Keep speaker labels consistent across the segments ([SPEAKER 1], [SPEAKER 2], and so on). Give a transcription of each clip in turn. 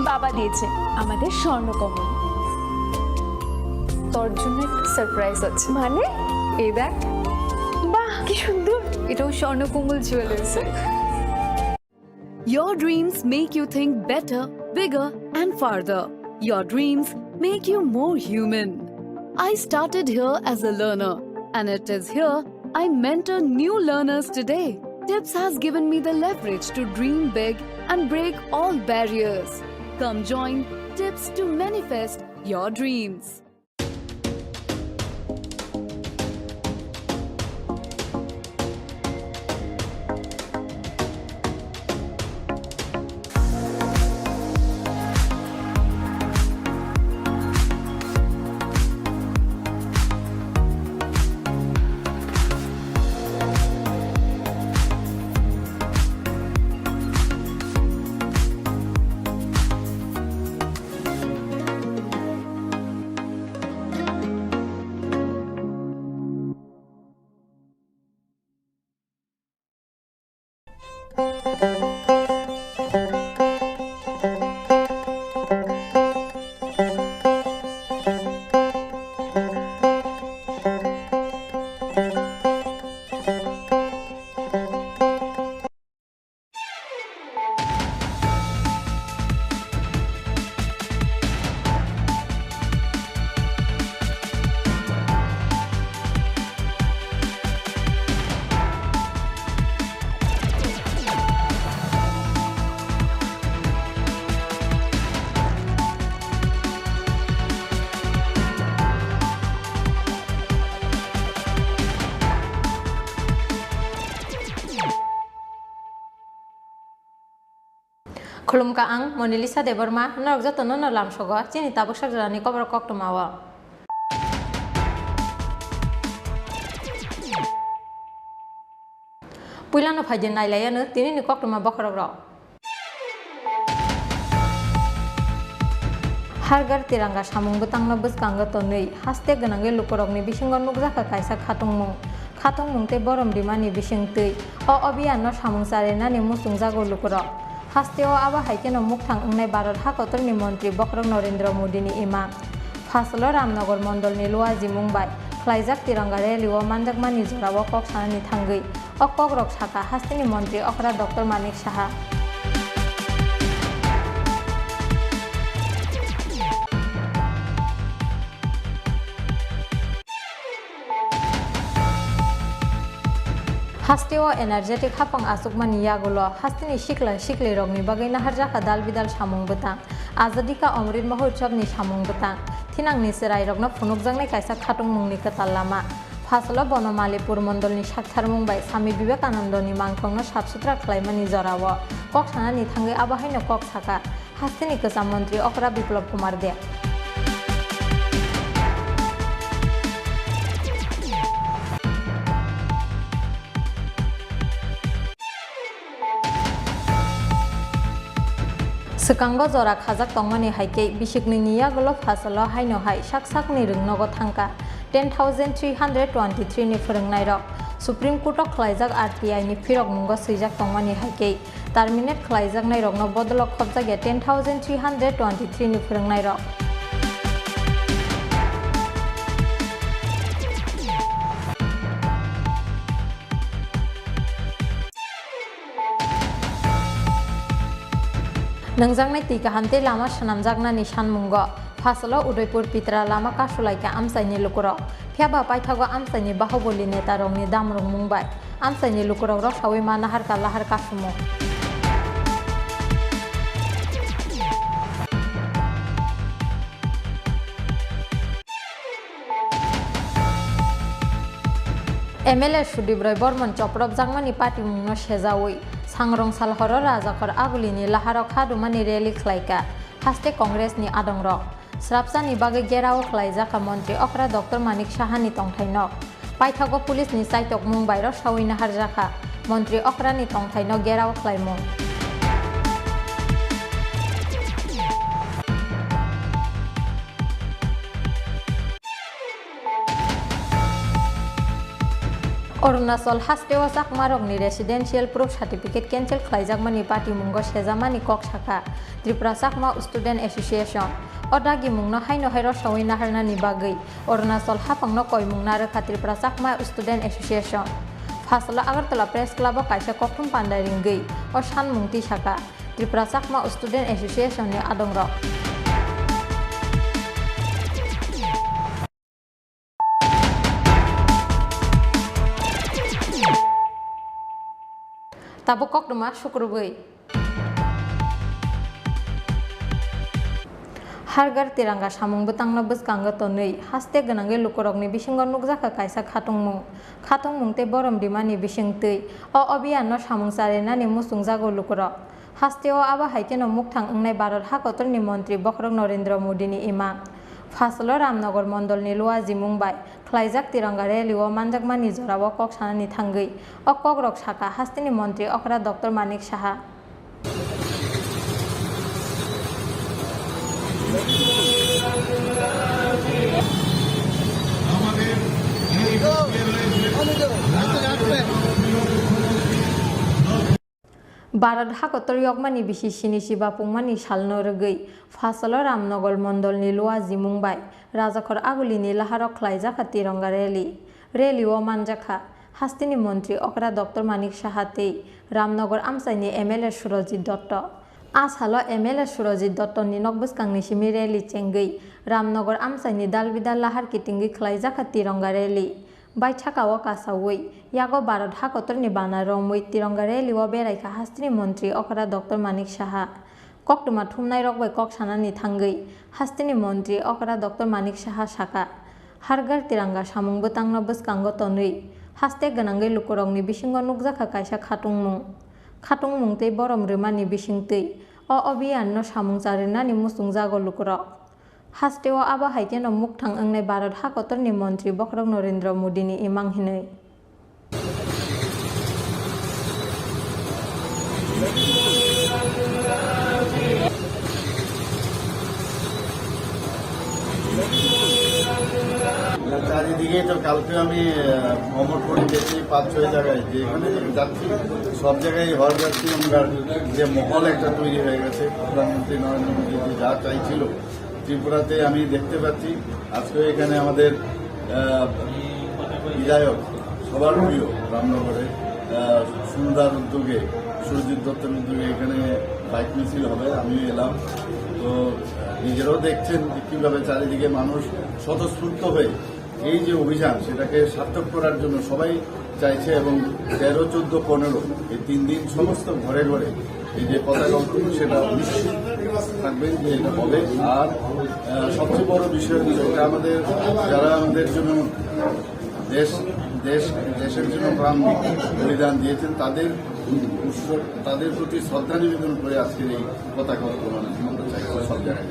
[SPEAKER 1] বাবা দিয়েছে আমাদের স্বর্ণকমল। তোর জন্য একটা সারপ্রাইজ আছে।
[SPEAKER 2] মানে
[SPEAKER 1] এই দেখ, বাহ কি সুন্দর, এটাও Swarnakamal জুয়েলার্সে।
[SPEAKER 3] Your dreams make you think better, bigger, and farther. Your dreams make you more human. I started here as a learner, and it is here I mentor new learners today. Tips has given me the leverage to dream big and break all barriers. Come join Tips to manifest your dreams.
[SPEAKER 4] Khulumka ang Monelisa de Burma norok joto no lam sogo chini tabuk sajrani Kokborok koktomawa. Puilano phajin nailayano tini ni koktoma bokhorok ro. Hargar tiranga samung butangno buskanga tonui haste ganange lukorok ni bisingon nukjaka kaisa khatungmung te borom rimani bisingtui o obiano samung sarena ni musungjago lukorok. Hasteo aba haikeno muktang ungnai Bharat hakotorni mantri Bokhorok Narendra Modi ni ima Phasalo Ramnagar Mondol ni Luaji Mumbai khlaijak tiranga rally o manjakmani jorao kok sanani thangui o Kokborok saka hastini mantri Okra Dr. Manik Saha Hasteo energetic hapang asukmani yagulo hastini sikli rokni bagai naharjaka dal bidal samung butang azadika Amrit Mahotsav ni samung butang thinang ni serai rokno phunukjangnai kaisa khatung mungni katal lama Phasalo Bonomalipur Mondol ni Sakthar Mumbai Swami Vivekananda ni mangthongno sabsutra khlaimani jorao kok sanani thangai abahaino kok saka hastini kesam mantri Okra Biplab Kumar de Sekango jora khajak tongmani haike bisikni niyagulo Phasalo haino hai sakni rungnogo thangka 10,323 ni phurungnai rok Supreme Court of khlaijak RTI ni phirok mungo swijak tongmani haike terminate khlaijak nai rokno bodolo khobjage 10,323 ni phurungnai rok Nangjangnai tika hamte lama sanamjakna ni sanmungo Phasalo Udaipur Pitra lama kasulaika amsaini lukuro phiaba paithago amsaini bahubali neta rokni damrung Mumbai amsaini lukurok rok sawi manahar kalahar kasumo MLA Sudibroy Bormon Choprop Jangmani Party mungno sejawi Sangrong Salhoro Rajakor Agulini Laharok Hadumani Rally Khlaika Haste Congress ni Adongrok Srapsani Bagai Gerao Khlaijaka Mantri Okra Dr. Manik Saha ni Tongthaino Paithago Police ni Saitok Mumbai ro Sawina Harjaka Mantri Okra ni Tongthaino Gerao Khlaimo Arunachal हास्टेव चाकमारकनि residential proof certificate cancel खालामजागमानि पार्टीमुंग सेजामानि कक शाखा Tripura Chakma student association अदागि मुंनो हायनो हायरो सावै नाहारनानि बागै अरुणाचल हाफांनो कयमुंना रोखा त्रिपुरा चाकमा स्टुडेन्ट एसोसिएशन फासला आगरतला प्रेस क्लाबआव कायसा ककथुम पान्डाय रिंगै अ सानमुंति शाखा त्रिपुरा चाकमा स्टुडेन्ट एसोसिएशननि आदंरक ताबो ककदमा शुक्रबै हारगार तिरंगा सामुंबो तांनो बसकांगो तनै हास्ते गोनांगे लुकरकनि बिसिंग नुकजाखा कायसा खाथंमुंते बरम दिमानि बिसिंतै अ अभियान सामुंसारेनानि मुसुंजागो लुकरक हास्तेव आबा हाइकेनो मुक्थां अंनाय भारत हाकतरनि मंत्री बखरक नरेंद्र मोदीनि इमा फासलो रामनगर मंडलनि लुवाजि मुंबाय ख्लाइजाक तिरंगा रेलिओ मानजाकमानि जराव कक सानानि थांगै अ ककरक शाखा हास्तेनि मंत्री अखरा डॉक्टर मानिक साहा भारत हाकतर यकमानि बिसि सिनिसि बापुंमानि सालनो रगै फासल रामनगर मंडलनि लुवाजि मुंबाय राजाखर आगुलिनि लाहारक ख्लाइजाखा तिरंगा रेलिओ मानजाखा हास्तिनि मंत्री अकरा डॉक्टर मानिक साहाते रामनगर आमसाइनि एमएलए सुरजित दत्त आसालो एमएलए सुरजित दत्तनि नकबसकांनि सिमि रेली चेंगै रामनगर आमसाइनि दालबिदाल लाहार किटिंगै ख्लाइजाखा तिरंगा रेली बाइथाकाव कासावै यागो भारत हाकतरनि बाना रमै तिरंगा रेलिओ बेरायखा हास्तिनि मंत्री अकरा डॉक्टर मानिक साहा ककटमा थुमनाय रकबाय कक सानानि थांगै हास्तिनि मंत्री अकरा डॉक्टर मानिक साहा शाखा हारगार तिरंगा सामुंबो तांनो बसकांगो तनै हास्ते गोनांगै लुकरकनि बिसिंग नुकजाखा कायसा खाथंमुंतै बरम रोमानि बिसिंतै अ अभियान सामुंसारेनानि मुसुंजागो लुकरक हास्तेव आबा हाइकेनो मुक्थां अंनाय भारत हाकतरनि मंत्री बखरक नरेंद्र मोदीनि इमां हिनै
[SPEAKER 2] চারিদিকে তো কালকে আমি ভ্রমণ করে গেছি ৫-৬ জায়গায় যেখানে যাচ্ছি সব জায়গায় হর যাচ্ছি আমরা যে মহল একটা তৈরি হয়ে গেছে প্রধানমন্ত্রী নরেন্দ্র মোদী যা চাইছিল ত্রিপুরাতে আমি দেখতে পাচ্ছি আজকে এখানে আমাদের বিধায়ক সবার প্রিয় রামনগরে সুন্দর উদ্যোগে সুরজিৎ দত্তের উদ্যোগে এখানে বাইক মিছিল হবে আমিও এলাম তো নিজেরাও দেখছেন কীভাবে চারিদিকে মানুষ স্বতঃস্ফূর্ত হয়ে এই যে অভিযান সেটাকে সার্থক করার জন্য সবাই চাইছে এবং 13, 14, 15 এই 3 দিন সমস্ত ঘরে ঘরে এই যে পতাকা উত্তোলন সেটা নিশ্চিত থাকবেন যে এটা হবে আর সবচেয়ে বড় বিষয় হচ্ছে এটা আমাদের যারা আমাদের জন্য দেশের জন্য প্রাণ বলিদান দিয়েছেন তাদের প্রতি শ্রদ্ধা নিবেদন করে আজকের এই পতাকা উত্তোলনের জন্য আমরা চাইছি সব জায়গায়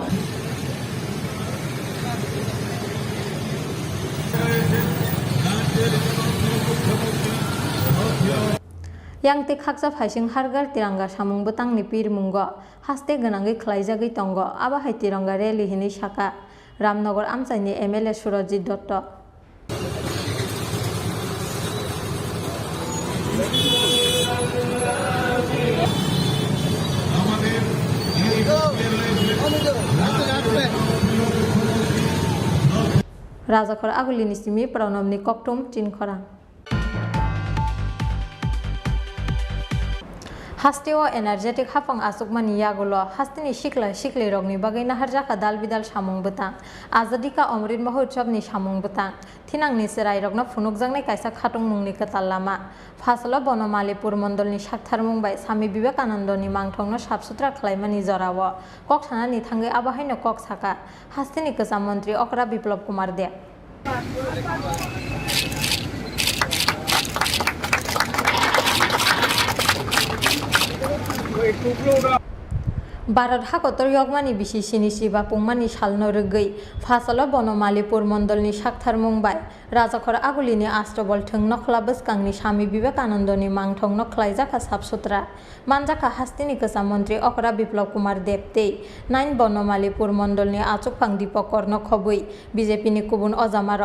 [SPEAKER 4] yang te khaksa phaising hargar tiranga samungbo tangni pirmungo haste ganangei khlaijagei tongo aba hai tiranga rally hini shaka ramnogor amsaini MLA Surajit Dotto Rajakor agulini simi pranamni koktum Chini Khorang Hasteo energetic hafang asukmani yagulo hastini shikli rogni bagai naharjaka dalbidal samung betang azadika omrit mahotsobni samung betang thinangni serai rogna phunukjangnai kaisa khatung mungni katal lama fasalo bonomalipur mondolni saktharmung bai Sami Vivekanandoni mangthongno sabsutra khlaimani jorawo kok sanani thangai abahaino kok saka hastini kesam mantri Okra Biplop Kumar De Bharat हाकतर यकमानि बिसि सिनिसि बापुंमानि सालनो रगै फासलो बनमालिपुर मंडलनि साक्थारमुं bye राजाखर आगुलिनि आस्त्रबल थोंनो ख्लाबसकांनि Sami Vivekanandoni मांथंनो ख्लाइजाखा साबसुत्रा मानजाखा हास्तिनि गोसा मन्त्री अकरा बिप्लब कुमार देबते 9 बनमालिपुर मंडलनि आचुकफां दीपक कर्ण खबै बीजेपीनि कुबुन अजामार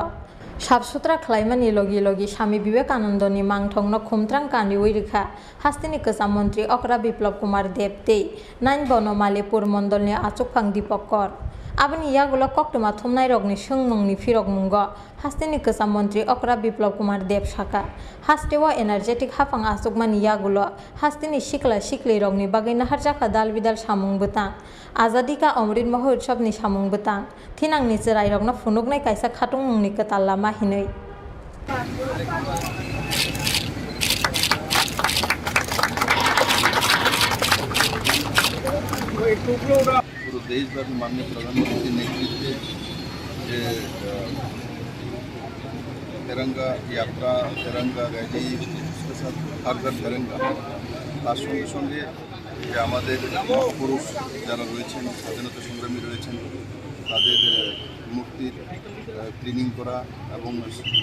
[SPEAKER 4] साफसुथ्रा खालायमानि लगी लगी स्वामी विवेकानंदनि मांथंनो खुमत्रां कानिवै रेखा हास्तिनि गोजाम मंत्री अकरा Biplab Kumar देबते nine Banamalipur मंडलनि आचुकफां दीपकर आबनि यागुलो कक्टमा थुमनाय रगनि सोंमंनि फिरक मुंग हास्तिनि गोजाम मंत्री अकरा बिप्लब कुमार देब साका हास्तेवा एनार्जेटिक हाफां आचुकमानि यागुलो हास्तिनि सिखला सिखलि रगनि बागै नाहार जाखा दाल बिदाल सामुं बतां आजादी का अमृत महोत्सवनि सामुं बतां थिनांनि जिराय रगनो फुनुगनाय कायसा खाथुं मुंनि कताला माहिनै
[SPEAKER 5] पूरे देशव्यापी माननीय प्रधानमंत्री नेतृत्व যে तिरंगा यात्रा तिरंगा रैली उसके साथ हर घर तिरंगा তার সঙ্গে সঙ্গে যে আমাদের পুরুষ যারা রয়েছেন স্বাধীনতা সংগ্রামী রয়েছেন তাদের মূর্তির ক্লিনিং করা এবং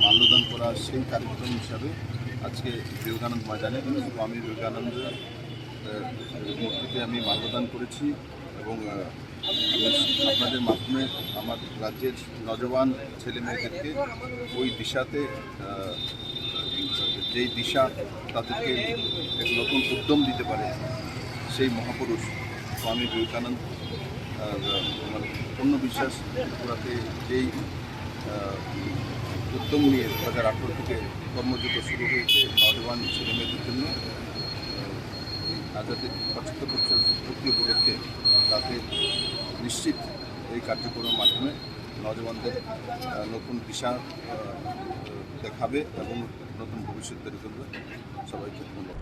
[SPEAKER 5] মাল্যদান করা সেই কার্যক্রম হিসাবে আজকে বিবেকানন্দ ময়দানে স্বামী বিবেকানন্দের মূর্তিতে আমি মাল্যদান করেছি এবং আপনাদের মাধ্যমে আমার রাজ্যের নজওয়ান ছেলে মেয়েদেরকে ওই দিশাতে যেই দিশা তাদেরকে এক নতুন উদ্যম দিতে পারে সেই মহাপুরুষ স্বামী বিবেকানন্দ আমার পূর্ণ বিশ্বাস ত্রিপুরাতে যেই উদ্যম নিয়ে 2018 থেকে কর্মযুদ্ধ শুরু হয়েছে নজওয়ান ছেলে মেয়েদের জন্য আজাদের 75 বছর পূর্তি উপলক্ষে তাতে নিশ্চিত এই কার্যক্রমের মাধ্যমে নজওয়ানদের নতুন দিশা দেখাবে এবং নতুন ভবিষ্যৎ তৈরি করবে সবাইকে ধন্যবাদ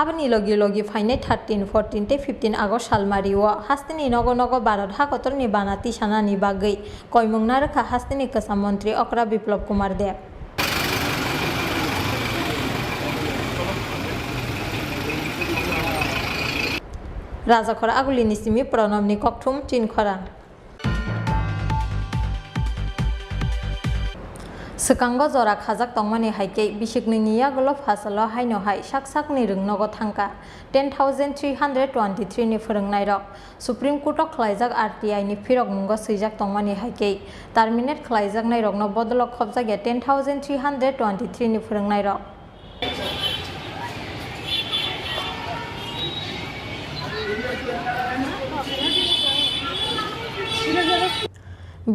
[SPEAKER 4] आबनि लगी लगी फाइनाय 13, 14 ते 15 आगस्ट सालमारिओ हास्तिनि नग नग भारत हाकतरनि बानाति सानानि बागै कयमुंना रोखा हास्तिनि गोजाम मंत्री अकरा बिप्लब कुमार देब राजाखर आगुलिनि सिमि प्रणबनि ककथुम चिन खरां Sekango jora khajak tongmani haike bisikni yagulo fasalo haino hai sakni rungnogo thangka 10,323 ni phorungnai rok Supreme Court of khlaijak RTI ni phirok mungo swijak tongmani haike terminate khlaijak nai rokno bodolo khobjage 10,323 ni phorungnai rok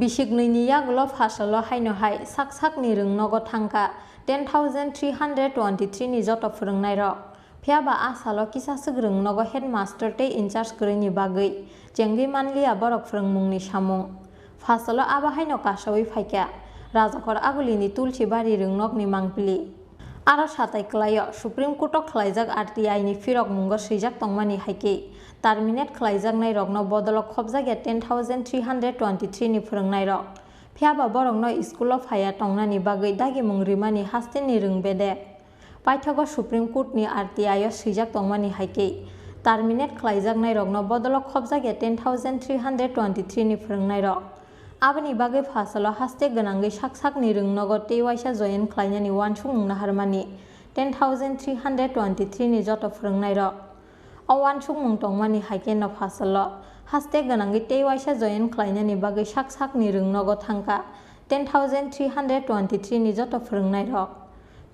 [SPEAKER 4] Bisikni yagulo fasalo haino hai sakni rungnogo thangka 10,323 ni joto phorungnai rok phiaba asalo kisasuk rungnogo headmaster te incharge grini bagui jenggi manlia borok phorungmungni samung fasalo aba haino kasawi phaikya rajakor agulini tulsi bari rungnokni mangpili aro satai klayo Supreme Court of khlaijak RTI ni phirok mungo swijak tongmani haike terminate khlaijaknai rokno bodolo khobjage 10,323 ni phorungnai rok phiaba borokno school of haya tongnani bagui dagi mungrimani hastini rungbede paithago Supreme Court ni RTI o swijak tongmani haike terminate khlaijaknai rokno bodolo khobjage 10,323 ni phorungnai rok aboni bagui fasalo haste ganangai sakni rungnogo tewaisa join khlainani wansung mungna harmani 10,323 ni joto phorungnai rok awan sungmung tongmani haike no fasalo haste ganangai tewaisa join khlainani bagui sakni rungnogo thangka 10,323 ni joto phorungnai rok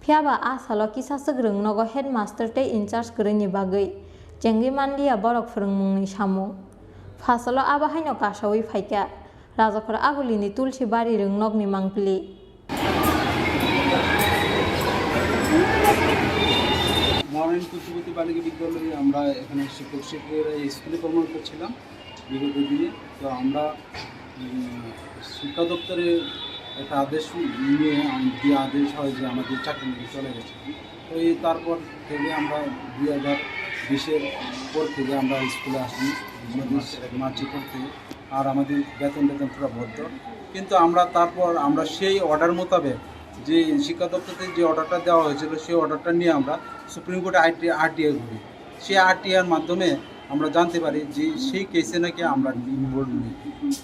[SPEAKER 4] phiaba asalo kisasuk rungnogo headmaster te incharge grini bagui jenggi manlia borok phorungmungni samung fasalo aba haino kasawi phaikya রাজাখর আগুলিনি তুলসী বাড়ি রুংনগনি মাংপলি
[SPEAKER 6] মহারানী তুলসীবতী বালিকা বিদ্যালয়ে আমরা এখানে শিক্ষক শিক্ষিকারা স্কুলে কর্মরত ছিলাম বিগত দিনে তো আমরা শিক্ষা দপ্তরে একটা আদেশ নিয়ে যে আদেশ হয় যে আমাদের চাকরি চলে গেছে তো এই তারপর থেকে আমরা 2020-এর পর থেকে আমরা স্কুলে আসি মার্চের পর থেকে আর আমাদের বেতন পুরো বদ্ধ কিন্তু আমরা সেই অর্ডার মোতাবেক যে শিক্ষা দপ্তরে যে অর্ডারটা দেওয়া হয়েছিল সেই অর্ডারটা নিয়ে আমরা সুপ্রিম কোর্টে আরটিআই করি সেই আরটিআইয়ের মাধ্যমে আমরা জানতে পারি যে সেই কেসে নাকি আমরা ইনভলভ নেই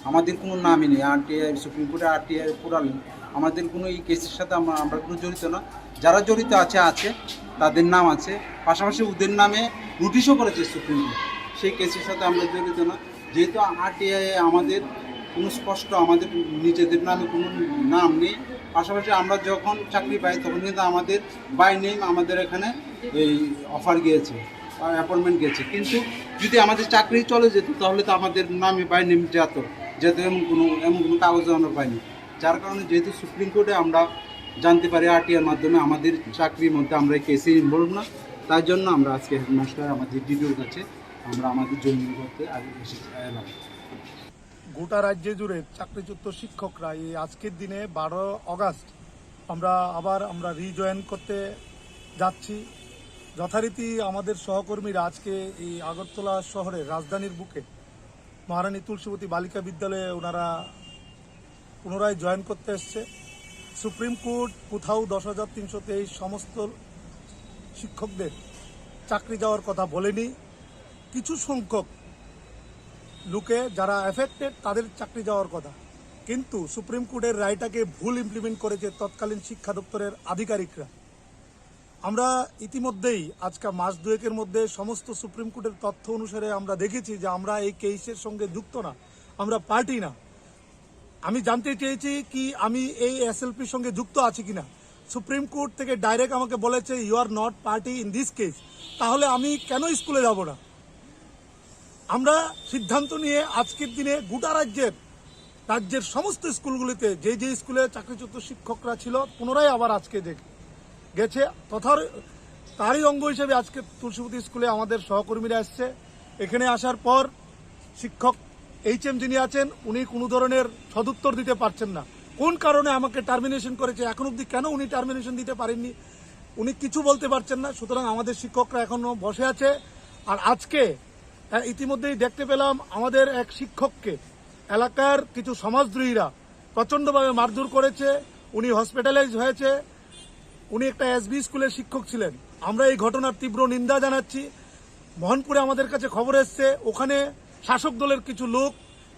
[SPEAKER 6] আমাদের কোনো নামই নেই আরটিআই সুপ্রিম কোর্টে আরটিআই পুরাল আমাদের কোনো এই কেসের সাথে আমরা কোনো জড়িত না যারা জড়িত আছে তাদের নাম আছে পাশাপাশি ওদের নামে নোটিশও করেছে সুপ্রিম কোর্ট সেই কেসের সাথে আমরা জড়িত না যেহেতু আরটিআই আমাদের কোনো স্পষ্ট আমাদের নিজেদের নামে কোনো নাম নেই। পাশাপাশি আমরা যখন চাকরি পাই তখন কিন্তু আমাদের বাই নেম আমাদের এখানে এই অফার গিয়েছে, অ্যাপয়েন্টমেন্ট গিয়েছে, কিন্তু যদি আমাদের চাকরি চলে যেত তাহলে তো আমাদের নামে বাই নেম যেত এমন কোনো কাগজ আমরা পাইনি। যার কারণে যেহেতু সুপ্রিম কোর্টে আমরা জানতে পারি আরটিআর মাধ্যমে আমাদের চাকরির মধ্যে আমরা কেসে ইনভলভ না, তার জন্য আমরা আজকে হেডমাস্টার আমাদের ডিডিওর কাছে আমরা আমাদের জয়েন করতে এলাম।
[SPEAKER 7] গোটা রাজ্য জুড়ে চাকরিচ্যুত শিক্ষকরা এই আজকের দিনে 12 আগস্ট আমরা রিজয়েন করতে যাচ্ছি। যথারীতি আমাদের সহকর্মীরা আজকে এই আগরতলা শহরের রাজধানীর বুকে মহারানী তুলসীবতী বালিকা বিদ্যালয়ে ওনারা পুনরায় জয়েন করতে এসছে। সুপ্রিম কোর্ট কোথাও 10,323 সমস্ত শিক্ষকদের চাকরি যাওয়ার কথা বলেনি। কিছু সংখ্যক লোকে যারা এফেক্টেড তাদের চাকরি যাওয়ার কথা, কিন্তু সুপ্রিম কোর্টের রায়টাকে ভুল ইমপ্লিমেন্ট করেছে তৎকালীন শিক্ষা দপ্তরের আধিকারিকরা। আমরা ইতিমধ্যেই আজকে মাস দুয়েকের মধ্যে সমস্ত সুপ্রিম কোর্টের তথ্য অনুসারে আমরা দেখেছি যে আমরা এই কেসের সঙ্গে যুক্ত না, আমরা পার্টি না। আমি জানতে চেয়েছি কি আমি এই এসএলপির সঙ্গে যুক্ত আছি কিনা। সুপ্রিম কোর্ট থেকে ডাইরেক্ট আমাকে বলেছে you are not party in this case. তাহলে আমি কেন স্কুলে যাব না? আমরা সিদ্ধান্ত নিয়ে আজকের দিনে গোটা রাজ্যের সমস্ত স্কুলগুলিতে যে স্কুলে চাকরিচ্যুত শিক্ষকরা ছিল পুনরায় আবার আজকে গেছে, তারই অঙ্গ হিসেবে আজকে তুলসীবতী স্কুলে আমাদের সহকর্মীরা এসছে। এখানে আসার পর শিক্ষক HM যিনি আছেন উনি কোনো ধরনের সদুত্তর দিতে পারছেন না। কোন কারণে আমাকে টার্মিনেশন করেছে, এখন অবধি কেন উনি টার্মিনেশন দিতে পারেননি, উনি কিছু বলতে পারছেন না। সুতরাং আমাদের শিক্ষকরা এখনো বসে আছে। আর আজকে ইতিমধ্যেই দেখতে পেলাম আমাদের এক শিক্ষককে এলাকার কিছু সমাজদ্রোহীরা প্রচণ্ডভাবে মারধর করেছে, উনি হসপিটালাইজ হয়েছে। উনি একটা SB স্কুলের শিক্ষক ছিলেন। আমরা এই ঘটনার তীব্র নিন্দা জানাচ্ছি। মোহনপুরে আমাদের কাছে খবর এসছে ওখানে শাসক দলের কিছু লোক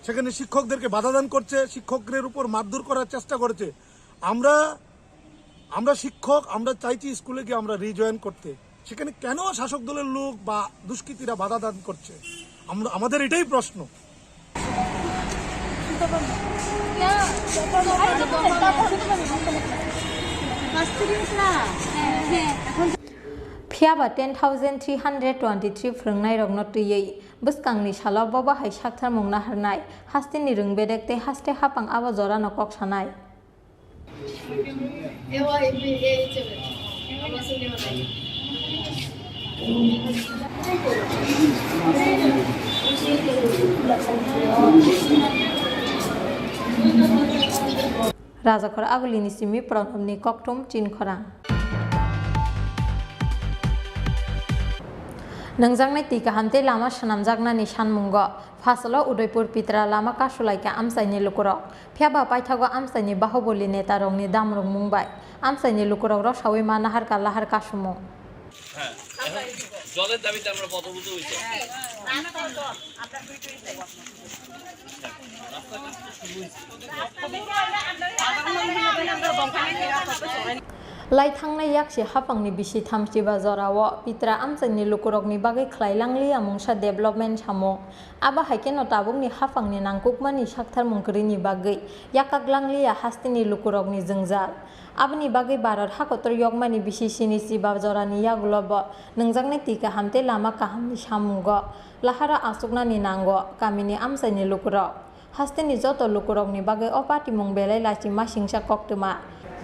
[SPEAKER 7] সেখানে শিক্ষকদেরকে বাধাদান করছে, শিক্ষকদের উপর মারধর করার চেষ্টা করেছে। আমরা শিক্ষক, আমরা চাইছি স্কুলে গিয়ে আমরা রিজয়েন করতে। সেখানে কেন শাসক দলের লোক বা দুষ্কৃতীরা বাধা দান করছে, আমাদের এটাই প্রশ্ন।
[SPEAKER 4] फियाबा 10,323 फोरोंनाय रगनो तुयै बुसकांनि सालाव बाबा हाय साकथार मुंना हारनाय हास्तिनि रोंबेदेकते हास्ते हापां आबा जरा नकक सानाय राजाखर आगुलिनि सिमि प्रणबनि ककटुम चिनि खरां नोंजांनाय tika hamte lama sanamjaknani sanmungo fasalo Udaipur Pitra lama kasulaika amsaini lukurok phiaba paithago amsaini bahubali neta rongni damrong mungbai amsaini lukurok ro sawi manahar kalahar kasumung
[SPEAKER 8] জলের দাবিতে আমরা পথবুদ্ধ হইছি
[SPEAKER 4] lai thangnai yakse hapangni bisi thamsiba jorao Pitra amsaini lukurokni bagai khlailangli amungsa development samung aba haikeno tabungni hapangni nangkukmani sakthar mungkrini bagai yakaglangli hastini lukurokni jengjal abni bagai Bharat hakotor yokmani bisi sini siba jorani yagulobo nongjaknai tika hamte lama kahamni samungo lahara asuknani nango kamini amsaini lukurok hastini joto lukurokni bagai opati mung belai lachi masingsa koktuma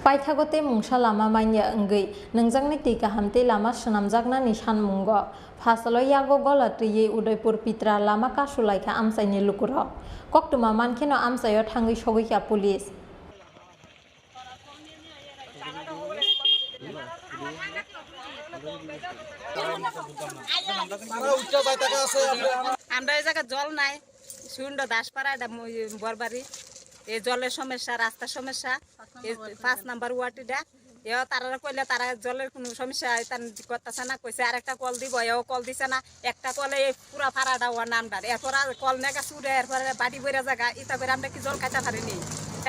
[SPEAKER 4] paithagote mungsa lama manya engei nongjaknai tika hamte lama sanamjaknani sanmungo fasalo yago gola tuye Udaipur Pitra lama kasulaika amsaini lukurok koktuma mankeno amsayo thangui sogoika police
[SPEAKER 9] আমরা এই জায়গায় জল নাই সুন্দ দাসপাড়া বরবাড়ি এই জলের সমস্যা রাস্তার সমস্যা 5 নাম্বার ওয়ার্ডটা এও তারা কইলে তারা জলের কোনো সমস্যা তার করতেছে না কইছে আরেকটা কল দিব এও কল দিছে না একটা কলে পুরা ফাড়াটা ওর নামটা এরপর কল নেগা সুরে এরপরে বাড়ি বইরা জায়গা ইতা করে আমরা কি জল খাইতে পারিনি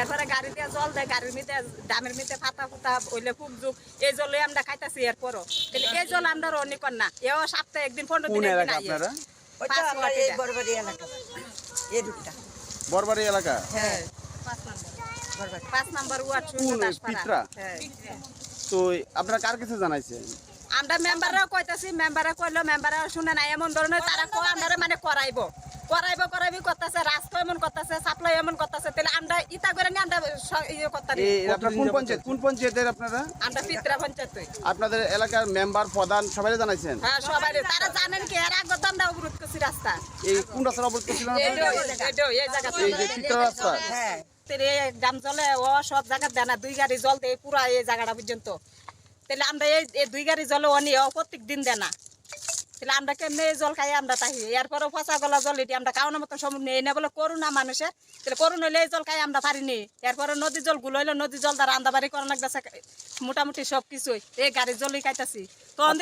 [SPEAKER 9] এরপরে গাড়ি দিয়ে জল দেয় গাড়ির মধ্যে ডামের মধ্যে ফাটা ফুটা ওইলে খুব যুগ এই জলে আমরা খাইতেছি এরপরও তাহলে এই জল আমরা অনেক না এও সপ্তাহে একদিন 15 দিন না
[SPEAKER 8] বরবাড়ি এলাকা
[SPEAKER 9] হ্যাঁ 5 নাম্বার ওয়ার্ড শূন্য
[SPEAKER 8] কোন
[SPEAKER 9] দাসপাড়া
[SPEAKER 8] পিত্রা?
[SPEAKER 9] হ্যাঁ
[SPEAKER 8] তো আপনারা কার কাছে জানাইছেন?
[SPEAKER 9] আমরা মেম্বাররা কইতাছি মেম্বাররা কইলো মেম্বাররা শুনে না এমন ধরনের তারা কয় আমরা মানে করাইবো করতেছে রাস্তা এমন করতেছে সাপ্লাই এমন করতেছে তাহলে আমরা ইতা করে নি আমরা ইয়ে করতাম
[SPEAKER 8] আপনারা কোন পঞ্চায়েতের আপনারা?
[SPEAKER 9] আমরা পিত্রা পঞ্চায়েত
[SPEAKER 8] আপনাদের এলাকার মেম্বার প্রধান সবাই জানাইছেন?
[SPEAKER 9] হ্যাঁ সবাই তারা জানেন কি এর আগে তো আমরা অবরোধ করছি রাস্তা
[SPEAKER 8] এই কোন রাস্তা অবরোধ করছিলেন
[SPEAKER 9] এই
[SPEAKER 8] আপনারা? এই যে পিত্রা রাস্তা
[SPEAKER 9] হ্যাঁ গ্রাম চলে ও সব জায়গা দেয় না 2 গাড়ি জল দেয় পুরা এই জায়গাটা পর্যন্ত তাহলে আমরা এই 2 গাড়ি জলে অনি প্রত্যেক দিন দেয় না তাহলে আমরা কেমনে জল খাই আমরা তাই এরপরে পচা গলা জল এটি আমরা কাউনের মতন সম্ভব নেই না বলে করুণা মানুষের তাহলে করুণ হইলে এই জল খাই আমরা পারিনি এরপরে নদী জল গুলো হইলে নদী জল দ্বারা আন্দাবাড়ি করা লাগতেছে মোটামুটি সব কিছুই এই গাড়ির জলই খাইতেছি তখন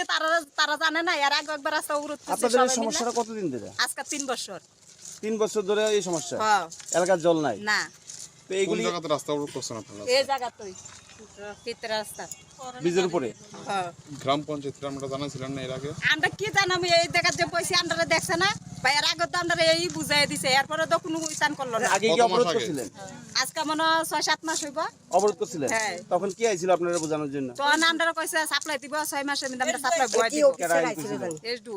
[SPEAKER 9] তারা জানে না এর আগে একবার রাস্তা অবরোধ করছি
[SPEAKER 8] আপনাদের এই সমস্যাটা কতদিন ধরে?
[SPEAKER 9] আজকে 3 বছর
[SPEAKER 8] 3 বছর ধরে এই সমস্যা?
[SPEAKER 9] হ্যাঁ
[SPEAKER 8] এলাকার জল নাই
[SPEAKER 9] না
[SPEAKER 8] তো এইগুলি
[SPEAKER 5] রাস্তা অবরোধ করছেন আপনারা?
[SPEAKER 9] এই জায়গাতেই পিত্রা রাস্তা
[SPEAKER 8] বীজের উপরে
[SPEAKER 9] হ্যাঁ
[SPEAKER 5] গ্রাম পঞ্চায়েত আমরা জানাছিলেন না এর আগে?
[SPEAKER 9] আমরা কি জানাম এই জায়গার যে পয়সা আমরা দেখছে না বা এর আগে তো আমরা এই বুঝাই দিছে এরপরে তো কোনো স্থান করলো না
[SPEAKER 8] আগে কি অবরোধ করছিলেন?
[SPEAKER 9] আজকে মনে হয় 6-7 মাস হইব
[SPEAKER 8] অবরোধ করছিলেন?
[SPEAKER 9] হ্যাঁ।
[SPEAKER 8] তখন কি আইছিল আপনারা বোঝানোর জন্য?
[SPEAKER 9] তখন আমরা কইছে সাপ্লাই দিব 6 মাসের মধ্যে আমরা সাপ্লাই বয় দিব এসডু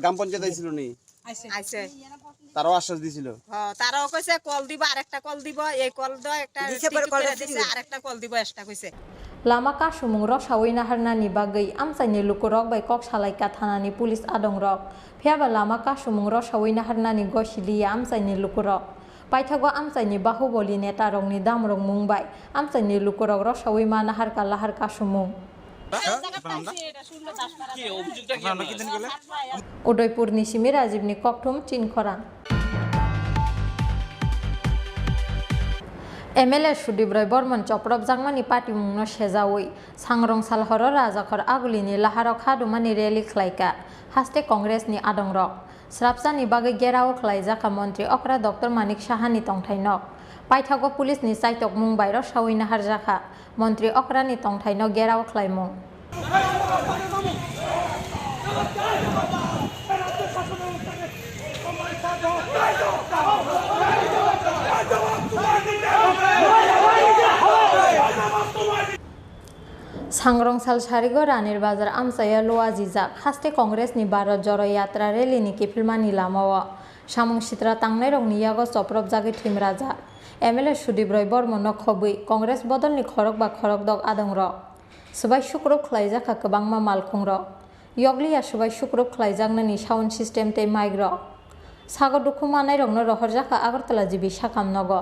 [SPEAKER 8] গ্রাম পঞ্চায়েত আইছিল নি?
[SPEAKER 9] আইছে
[SPEAKER 8] তারাও আশ্বাস দিছিল?
[SPEAKER 9] হ্যাঁ তারাও কইছে কল দিব আরেকটা কল দিব এই কল দ একটা টিকিট করে দিছে আরেকটা কল দিব এক্সট্রা কইছে
[SPEAKER 4] Lama kasumung rok sawai naharnani bagai amsaini lukurok bai kok salaika thanani pulis adong rok phiaba lama kasumung rok sawai naharnani gosiliya amsaini lukurok paithago amsaini bahuboli neta rokni damrok mungbai amsaini lukurok rok sawai ma nahar kalahar kasumung Udaipur ni Simi Rajiv ni Koktum Chini Khorang MLA Sudibrai Borman Choprop Jangmani Party Mungno Shezawoi Sangrong Salhoro Rajakor Agulini Laharok Hadumani Rally Klaika Haste Congress ni Adongrok Srapsani Bagai Gerao Klaijaka Montri Okra Dr. Manik Shahani Tongthainok Paithago Police ni Saitok Mumbai ro Shawina Harjaka Montri Okra ni Tongthainok Gerao Klaimung Sangrong Sal Sharigo Ranir Bazar Amsaya Loazizak Haste Congress ni Bharat Joro Yatra Rally ni Kifilmani Lamawa Samung Shitra Tangnai Rong ni Yago Soprop Jagi Thim Raja MLA Sudibrai Borman no Khobui Congress Bodol ni Khorok ba Khorok Dog Adong Rok Subai Shukrop Khlaijaka Kabangma Malkhung Rok Yoglia Subai Shukrop Khlaijak ni sound system te mic Rok Sago Dukumanai Rong no Rohorjaka Agartala Jibi Shakam Nogo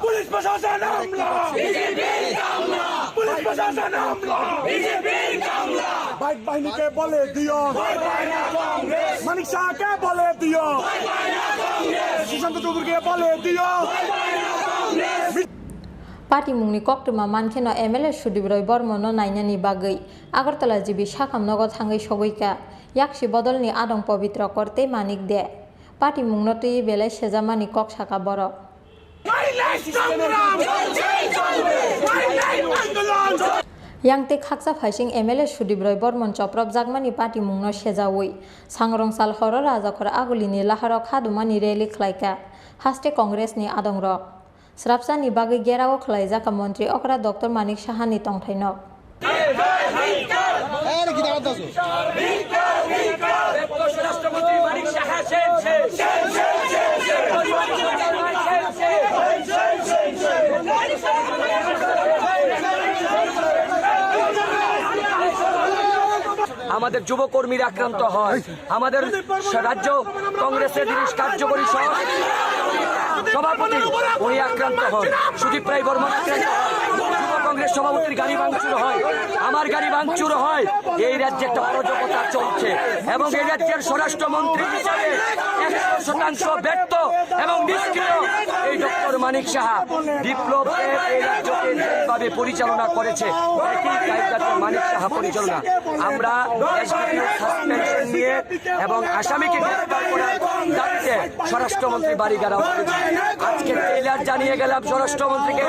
[SPEAKER 10] police প্রশাসন হামলা বিজেপির হামলা police প্রশাসন হামলা বিজেপির হামলা bike বাহিনীকে বলে দিও কংগ্রেস মানিক শাহকে বলে দিও কংগ্রেস সুশান্ত চৌধুরীকে বলে দিও
[SPEAKER 4] Party mungni koktuma mankeno MLA Sudibrai Borman no nainani bagai Agartala jibi Shakam Nogo thangai sogoika yakshi bodol ni adong pavitra korte manik de Party mungno tui belai sejamani kok saka borok Yang te khaksa phaising MLA Sudibrai Borman Choprop Jagmani Party mungno sejawoi Sangrong Sal Horo Rajakor Agulini Laharok Hadumani Rally Klaika Haste Congress ni adong rok Srapsani Bagai Gerao Klaijaka Montri Okra Dr. Manik Shahani Tongthainok
[SPEAKER 11] আমাদের যুবকর্মীরা আক্রান্ত হয় আমাদের রাজ্য কংগ্রেসের কার্যকরী সভাপতি উনি আক্রান্ত হন সুদীপ্রাই বর্মন আক্রান্ত যুব কংগ্রেস সভাপতির গাড়ি ভাঙচুর হয় আমার গাড়ি ভাঙচুর হয় এই রাজ্যে একটা অরাজকতা চলছে এবং এই রাজ্যের স্বরাষ্ট্রমন্ত্রী হিসাবে 100% ব্যর্থ এবং নিষ্ক্রিয় এই ডক্টর মানিক সাহা বিপ্লবকে এই রাজ্যকে যেভাবে পরিচালনা করেছে একই কায়দাতে মানিক সাহা পরিচালনা আমরা সাসপেনশন নিয়ে এবং আসামিকে গ্রেফতার করার দাবিতে স্বরাষ্ট্রমন্ত্রী বাড়ি ঘেরাও করেছি আজকে ট্রেইলার জানিয়ে গেলাম স্বরাষ্ট্রমন্ত্রীকে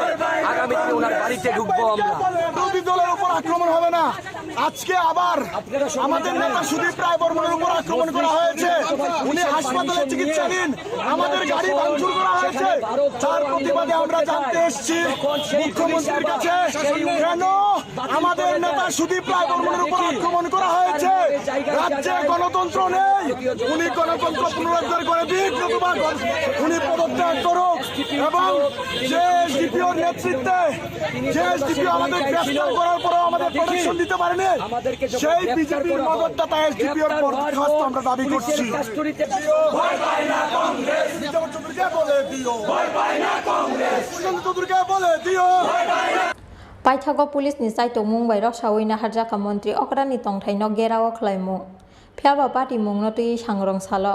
[SPEAKER 11] আগামীতে ওনার বাড়িতে ঢুকবো আমরা
[SPEAKER 10] বিরোধী দলের উপর আক্রমণ হবে না আজকে আবার আমাদের নেতা সুদীপ রায় বর্মনের উপর আক্রমণ করা হয়েছে। উনি হাসপাতালে চিকিৎসাধীন, আমাদের গাড়ি ভাঙচুর করা হয়েছে। তার প্রতিবাদে আমরা জানতে এসেছি মুখ্যমন্ত্রীর কাছে কেন আমাদের নেতা সুদীপ রায় বর্মনের উপর আক্রমণ করা হয়েছে। রাজ্যে গণতন্ত্র নেই, উনি গণতন্ত্র পুনরুদ্ধার করে দিন, নতুবা উনি পদত্যাগ করুক এবং যে এসডিপিওর নেতৃত্বে যে এসডিপিও আমাদের গ্রেফতার করার পরেও আমাদের প্রোটেকশন দিতে পারেনি, সেই বিজেপির মদতদাতা এসডিপিওর বরখাস্ত আমরা দাবি করছি।
[SPEAKER 4] পাইথাগো পুলিশ नि साइटो मुंबई रो सावैना हारजाका मन्त्री अकरानि तंथाइनो गेराओ खलाइमु फियाबा पार्टी मुंनो तुई सांग्रं सालो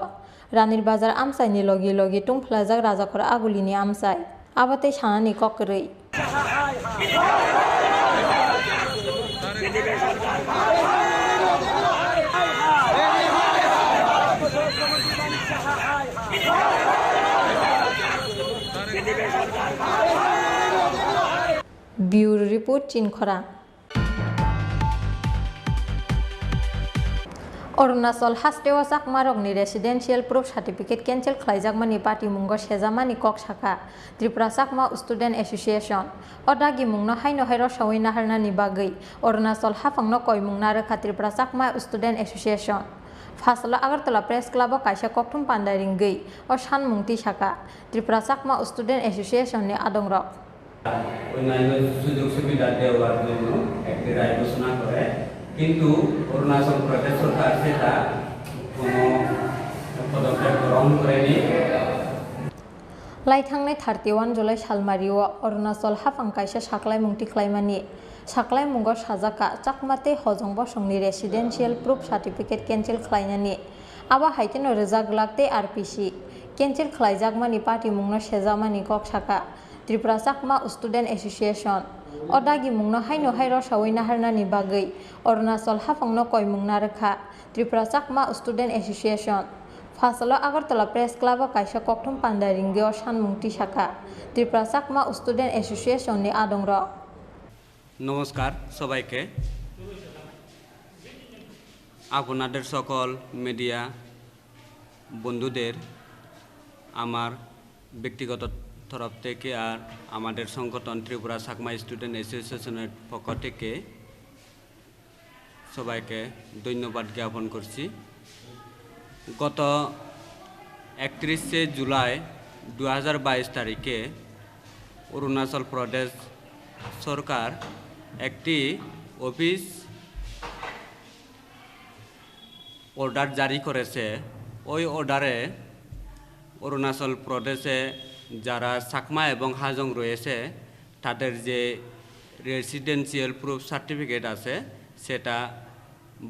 [SPEAKER 4] रानिर बाजार आमसाइनि लगी लगी तुंफ्लाजाक राजाखर आगुलिनि आमसाइ आबाते सानानि ककरै Bureau Report Chini Khorang Arunachal Hasteo Sakmarokni Residential Proof Certificate Cancel Khlaijakmani Party Mungo Sejamani Kok Saka Tripura Sakma Student Association Odagi Mungno Haino Hairo Sawaina Harnani Bagui Arunachal Hafangno Koimungna Rekha Tripura Sakma Student Association Fasala Agartala Press Club Kaisa Kokthum Pandairingui O Sanmungti Saka Tripura Sakma Student Association ni Adongrok
[SPEAKER 12] অন্যান্য সুযোগ সুবিধা দেওয়ার জন্য একটি রায় ঘোষণা করে, কিন্তু অরুণাচল প্রদেশ সরকার সেটা কোনো পদক্ষেপ গ্রহণ করেনি।
[SPEAKER 4] लाइथांनाय 31 जुलाइ सालमारियाव अरुणाचल हाफां कायसा साख्लाय मुंथि ख्लायमानि साख्लाय मुंगो साजाका चाकमाते हजं बसंनि रेसिडेन्सियेल प्रुफ सार्टिफिकेट केन्सेल ख्लायनानि आबा हाइटेनो रोजाक लाखते आरपिसि केन्सेल ख्लायजाकमानि पार्टी मुंनो सेजामानि कक साका Tripura Sakma Student Association Odagi Mungno Haino Hairo Sawaina Harnani Bagui Arunachal Hafangno Koimungna Rekha Tripura Sakma Student Association Fasalo Agartala Press Club Kaisa Kokthum Pandairingio Sanmungti Saka Tripura Sakma Student Association ni Adongro
[SPEAKER 12] নমস্কার সবাইকে, আপনাদের সকল media বন্ধুদের আমার ব্যক্তিগত তরফ থেকে আর আমাদের সংগঠন ত্রিপুরা সাকমা স্টুডেন্ট অ্যাসোসিয়েশনের পক্ষ থেকে সবাইকে ধন্যবাদ জ্ঞাপন করছি। গত 31শে জুলাই 2022 তারিখে অরুণাচল প্রদেশ সরকার একটি অফিস অর্ডার জারি করেছে। ওই অর্ডারে অরুণাচল প্রদেশে যারা সাকমা এবং হাজং রয়েছে তাদের যে রেসিডেন্সিয়াল প্রুফ সার্টিফিকেট আছে সেটা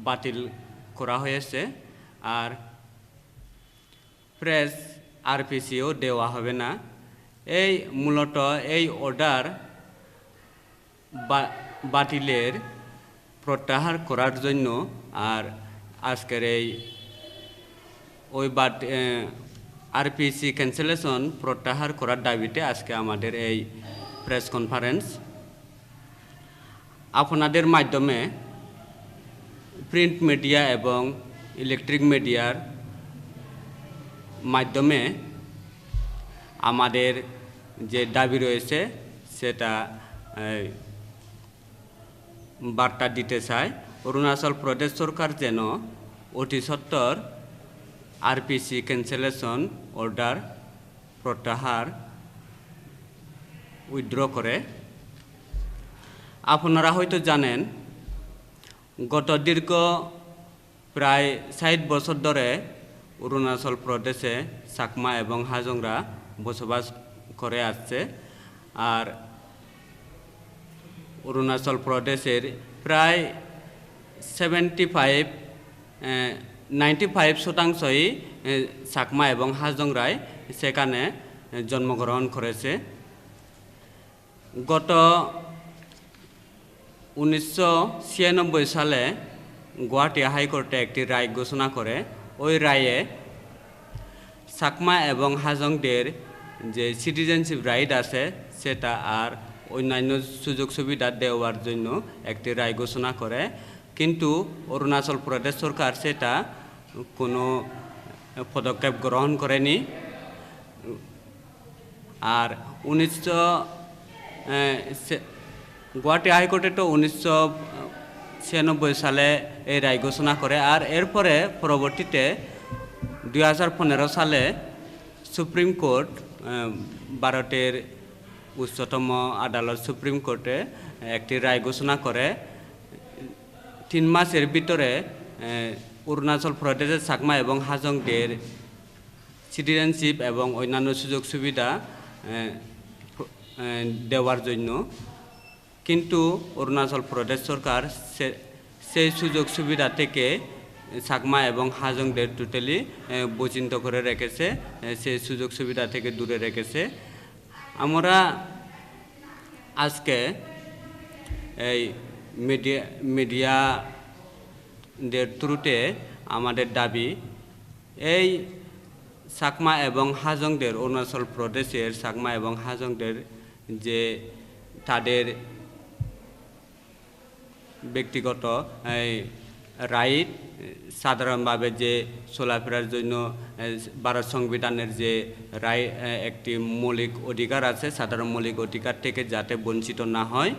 [SPEAKER 12] বাতিল করা হয়েছে, আর প্রেস আরপিসিও দেওয়া হবে না। এই মূলত এই অর্ডার বাতিলের প্রত্যাহার করার জন্য আর আজকের এই ওই আরপিসি ক্যান্সেলেশন প্রত্যাহার করার দাবিতে আজকে আমাদের এই প্রেস কনফারেন্স। আপনাদের মাধ্যমে প্রিন্ট মিডিয়া এবং ইলেকট্রিক মিডিয়ার মাধ্যমে আমাদের যে দাবি রয়েছে সেটা বার্তা দিতে চাই। অরুণাচল প্রদেশ সরকার যেন অতি সত্বর আরপিসি ক্যান্সেলেশন অর্ডার প্রত্যাহার উইথড্র করে। আপনারা হয়তো জানেন গত দীর্ঘ প্রায় 60 বছর ধরে অরুণাচল প্রদেশে চাকমা এবং হাজংরা বসবাস করে আসছে, আর অরুণাচল প্রদেশের প্রায় 95% চাকমা এবং হাজংরাই সেখানে জন্মগ্রহণ করেছে। গত 1996 সালে গুয়াহাটি হাইকোর্টে একটি রায় ঘোষণা করে। ওই রায়ে চাকমা এবং হাজংদের যে সিটিজেনশিপ রাইট আছে সেটা আর অন্যান্য সুযোগ সুবিধা দেওয়ার জন্য একটি রায় ঘোষণা করে। কিন্তু অরুণাচল প্রদেশ সরকার সেটা কোনো পদক্ষেপ গ্রহণ করেনি। আর গুয়াহাটি হাইকোর্টে তো 1996 সালে এই রায় ঘোষণা করে। আর এরপরে পরবর্তীতে 2015 সালে সুপ্রিম কোর্ট, ভারতের উচ্চতম আদালত সুপ্রিম কোর্টে একটি রায় ঘোষণা করে 3 মাসের ভিতরে অরুণাচল প্রদেশের চাকমা এবং হাজংদের সিটিজেনশিপ এবং অন্যান্য সুযোগ সুবিধা দেওয়ার জন্য। কিন্তু অরুণাচল প্রদেশ সরকার সেই সুযোগ সুবিধা থেকে চাকমা এবং হাজংদের টোটালি বঞ্চিত করে রেখেছে, সেই সুযোগ সুবিধা থেকে দূরে রেখেছে। আমরা আজকে এই মিডিয়াদের থ্রুতে আমাদের দাবি, এই চাকমা এবং হাজংদের, অরুণাচল প্রদেশের চাকমা এবং হাজংদের যে তাদের ব্যক্তিগত রাইট, সাধারণভাবে যে চলাফেরার জন্য ভারত সংবিধানের যে রায় একটি মৌলিক অধিকার আছে, সাধারণ মৌলিক অধিকার থেকে যাতে বঞ্চিত না হয়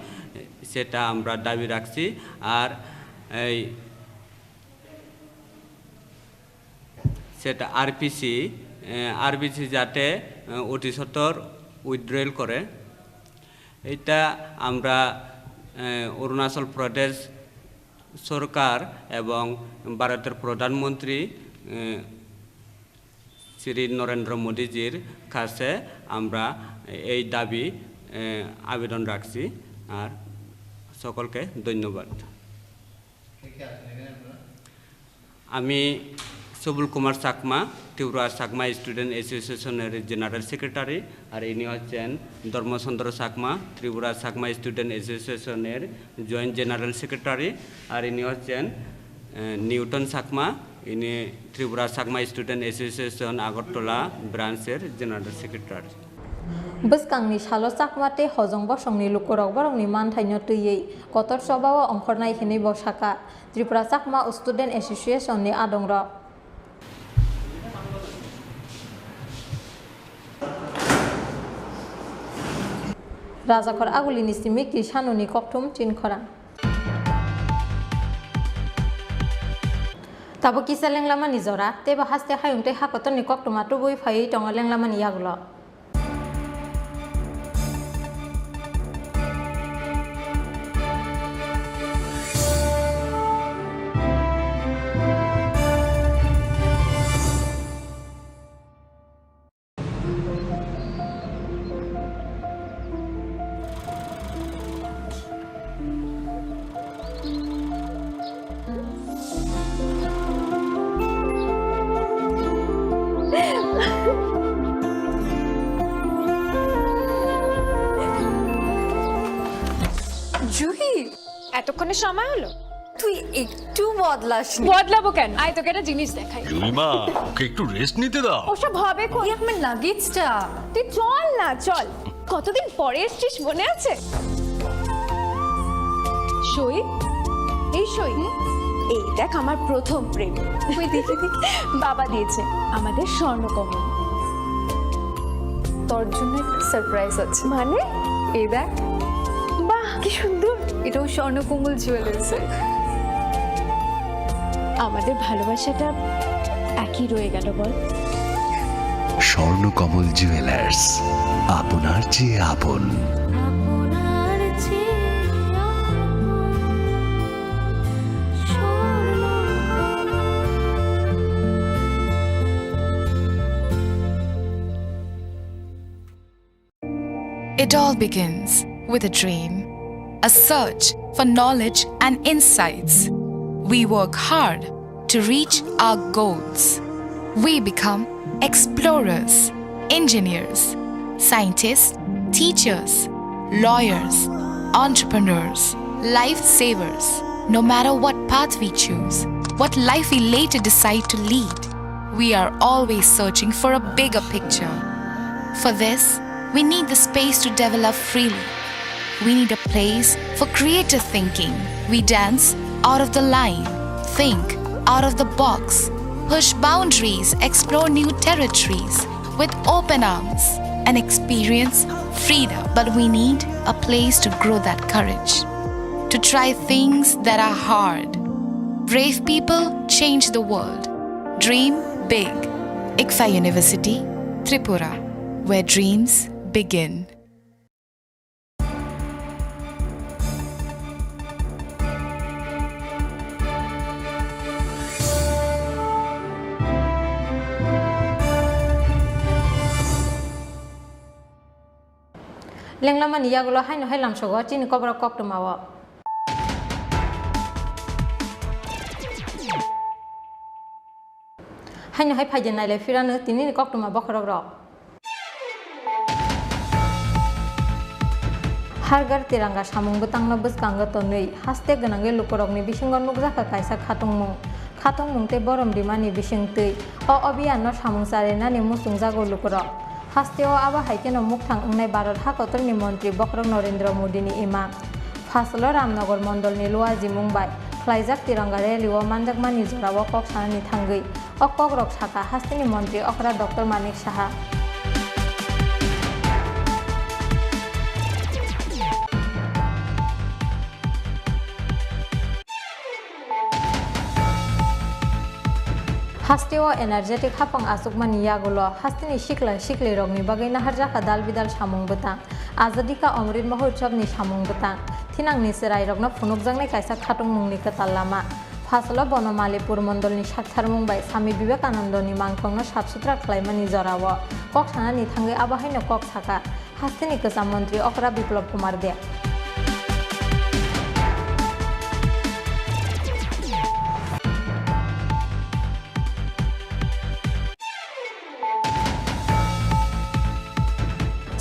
[SPEAKER 12] সেটা আমরা দাবি রাখছি। আর সেটা আরপিসি যাতে অতি সত্বর উইথড্রয়াল করে, এটা আমরা অরুণাচল প্রদেশ সরকার এবং ভারতের প্রধানমন্ত্রী শ্রী নরেন্দ্র মোদীজির কাছে আমরা এই দাবি আবেদন রাখছি। আর সকলকে ধন্যবাদ। আমি সবুল কুমার চাকমা, ত্রিপুরা চাকমা স্টুডেন্ট অ্যাসোসিয়েশনের জেনারেল সেক্রেটারি। আর ইনি হচ্ছেন ধর্মচন্দ্র চাকমা, ত্রিপুরা চাকমা স্টুডেন্ট অ্যাসোসিয়েশনের জয়েন্ট জেনারেল সেক্রেটারি। আর ইনি হচ্ছেন নিউটন চাকমা, ইনি ত্রিপুরা চাকমা স্টুডেন্ট অ্যাসোসিয়েশন আগরতলা ব্রাঞ্চের জেনারেল সেক্রেটারি।
[SPEAKER 4] বসকাংনি সালো চাকমাতে হজং বসংনি লুকরক বরংনি মানথাইনো তৈयै কতর সভাও অংখরনাय হিনি বসাকা ত্রিপুরা চাকমা স্টুডেন্ট অ্যাসোসিয়েশনनि আদংর। রাজাখর আগুলিনি সিমিকি সানুনি ককথুম চিন খরাং। তাবো কিসা লেংলামা নিজরা তেবা হাসতে হায়ুংতে হাকতনি ককথুমা তুবুই ফাই টঙ লেংলামানি ইয়াগুল।
[SPEAKER 1] জুহি, এতক্ষণে সময় হলো? তুই একটু বদলাসনি। বদলাবো কেন? আয় তোকে একটা জিনিস দেখাই।
[SPEAKER 10] জুলিমা, ওকে একটু রেস্ট নিতে দাও।
[SPEAKER 1] ওসব হবে কই? আমার লাগেজটা। তুই চল না, চল। কতদিন পরে এসেছিস, মনে আছে? সই, এই সই, এই দেখ আমার প্রথম প্রেম। ওই দেখি বাবা দিয়েছে আমাদের স্বর্ণকমল। তোর জন্য সারপ্রাইজ আছে। মানে? এই দেখ। বাহ, কি সুন্দর। এটাও স্বর্ণকমল জুয়েলার্সের। আমাদের ভালোবাসাটা একই রয়ে গেল বল।
[SPEAKER 13] স্বর্ণকমল জুয়েলার্স, আপনার চেয়ে আপন।
[SPEAKER 14] It all begins with a dream, a search for knowledge and insights. We work hard to reach our goals. We become explorers, engineers, scientists, teachers, lawyers, entrepreneurs, lifesavers. No matter what path we choose, what life we later decide to lead, we are always searching for a bigger picture. For this, we need the space to develop freely. We need a place for creative thinking. We dance out of the line, think out of the box, push boundaries, explore new territories with open arms and experience freedom. But we need a place to grow that courage, to try things that are hard. Brave people change the world. Dream big. ICFA University, Tripura, where dreams begin.
[SPEAKER 4] Lenglaman yagulo hai no hai lamsogo Chini Khorang kok tumawo. Hai no hai phajen nai le firano tini kok tuma bokhorok rok. Hargar tiranga samung butangno buskanga tonui haste ganange lukorokni bisingo nukjaka kaisa khatungmung te borom dimani bisingtui o obiyanno samung sarenani musungjago lukorok. Hasteo aba haikeno mukthang ungnai Bharat hakotorni mantri Bokrok Narendra Modini ima Faslo Ramnagar Mondolni Luaji Mumbai khlaijak tiranga rally o manjakmani jorao kok sanani thangui o Kokborok saka hasteni mantri okra Dr. Manik Saha Hasteo energetic hapang asukmani yagulo hastini sikli rogni bagai naharjaka dal bidal samung butang azadi ka Amrit Mahotsav ni samung butang thinangni serai rogno phunukjangnai kaisa khatungmungni katal lama Faslo Bonomalipur Mondolni Sakthar Mumbai Swami Vivekanandoni mangthongno sabsutra khlaimani jorao kok sanani thangai abahaino kok saka hastini kwcham mantri okra Biplab Kumar Deb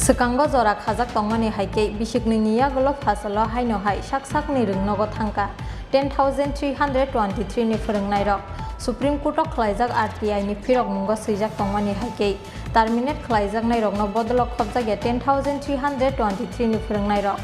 [SPEAKER 4] Sekango jora khajak tongmani haike bisikni yagulo Faslo haino hai sakni rungnogo thangka 10,323 ni phörungnai rok Supreme Court of khlaijak RTI ni phirok mungo swijak tongmani haike terminate khlaijaknai rokno bodolok khobjage 10,323 ni phörungnai rok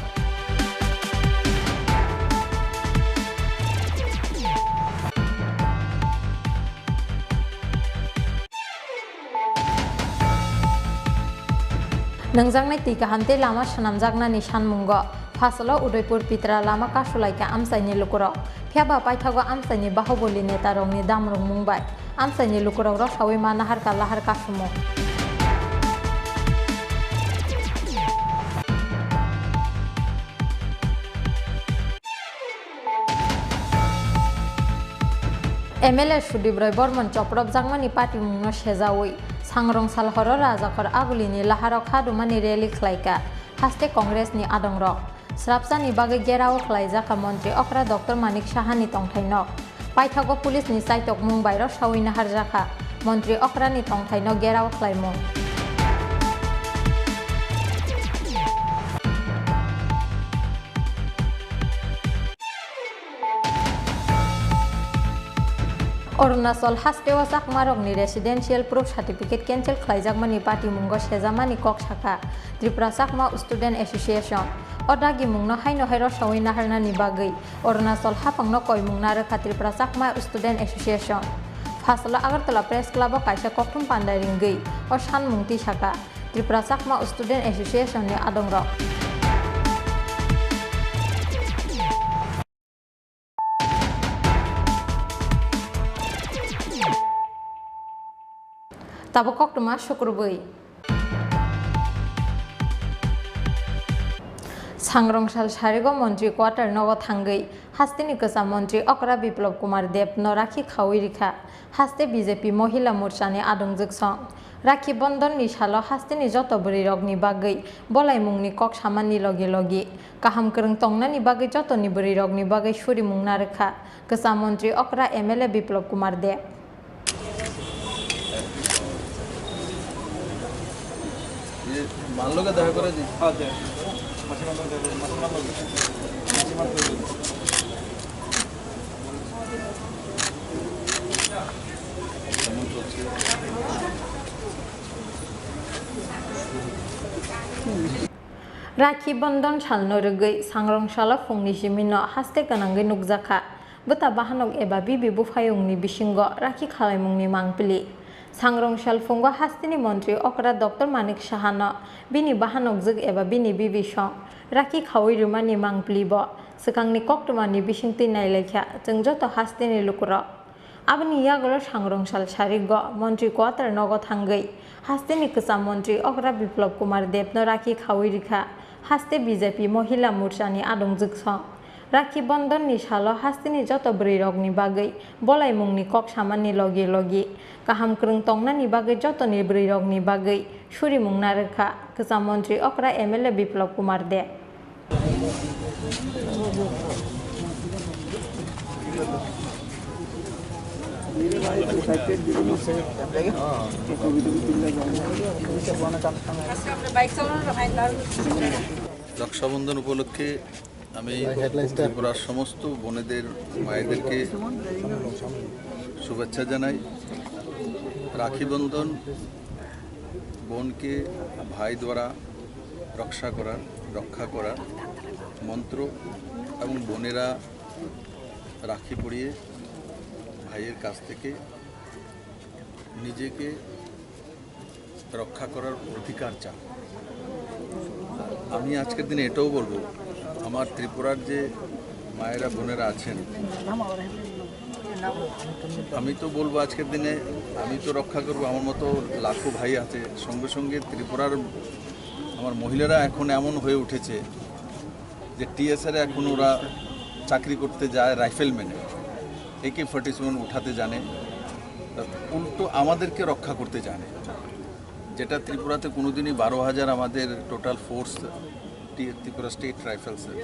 [SPEAKER 4] Nangjangnai tika hamte lama sanamjaknani sanmungo Faslo Udaipur Pitra lama kasulaika amsaini lukurok phiaba paithago amsaini bahubali neta rokni damrok mungbai amsaini lukurok ro sawi ma nahar kalahar kasumo MLA Sudibroy Bormon Choprop Jangmani Party mungno sejawi Sangrong Salhoro Rajakor Agulini Laharok Hadumani Rally Khlaika Haste Congress ni Adongrok Srapsani Bagai Gerao Khlaijaka Mantri Okra Dr. Manik Sahani Tongthainok Paithago Police ni Saitok Mumbai ro Sawina Harjaka Mantri Okra ni Tongthainok Gerao Khlaimung Arunachal hasteo sakmarokni residential proof certificate cancel khlaijakmani party mungo sejamani kok saka Tripura Sakma Student Association odagi mungno haino hairo sawai naharnani bagai Arunachal hapangno koimungna rekha Tripura Sakma Student Association Faslo Agartala Press Club o kaisa kokthum pandai ringgui o sanmungti saka Tripura Sakma Student Association ni adongrok Tabokok tuma syukurbui Sangrong Sarigo Mantri Quarter Nogo Thangai Hastini Kwcham Mantri Okra Biplab Kumar Deb no Rakhi Khawi Rikha Haste BJP Mohila Morchani Adongjak Song Rakhi Bandhan ni salo hastini joto buri rogni bagai bolai mungni kok samani logi kaham kereng tongnani bagai joto ni buri rogni bagai suri mungna rekha Kwcham Mantri Okra MLA Biplab Kumar Deb
[SPEAKER 6] মানলোকে দেখা করে দিই
[SPEAKER 4] Rakhi Bandhan salno rugui sangrong sala fungni simino haste kanangai nukjaka bota bahanok eba bibi bufayungni bisingo rakhi khalaimungni mangpili sangrongshal fungo hastini mantri okra Dr. Manik Sahano bini bahanok jug eba bini bibi song rakhi khawai rumani mangpili bo sekangni koktomani bisingti nailekha jeng joto hastini lukuro abni yagolo sangrongshal sarigo mantri kwatar nogo thangai hastini kisam mantri okra Biplop Kumar Debno rakhi khawai rikha haste BJP mohila morchani adongjug song Rakhi Bandhan ni salo hastini joto brirok ni bagai bolai mung ni kok saman ni logi logi kaham krung tongna ni bagai joto ni brirok ni bagai suri mung narekha kesam mantri okra MLA Biplop Kumar Deb
[SPEAKER 5] Rakshabandhan উপলক্ষে আমি ত্রিপুরার সমস্ত বোনেদের মায়েদেরকে শুভেচ্ছা জানাই। রাখি বন্ধন বোনকে ভাই দ্বারা রক্ষা করার মন্ত্র এবং বোনেরা রাখি পরিয়ে ভাইয়ের কাছ থেকে নিজেকে রক্ষা করার অধিকার চান। আমি আজকের দিনে এটাও বলবো আমার ত্রিপুরার যে মায়েরা বোনেরা আছেন আমি তো বলবো আজকের দিনে আমি তো রক্ষা করবো, আমার মতো লাখো ভাই আছে। সঙ্গে সঙ্গে ত্রিপুরার আমার মহিলারা এখন এমন হয়ে উঠেছে যে টিএসআরে এখন ওরা চাকরি করতে যায় রাইফেলম্যানে, AK-47 উঠাতে জানে, উল্টো আমাদেরকে রক্ষা করতে জানে, যেটা ত্রিপুরাতে কোনোদিনই 12,000 আমাদের টোটাল ফোর্স ত্রিপুরা স্টেট রাইফেলসের,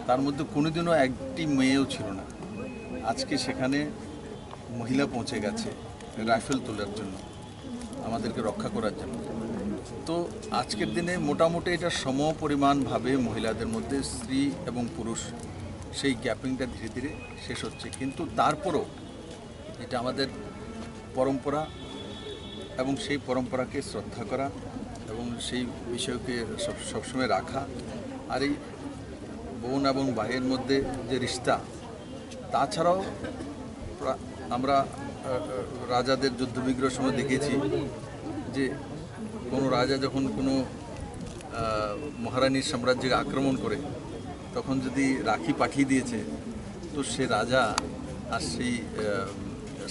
[SPEAKER 5] তার মধ্যে কোনোদিনও একটি মেয়েও ছিল না। আজকে সেখানে মহিলা পৌঁছে গেছে রাইফেল তোলার জন্য, আমাদেরকে রক্ষা করার জন্য। তো আজকের দিনে মোটামুটি এটা সমপরিমাণভাবে মহিলাদের মধ্যে স্ত্রী এবং পুরুষ সেই গ্যাপিংটা ধীরে ধীরে শেষ হচ্ছে। কিন্তু তারপরও এটা আমাদের পরম্পরা এবং সেই পরম্পরাকে শ্রদ্ধা করা এবং সেই বিষয়কে সবসময় রাখা। আর এই বোন এবং ভাইয়ের মধ্যে যে রিশতা, তাছাড়াও আমরা রাজাদের যুদ্ধ বিগ্রহের সময় দেখেছি যে কোনো রাজা যখন কোনো মহারানীর সাম্রাজ্যে আক্রমণ করে তখন যদি রাখি পাঠিয়ে দিয়েছে তো সে রাজা আর সেই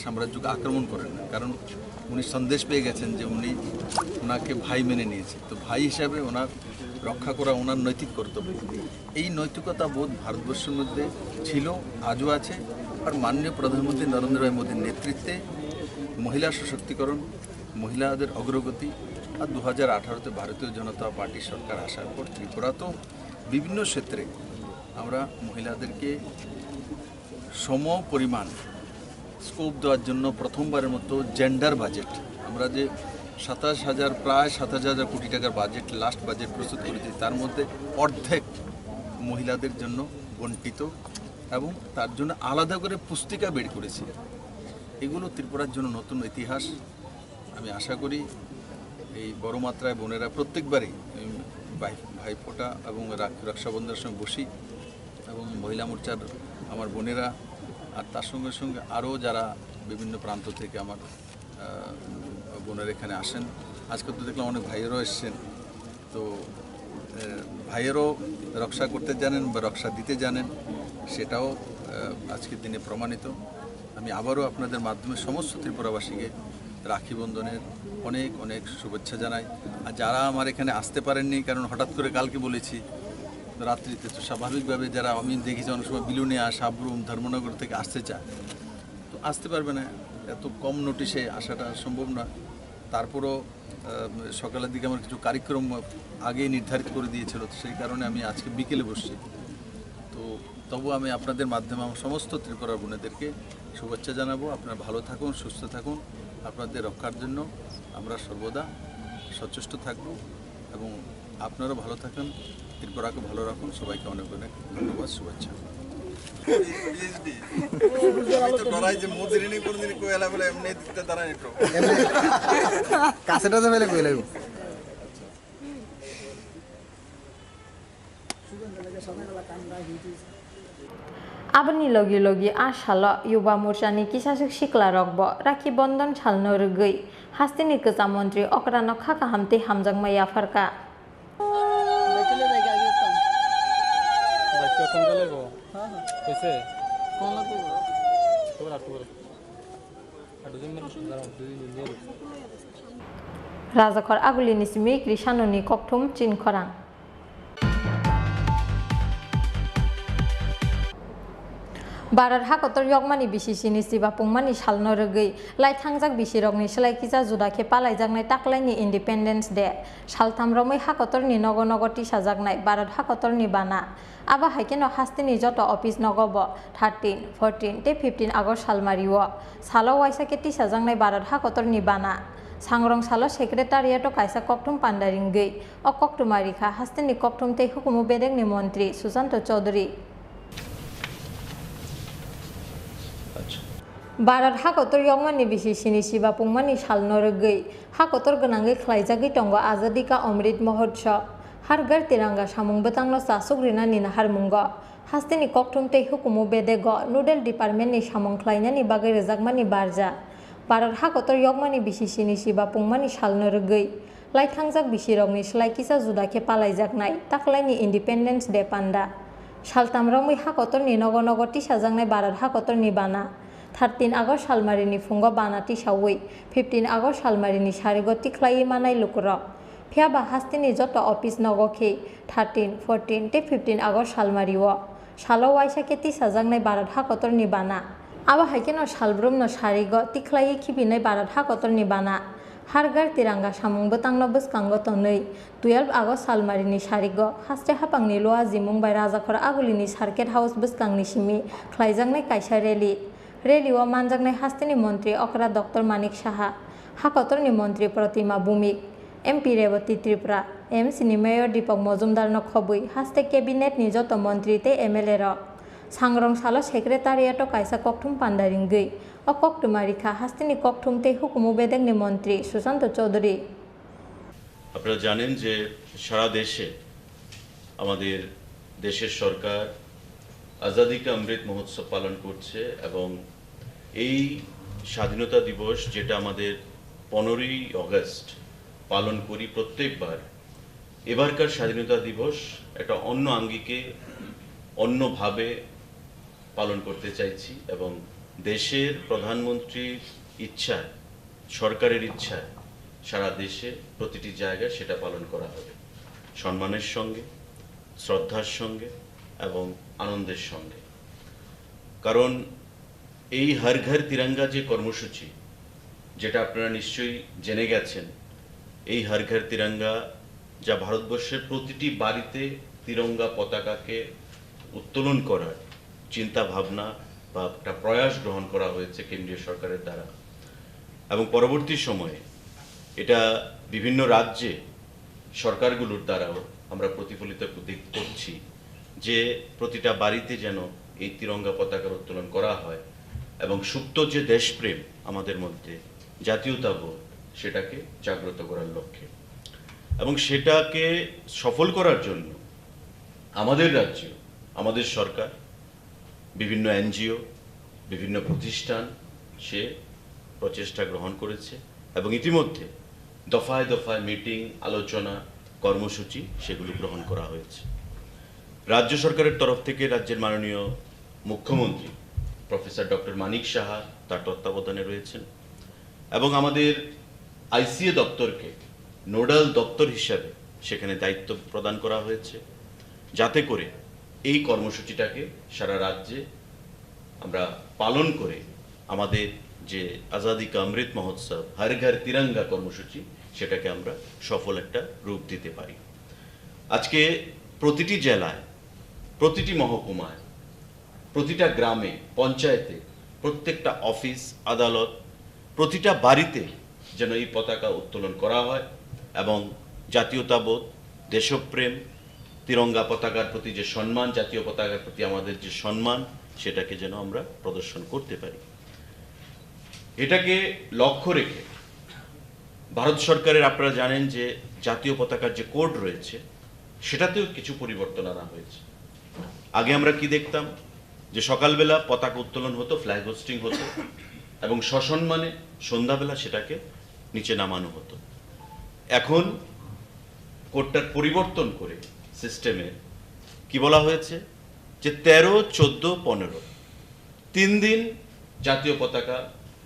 [SPEAKER 5] সাম্রাজ্যকে আক্রমণ করেন না, কারণ উনি সন্দেশ পেয়ে গেছেন যে ওনাকে ভাই মেনে নিয়েছে। তো ভাই হিসাবে ওনার রক্ষা করা ওনার নৈতিক কর্তব্য। এই নৈতিকতা বোধ ভারতবর্ষের মধ্যে ছিল, আজও আছে। আর মাননীয় প্রধানমন্ত্রী নরেন্দ্র ভাই মোদীর নেতৃত্বে মহিলা সশক্তিকরণ, মহিলাদের অগ্রগতি, আর 2018-তে ভারতীয় জনতা পার্টি সরকার আসার পর ত্রিপুরা তো বিভিন্ন ক্ষেত্রে আমরা মহিলাদেরকে সম পরিমাণ স্কোপ দেওয়ার জন্য প্রথমবারের মতো জেন্ডার বাজেট, আমরা যে 27,000 প্রায় 27,000 কোটি টাকার বাজেট লাস্ট বাজেট প্রস্তুত করেছি, তার মধ্যে অর্ধেক মহিলাদের জন্য বণ্টিত এবং তার জন্য আলাদা করে পুস্তিকা বের করেছি। এগুলো ত্রিপুরার জন্য নতুন ইতিহাস। আমি আশা করি এই বড় মাত্রায় বোনেরা প্রত্যেকবারই ভাইফোঁটা এবং রক্ষাবন্ধনের সঙ্গে বসি এবং মহিলা মোর্চার আমার বোনেরা আর তার সঙ্গে সঙ্গে আরও যারা বিভিন্ন প্রান্ত থেকে আমার বোনেরা এখানে আসেন। আজকে তো দেখলাম অনেক ভাইয়েরও এসছেন, তো ভাইয়েরও রক্ষা করতে জানেন বা রক্ষা দিতে জানেন, সেটাও আজকের দিনে প্রমাণিত। আমি আবারও আপনাদের মাধ্যমে সমস্ত ত্রিপুরাবাসীকে রাখি বন্ধনের অনেক অনেক শুভেচ্ছা জানাই। আর যারা আমার এখানে আসতে পারেননি, কারণ হঠাৎ করে কালকে বলেছি রাত্রিতে, তো স্বাভাবিকভাবে যারা আমি দেখেছি অনেক সময় বিলুনিয়া, সাবরুম, ধর্মনগর থেকে আসতে চায়, তো আসতে পারবে না, এত কম নোটিশে আসাটা সম্ভব না। তারপরও সকালের দিকে আমার কিছু কার্যক্রম আগেই নির্ধারিত করে দিয়েছিল, সেই কারণে আমি আজকে বিকেলে বসছি। তো তবু আমি আপনাদের মাধ্যমে আমার সমস্ত ত্রিপুরা বোনেদেরকে শুভেচ্ছা জানাবো। আপনারা ভালো থাকুন, সুস্থ থাকুন, আপনাদের রক্ষার জন্য আমরা সর্বদা সচেষ্ট থাকব এবং আপনারাও ভালো থাকুন, ত্রিপুরাকে ভালো রাখুন। সবাইকে অনেক অনেক ধন্যবাদ, শুভেচ্ছা।
[SPEAKER 4] Abani logi a shala yuba morsani kisasuk sikla rokbo Rakhi Bandhan salno rugui Hastini Kaza Mantri Okrano Khaka Hamte Hamjang Maya Farka Rajakor Agulini Simi Krishanoni Koktum Chini Khorang Barat hakotor yokmani bisisini siba pungmani salno rugui lai thangjak bisirokni slai kisa judake palaijaknai taklaini Independence Day saltamromai hakotorni nogo nogo tisajaknai Barat hakotorni bana aba haikeno hastini joto office nogobo 13, 14 te 15 August salmario salo waisake tisajaknai Barat hakotorni bana Sangrong salo secretariato kaisa koktum pandaringui o koktumarika hastini koktum te hukumu bedegni mantri Susanto Chaudhary Barat hakotor yongmani bisisini siba pungmani salno rugui hakotor gonangai khlaijagui tongo Azadi Ka Amrit Mahotsav har ghar tiranga samung bwtangno chasuk rinani naharmungo hastini koktum tei hukumu bedego noodle department ni samung khlainani bagai rejakmani barja Barat hakotor yongmani bisisini siba pungmani salno rugui lai thangjak bisirokni slai kisa judake palaijaknai taklaini Independence Day panda saltamromui hakotorni nogo nogo tisajaknai Barat hakotorni bana 13 August salmarini fungo banati sawi 15 August salmarini sarigo tiklai manai lukurok phiaba hastini joto office nogokhi 13 14 te 15 August salmario salo waisake tisajaknai Barat hakotorni bana aba haikeno salbrumno sarigo tiklai khibinai Barat hakotorni bana har ghar tiranga samung bwtangno bwskango tonoi 12 August salmarini sarigo haste hapangni loa jimung bai Rajakor Agulini Circuit House bwskangni simi khlaijaknai kaisa rally Rally-o manjaknai hastini mantri Okra Dr. Manik Saha hakotorni mantri Pratima Bhumik MP Revati Tripura MC ni Mayor Deepak Mojumdar no khobui haste cabinet ni joto mantri te MLA rok sangrong salo secretariato kaisa koktum pandaringui o koktumarika hastini koktum te hukumu bedegni mantri Susanto Chaudhary
[SPEAKER 15] আপনারা জানেন যে সারা দেশে আমাদের দেশের সরকার আজাদি কা অমৃত মহোৎসব পালন করছে এবং এই স্বাধীনতা দিবস যেটা আমাদের 15ই আগস্ট পালন করি প্রত্যেকবার এবারকার স্বাধীনতা দিবস একটা অন্য আঙ্গিকে অন্যভাবে পালন করতে চাইছি এবং দেশের প্রধানমন্ত্রীর ইচ্ছায় সরকারের ইচ্ছায় সারা দেশে প্রতিটি জায়গায় সেটা পালন করা হবে সম্মানের সঙ্গে শ্রদ্ধার সঙ্গে এবং আনন্দের সঙ্গে কারণ এই হর ঘর তিরঙ্গা যে কর্মসূচি যেটা আপনারা নিশ্চয়ই জেনে গেছেন এই হর ঘর তিরঙ্গা যা ভারতবর্ষের প্রতিটি বাড়িতে তিরঙ্গা পতাকাকে উত্তোলন করার চিন্তা ভাবনা বা একটা প্রয়াস গ্রহণ করা হয়েছে কেন্দ্রীয় সরকারের দ্বারা এবং পরবর্তী সময়ে এটা বিভিন্ন রাজ্যে সরকারগুলোর দ্বারাও আমরা প্রতিফলিত করছি যে প্রতিটা বাড়িতে যেন এই তিরঙ্গা পতাকার উত্তোলন করা হয় এবং সুপ্ত যে দেশপ্রেম আমাদের মধ্যে জাতীয়তাবোধ সেটাকে জাগ্রত করার লক্ষ্যে এবং সেটাকে সফল করার জন্য আমাদের রাজ্য আমাদের সরকার বিভিন্ন এনজিও বিভিন্ন প্রতিষ্ঠান সে প্রচেষ্টা গ্রহণ করেছে এবং ইতিমধ্যে দফায় দফায় মিটিং আলোচনা কর্মসূচি সেগুলো গ্রহণ করা হয়েছে রাজ্য সরকারের তরফ থেকে রাজ্যের মাননীয় মুখ্যমন্ত্রী প্রফেসর ডক্টর মানিক সাহা তার তত্ত্বাবধানে রয়েছেন এবং আমাদের আইসিএ দপ্তরকে নোডাল দপ্তর হিসাবে সেখানে দায়িত্ব প্রদান করা হয়েছে যাতে করে এই কর্মসূচিটাকে সারা রাজ্যে আমরা পালন করে আমাদের যে আজাদি কা অমৃত মহোৎসব হর ঘর তিরঙ্গা কর্মসূচি সেটাকে আমরা সফল একটা রূপ দিতে পারি আজকে প্রতিটি জেলায় প্রতিটি মহকুমায় প্রতিটা গ্রামে পঞ্চায়েতে প্রত্যেকটা অফিস আদালত প্রতিটা বাড়িতে যেন এই পতাকা উত্তোলন করা হয় এবং জাতীয়তাবোধ দেশপ্রেম তিরঙ্গা পতাকার প্রতি যে সম্মান জাতীয় পতাকার প্রতি আমাদের যে সম্মান সেটাকে যেন আমরা প্রদর্শন করতে পারি এটাকে লক্ষ্য রেখে ভারত সরকারের আপনারা জানেন যে জাতীয় পতাকার যে কোড রয়েছে সেটাতেও কিছু পরিবর্তন আনা হয়েছে আগে আমরা কি দেখতাম যে সকালবেলা পতাকা উত্তোলন হতো, ফ্ল্যাগ হোস্টিং হতো এবং সসম্মানে সন্ধ্যাবেলা সেটাকে নিচে নামানো হতো। এখন কোডটার পরিবর্তন করে সিস্টেমে কি বলা হয়েছে যে 13, 14, 15 3 দিন জাতীয় পতাকা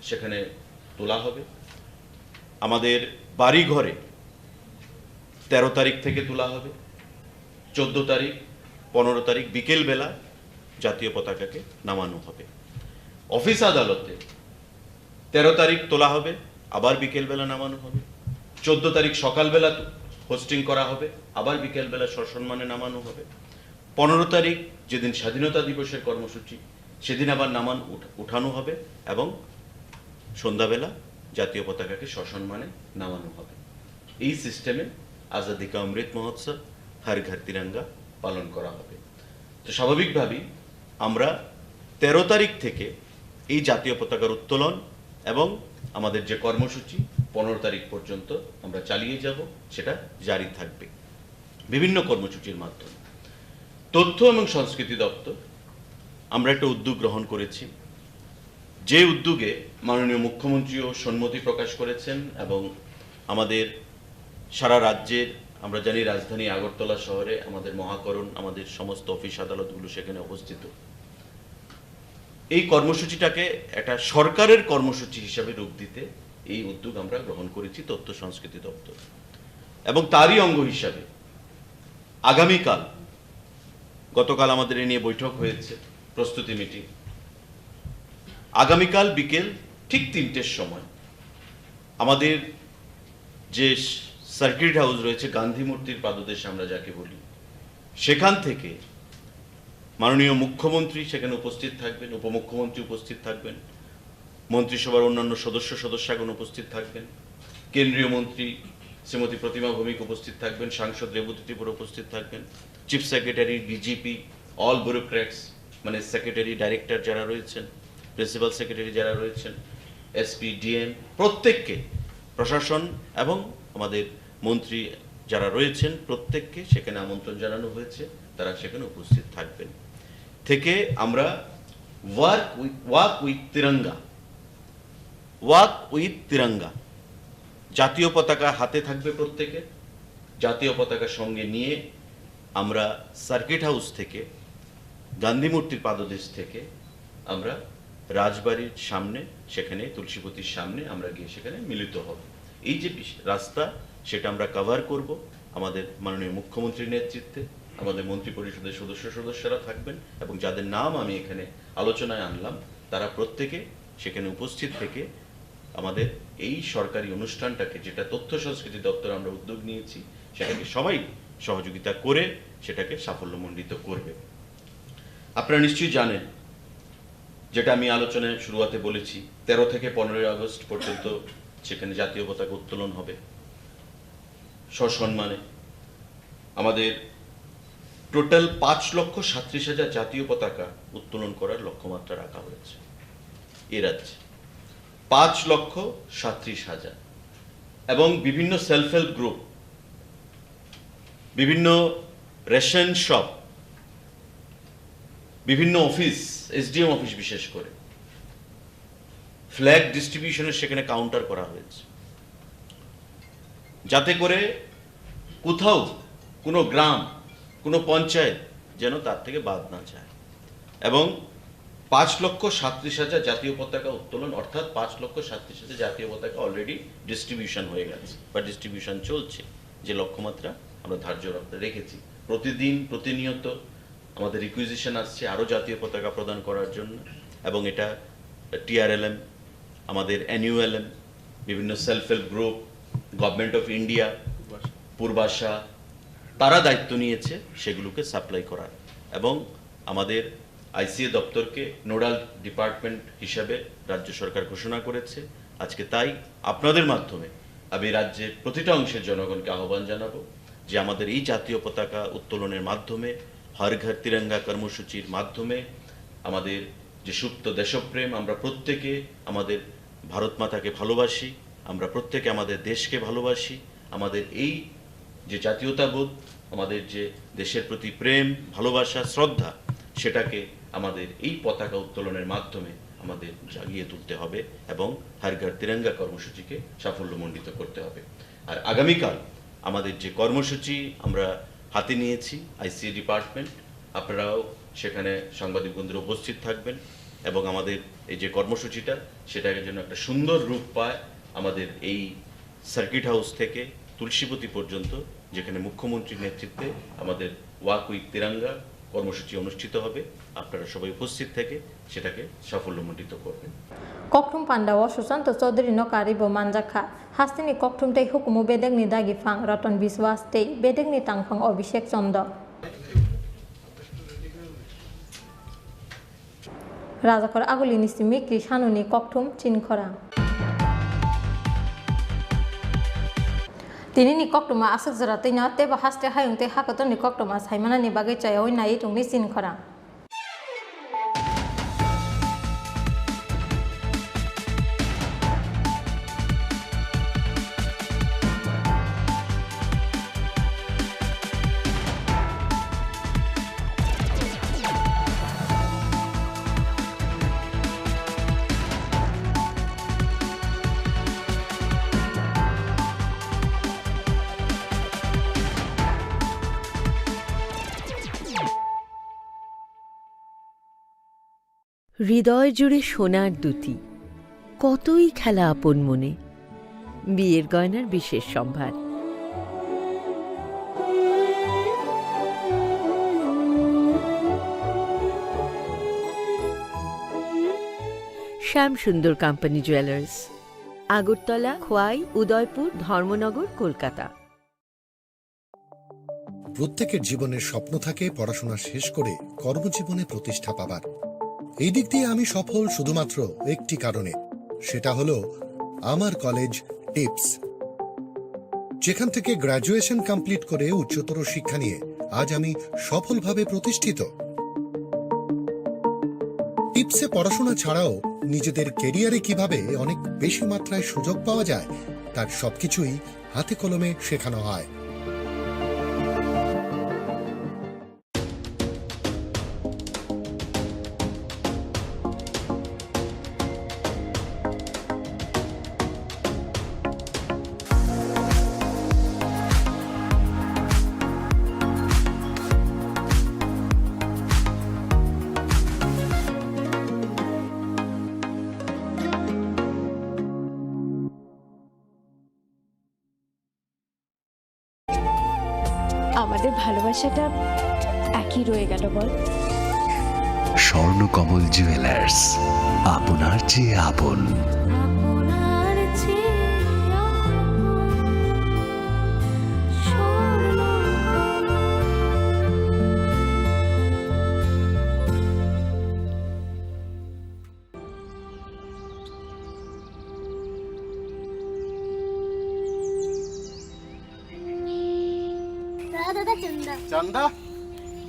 [SPEAKER 15] সেখানে তোলা হবে। আমাদের বাড়ি ঘরে 13 তারিখ থেকে তোলা হবে, 14 তারিখ, 15 তারিখ বিকেলবেলা জাতীয় পতাকাকে নামানো হবে। অফিস আদালতে 13 তারিখ তোলা হবে, আবার বিকেলবেলা নামানো হবে। 14 তারিখ সকালবেলা হোস্টিং করা হবে, আবার বিকেলবেলা সসম্মানে নামানো হবে। 15 তারিখ যেদিন স্বাধীনতা দিবসের কর্মসূচি, সেদিন আবার উঠানো হবে এবং সন্ধ্যাবেলা জাতীয় পতাকাকে সসম্মানে নামানো হবে। এই সিস্টেমে আজাদি কা অমৃত মহোৎসব হর ঘর তিরঙ্গা পালন করা হবে। তো স্বাভাবিকভাবেই আমরা 13 তারিখ থেকে এই জাতীয় পতাকার উত্তোলন এবং আমাদের যে কর্মসূচি 15 তারিখ পর্যন্ত আমরা চালিয়ে যাব, সেটা জারি থাকবে বিভিন্ন কর্মসূচির মাধ্যমে। তথ্য এবং সংস্কৃতি দপ্তর আমরা একটা উদ্যোগ গ্রহণ করেছি, যে উদ্যোগে মাননীয় মুখ্যমন্ত্রীও সম্মতি প্রকাশ করেছেন এবং আমাদের সারা রাজ্যের, আমরা জানি রাজধানী আগরতলা শহরে আমাদের মহাকরণ, আমাদের সমস্ত অফিস আদালতগুলো সেখানে অবস্থিত। এই কর্মসূচিটাকে একটা সরকারের কর্মসূচি হিসাবে রূপ দিতে এই উদ্যোগ আমরা গ্রহণ করেছি তথ্য সংস্কৃতি দপ্তর। এবং তারই অঙ্গ হিসাবে আগামীকাল, গতকাল আমাদের এ নিয়ে বৈঠক হয়েছে, প্রস্তুতি মিটিং। আগামীকাল বিকেল ঠিক 3টের সময় আমাদের যে সার্কিট হাউস রয়েছে, গান্ধী মূর্তির পাদদেশে আমরা যাকে বলি, সেখান থেকে মাননীয় মুখ্যমন্ত্রী সেখানে উপস্থিত থাকবেন, উপমুখ্যমন্ত্রী উপস্থিত থাকবেন, মন্ত্রিসভার অন্যান্য সদস্যগণ উপস্থিত থাকবেন, কেন্দ্রীয় মন্ত্রী শ্রীমতী প্রতিমা ভৌমিক উপস্থিত থাকবেন, সাংসদ রেবতী ত্রিপুরা উপস্থিত থাকবেন, chief secretary, DGP, all bureaucrats মানে সেক্রেটারি, ডাইরেক্টর যারা রয়েছেন, প্রিন্সিপাল সেক্রেটারি যারা রয়েছেন, এসপি, ডিএম, প্রত্যেককে, প্রশাসন এবং আমাদের মন্ত্রী যারা রয়েছেন প্রত্যেককে সেখানে আমন্ত্রণ জানানো হয়েছে, তারা সেখানে উপস্থিত থাকবেন। থেকে আমরা ওয়াক উইথ তিরঙ্গা, জাতীয় পতাকা হাতে থাকবে প্রত্যেকে, জাতীয় পতাকা সঙ্গে নিয়ে আমরা সার্কিট হাউস থেকে, গান্ধী মূর্তির পাদদেশ থেকে আমরা রাজবাড়ির সামনে, সেখানে তুলসীপতির সামনে আমরা গিয়ে সেখানে মিলিত হব। এই যে রাস্তা সেটা আমরা কভার করব আমাদের মাননীয় মুখ্যমন্ত্রীর নেতৃত্বে, আমাদের মন্ত্রী পরিষদের সদস্যরা থাকবেন এবং যাদের নাম আমি এখানে আলোচনায় আনলাম তারা প্রত্যেকে সেখানে উপস্থিত থেকে আমাদের এই সরকারি অনুষ্ঠানটাকে, যেটা তথ্য সংস্কৃতি দপ্তর আমরা উদ্যোগ নিয়েছি, সেটাকে সবাই সহযোগিতা করে সেটাকে সাফল্যমণ্ডিত করবে। আপনারা নিশ্চয়ই জানেন, যেটা আমি আলোচনায় শুরুয়াতে বলেছি, 13 থেকে 15 আগস্ট পর্যন্ত সেখানে জাতীয় পতাকা উত্তোলন হবে সসম্মানে। আমাদের টোটাল 5,37,000 জাতীয় পতাকা উত্তোলন করার লক্ষ্যমাত্রা রাখা হয়েছে এ রাজ্যে, 5,37,000। এবং বিভিন্ন সেলফ হেল্প গ্রুপ, বিভিন্ন রেশন শপ, বিভিন্ন অফিস, এসডিএম অফিস বিশেষ করে, ফ্ল্যাগ ডিস্ট্রিবিউশনের সেখানে কাউন্টার করা হয়েছে, যাতে করে কোথাও কোনো গ্রাম, কোনো পঞ্চায়েত যেন তার থেকে বাদ না যায়। এবং 5,37,000 জাতীয় পতাকা উত্তোলন, অর্থাৎ 5,37,000 জাতীয় পতাকা অলরেডি ডিস্ট্রিবিউশন হয়ে গেছে বা ডিস্ট্রিবিউশন চলছে, যে লক্ষ্যমাত্রা আমরা ধার্য রেখেছি। প্রতিনিয়ত আমাদের রিকুইজিশন আসছে আরও জাতীয় পতাকা প্রদান করার জন্য, এবং এটা টিআরএলএম, আমাদের এনইউএলএম, বিভিন্ন self help group, government of India, Purbasha, তারা দায়িত্ব নিয়েছে সেগুলোকে সাপ্লাই করার। এবং আমাদের আইসিএ দপ্তরকে নোডাল ডিপার্টমেন্ট হিসাবে রাজ্য সরকার ঘোষণা করেছে। আজকে তাই আপনাদের মাধ্যমে আমি রাজ্যের প্রতিটা অংশের জনগণকে আহ্বান জানাবো যে আমাদের এই জাতীয় পতাকা উত্তোলনের মাধ্যমে, হর ঘর তিরঙ্গা কর্মসূচির মাধ্যমে আমাদের যে সুপ্ত দেশপ্রেম, আমরা প্রত্যেকে আমাদের ভারত মাতাকে ভালোবাসি, আমরা প্রত্যেকে আমাদের দেশকে ভালোবাসি, আমাদের এই যে জাতীয়তাবোধ, আমাদের যে দেশের প্রতি প্রেম, ভালোবাসা, শ্রদ্ধা, সেটাকে আমাদের এই পতাকা উত্তোলনের মাধ্যমে আমাদের জাগিয়ে তুলতে হবে এবং হর ঘর তিরঙ্গা কর্মসূচিকে সাফল্যমণ্ডিত করতে হবে। আর আগামীকাল আমাদের যে কর্মসূচি আমরা হাতে নিয়েছি আইসিএ ডিপার্টমেন্ট, আপনারাও সেখানে সাংবাদিক বন্ধুরা উপস্থিত থাকবেন এবং আমাদের এই যে কর্মসূচিটা সেটাকে যেন একটা সুন্দর রূপ পায়। আমাদের এই সার্কিট হাউস থেকে তুলসীপতি পর্যন্ত, যেখানে মুখ্যমন্ত্রীর নেতৃত্বে আমাদের ওয়াক উইথ তিরঙ্গা কর্মসূচি অনুষ্ঠিত হবে, আপনারা সবাই উপস্থিত থেকে সেটাকে সাফল্যমণ্ডিত করবেন।
[SPEAKER 4] ককঠুম পান্ডাও সুশান্ত চৌধুরী নকারিব মানজাখা হাস্তিনি ককঠুম তৈ হুকুমু বেদেগনি দাগিফাং রতন বিশ্বাস তৈ বেদেগনি তাংফাং অভিষেক চন্দ্র রাজাখর আগুলিনি সিমিক্রি সানুনি ককঠুম চিনি খরাং তিনি ni koktoma asuk jara tei na teba haste hayung tei hakaton ni koktoma saimana ni bagai chaya oi nai tungni sin khora
[SPEAKER 16] হৃদয় জুড়ে সোনার দুটি, কতই খেলা আপন মনে, বিয়ের গয়নার বিশেষ সম্ভার। Shyamsundar company jewellers, Agartala, Khowai, Udaipur, Dharmanagar, Kolkata.
[SPEAKER 13] প্রত্যেকের জীবনের স্বপ্ন থাকে পড়াশোনা শেষ করে কর্মজীবনে প্রতিষ্ঠা পাবার। এই দিক দিয়ে আমি সফল শুধুমাত্র একটি কারণে, সেটা হলো আমার কলেজ টিপস, যেখান থেকে গ্র্যাজুয়েশন কমপ্লিট করে উচ্চতর শিক্ষা নিয়ে আজ আমি সফলভাবে প্রতিষ্ঠিত। টিপসে পড়াশোনা ছাড়াও নিজেদের কেরিয়ারে কিভাবে অনেক বেশি মাত্রায় সুযোগ পাওয়া যায় তার সবকিছুই হাতে কলমে শেখানো হয়।
[SPEAKER 1] আমাদের ভালোবাসাটা একই রয়ে গেল বল।
[SPEAKER 13] স্বর্ণকমল জুয়েলার্স, আপনার চেয়ে আপন।
[SPEAKER 8] चंदा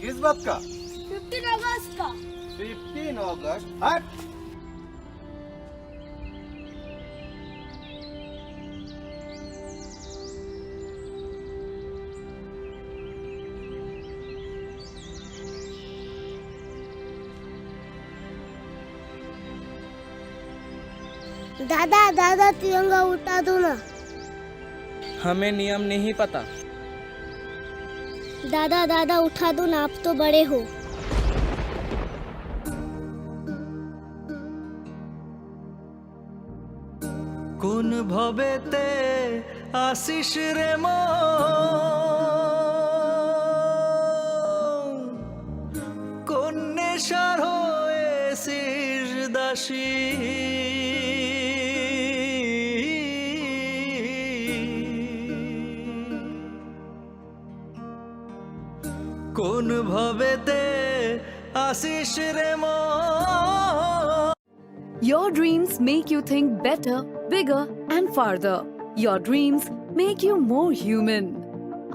[SPEAKER 8] किस बात का?
[SPEAKER 10] 15 अगस्त का।
[SPEAKER 8] 15 अगस्त? हट!
[SPEAKER 10] दादा दादा तिरंगा उठा दो ना।
[SPEAKER 17] हमें नियम नहीं पता।
[SPEAKER 10] दादा दादा उठा दो ना, आप तो बड़े हो।
[SPEAKER 17] কোন ভবেতে আসিস রে মন, কোন নেশার হয়েছিস দাসী, কোন ভবেতে আসিস রে মন।
[SPEAKER 3] Your dreams make you think better, bigger, and farther. Your dreams make you more human.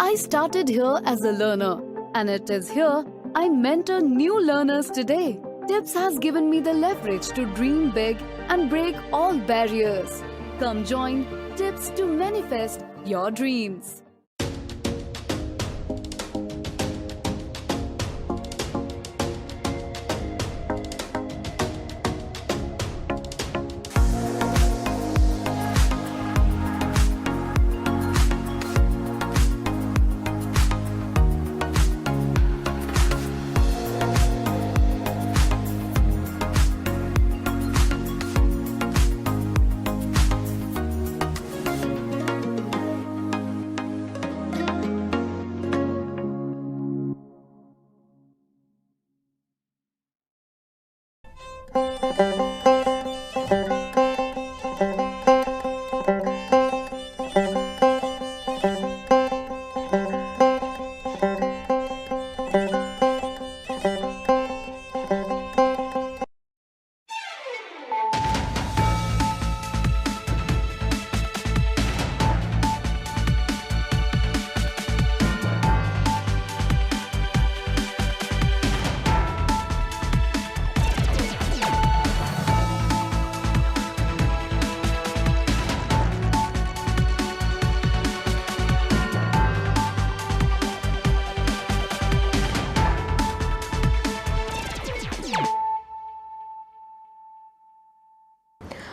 [SPEAKER 3] I started here as a learner, and it is here I mentor new learners today. Tips has given me the leverage to dream big and break all barriers. Come join Tips to manifest your dreams.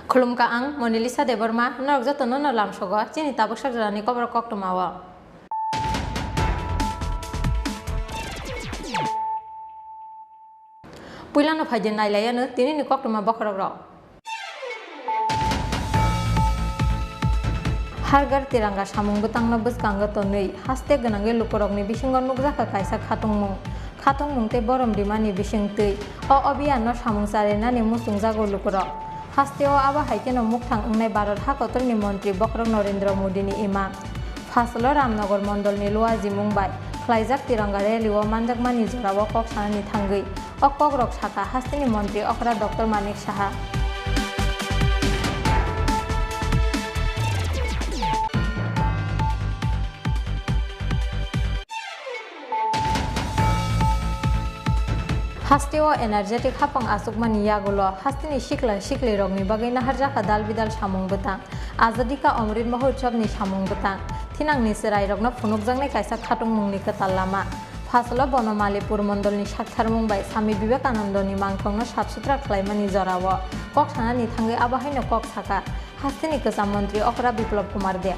[SPEAKER 4] Khulumka ang Monelisa Deborma norok joto no lamsogo chini tabuk sakjani Kokborok koktomawo. Puilano phajen nailayano tini ni koktoma bokrok rok. Hargar tiranga samung butangna buskanga tonei haste ganange lukorokni bisingon nukjaka kaisa khatungmung te borom dimani bisingtei o obiano samung sarenani musungjago lukorok. Hasteo aba haikeno muktang ungnai Bharat hakotorni mantri Bokrok Narendra Modini ima Faslo Ramnagar Mondolni Luaji Mumbai Khlaijak tiranga ralio manjakmani jorao kok sanani thangui o Kokborok Saka hastini mantri okra Dr. Manik Saha. Hasteo energetic hapang asukmani yagulo hastini sikli rogni bagai naharjaka dal bidal samung butang azadika Amrit Mahotsav ni samung butang thinang ni serai rogna phunukjangnai kaisa khatung mungni katal lama Faslo Bonomalipur Mondolni Sakthar Mumbai Swami Vivekanandoni mangthongno safsutra khlaimani jorao kok sanani thangai abahaino kok saka hastini kwcham mantri okra Biplab Kumar De.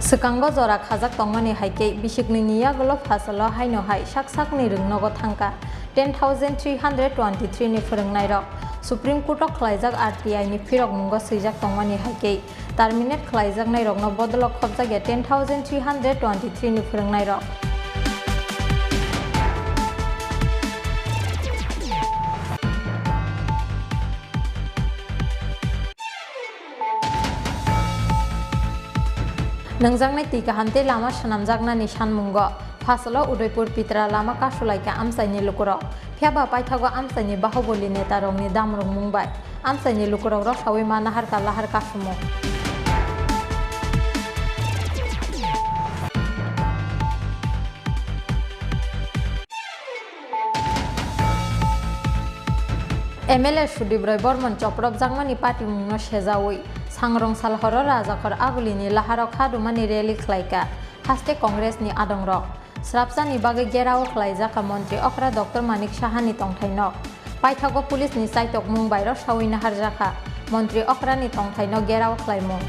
[SPEAKER 4] Sekango jora khajak tongmani haike bisikni niyagulo fasalo haino hai sakni rungnogo thangka 10,323 ni phurungnai rok Supreme Court of Khlaijak RTI ni phirok mungo swijak tongmani haike terminate khlaijak nai rokno bodolok khobjage 10,323 ni phurungnai rok. Nangjangnai tika hamte lama sanamjakna ni sanmungo Fasalo Udaipur Pitra lama kasulaika amsaini lukurok phiaba paithago amsaini bahubali neta rokni damrok mungbai amsaini lukurok rok sawi manahar kalahar kasumo. MLA Sudip Roy Bormon Choprop Jangmani Party mungno sejawi Sangrong Salhoro Rajakor Agulini Laharok Hadumani Rally Khlaika Haste Congress ni Adongrok Srapsani Bagai Gerao Khlaijaka Mantri Okra Dr. Manik Sahani Tongthainok Paithago Police ni Saitok Mumbai ro Sawina Harjaka Mantri Okra ni Tongthaino Gerao Khlaimung.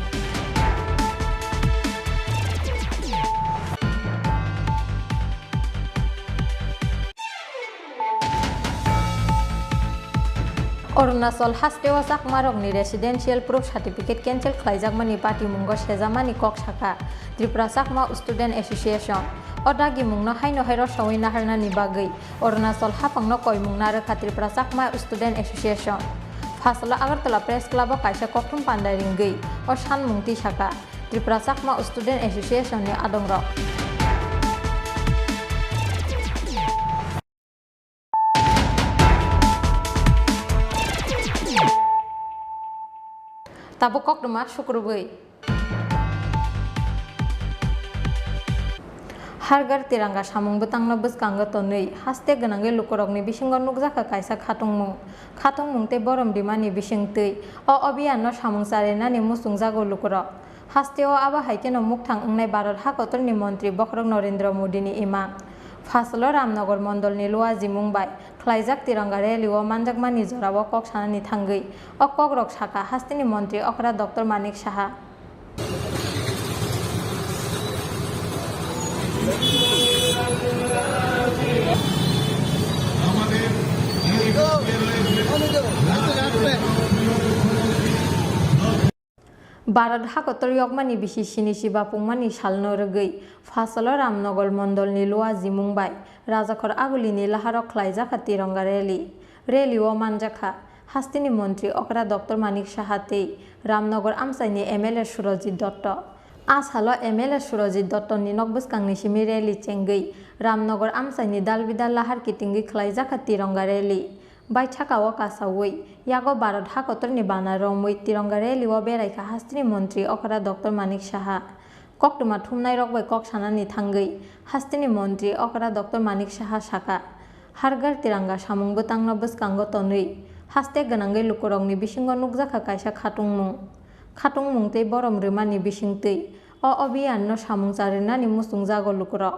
[SPEAKER 4] Arunachal hasteo sakmarokni residential proof certificate cancel khlaijakmani party mungo sejamani kok saka Tripura Sakma Student Association odagi mungno haino hairo sawina harnani bagai Arunachal hapangno koimungna rekha Tripura Sakma Student Association Fasala Agartala Press Club kaisa kokthum pandai ringgui o sanmungti saka Tripura Sakma Student Association ni adongrok. Tabuk kok demar syukurbai. Hargar tiranga samung butangna buskanga tonei haste ganange lukorokni bisingon nukjaka kaisa khatungmung te borom dimani bisingtei o obiano samung sarenani musungjago lukorok hasteo aba haikeno mukthang ungnai Bharat hakotorni mantri Bokrok Narendra Modini ima Faslo Ramnagar Mondolni Luaji Mumbai Khlaijak tiranga ralio manjakmani jorao kok sanani thangui o Kokborok Saka hastini mantri okra Dr. Manik Saha. Bharat हाकतर यगमानि बिसि सिनिसि बापुंमानि सालनो रगै फासल रामनगर मण्डलनि लोआ जिमुंबाय राजाखर आगुलिनि लाहारक ख्लायजाखा तिरंगा रेली ओ मानजाखा हास्तिनि मन्त्री अकरा doctor Manik साहाते रामनगर आमसाइनि MLA Surjit Datta आसालो एमएलए सुरजित दत्तनि नकबसकांनि सिमि रेली चेंगै रामनगर आमसाइनि दालबिदाल लाहार किटिंगै ख्लायजाखा तिरंगा रेली बाइथाकाओ कासावै यागो भारत हाकतरनि बानारमै तिरंगा रेलीओ बेरायखा हास्तिनि मन्त्री अकरा डक्टर मानिक साहा कक्टुमा थुमनाय रगबाय कक सानानि थांगै हास्तिनि मन्त्री अकरा डक्टर मानिक साहा साका हारगार तिरंगा सामुं बोतांनो बसकांगो तनै हास्ते गोनांगै लुकुरंनि बिसिंगो नुकजाखा कायसा खातुंमुं तै बरम रोमानि बिसिंतै अ अभियाननो सामुं जारिनानि मुसुं जागो लुकुरक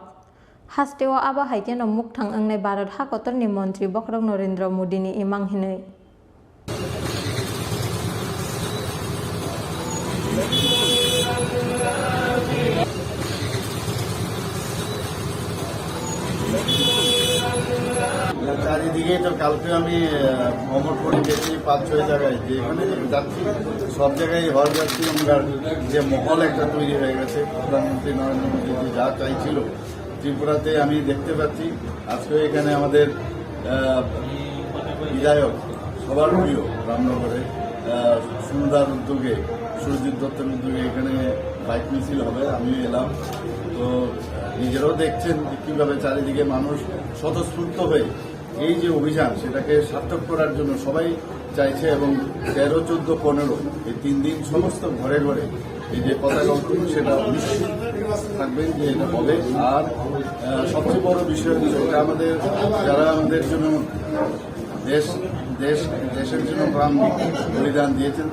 [SPEAKER 4] हास्तेओ आबा हाइकेनो मुक्थां अंनाय भारत हाकतरनि मन्त्री बखरक नरेन्द्र मोदीनि इमां हिनै
[SPEAKER 2] চারিদিকে তো কালকে আমি ভ্রমণ করে গেছি ৫-৬ জায়গায়, যেখানে যাচ্ছি সব জায়গায় হল যাচ্ছি আমরা যে মহল একটা তৈরি হয়ে গেছে। প্রধানমন্ত্রী নরেন্দ্র মোদী যা চাইছিল ত্রিপুরাতে আমি দেখতে পাচ্ছি। আজকে এখানে আমাদের বিধায়ক সবার প্রিয় রামনগরে সুন্দর উদ্যোগে সুরজিৎ দত্তের উদ্যোগে এখানে বাইক মিছিল হবে, আমিও এলাম। তো নিজেরাও দেখছেন কীভাবে চারিদিকে মানুষ স্বতঃস্ফূর্ত হয়ে এই যে অভিযান সেটাকে সার্থক করার জন্য সবাই চাইছে এবং 13, 14, 15 এই 3 দিন সমস্ত ঘরে ঘরে এই যে পতাকা উত্তোলন সেটা নিশ্চিত থাকবেন যে এটা হবে। আর সবচেয়ে বড় বিষয় হচ্ছে এটা আমাদের যারা আমাদের জন্য দেশের জন্য প্রাণ বলিদান দিয়েছেন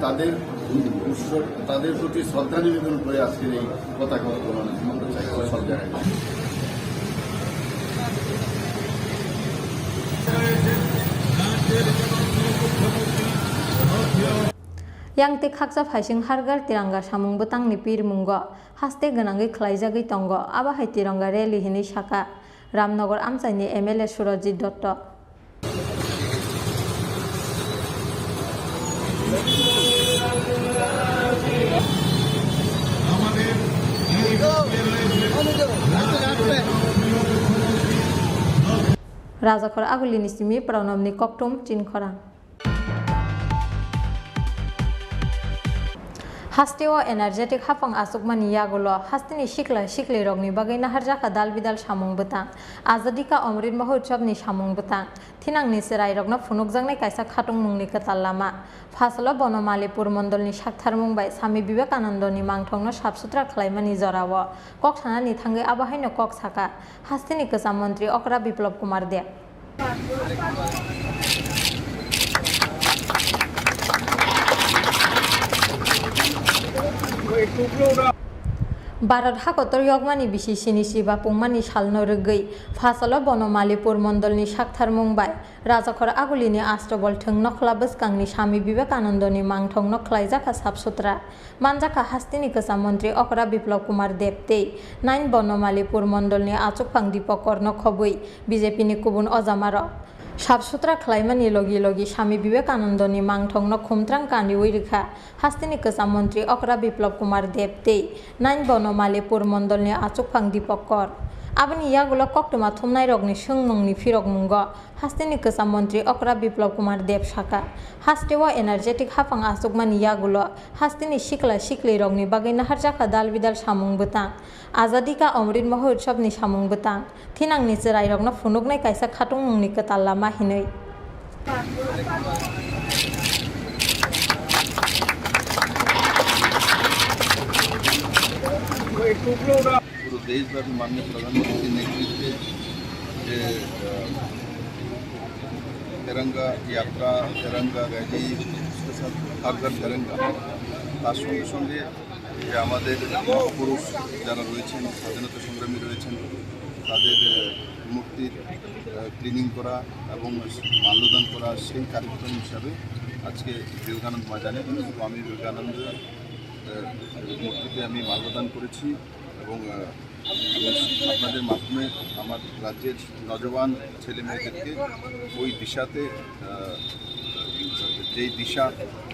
[SPEAKER 2] তাদের প্রতি শ্রদ্ধা নিবেদন করে আজকের এই পতাকা উত্তোলন আমরা চাই সব জায়গায়।
[SPEAKER 4] yang te khaksa phaising hargar tiranga samung botangni pirmungo haste ganangai khlaijagui tongo aba hai tiranga rally hini saka Ramnagar Amsaini MLA Surajit Dott Rajakhor agulini simi pranamni koktum Chini Khorang Hasteo energetic hafang asukmani yagulo hastini shikli rogni bagai nahar jaka dalbidal samung betang azadika Amrit Mahotsav-ni samung betang thinangni serai rogna phunukjangnai kaisa khatung mungni katal lama phasalo Bonomalipur mondolni saktharmung bai Swami Vivekanandoni mangthongno sabsutra khlaimani jorawo kok sanani thangai abahaino kok saka hastini kasa mantri Okra Biplab Kumar Deb Bharat हाकतर यगमानि बिसि सिनिसि बापुंमानि सालनो रगै फासलो Bonomalipur मण्डलनि साक्थारमुं bye राजाखर आगुलिनि आस्ट्रबल थोंनो ख्लाबसकांनि Swami Vivekanandoni mangथंनो ख्लायजाखा साबसुत्रा मानजाखा हास्तिनि कसा मन्त्री Okra Biplab Kumar Deb tei 9 Bonomalipur मण्डलनि आचुकफां दीपकरनो खबै बिजेपिनि कुबुन अजामार साबसुत्रा ख्लायमानि लगी Swami Vivekanandoni mangthंनो खुमत्रां कानिवै रेखा हास्तिनि कसा मन्त्री Okra Biplab Kumar Deb tei 9 Bonomalipur मण्डलनि आचुकफां दीपकर aboni yagulo koktuma thumnai rogni sungmungni firokmungo hastini kasa mantri Okra Biplab Kumar Deb saka hasteo energetic hafang asukmani yagulo hastini shikli rogni bagai naharjaka dalbidal samung betang azadika Amrit Mahotsav-ni samung betang thinangni serai rogna phunuknai kaisa khatung mungni katal lama hinai
[SPEAKER 5] पूरे देशव्यापी माननीय प्रधानमंत्री के नेतृत्व যে তেরঙ্গা যাত্রা তেরঙ্গা rally হর ঘর তেরঙ্গা তার সঙ্গে সঙ্গে যে আমাদের পুরুষ যারা রয়েছেন স্বাধীনতা সংগ্রামী রয়েছেন তাদের মূর্তির ক্লিনিং করা এবং মাল্যদান করা সেই কার্যক্রম হিসাবে আজকে বিবেকানন্দ ময়দানে স্বামী বিবেকানন্দের মূর্তিতে আমি মাল্যদান করেছি এবং আপনাদের মাধ্যমে আমার রাজ্যের নজওয়ান ছেলে মেয়েদেরকে ওই দিশাতে যেই দিশা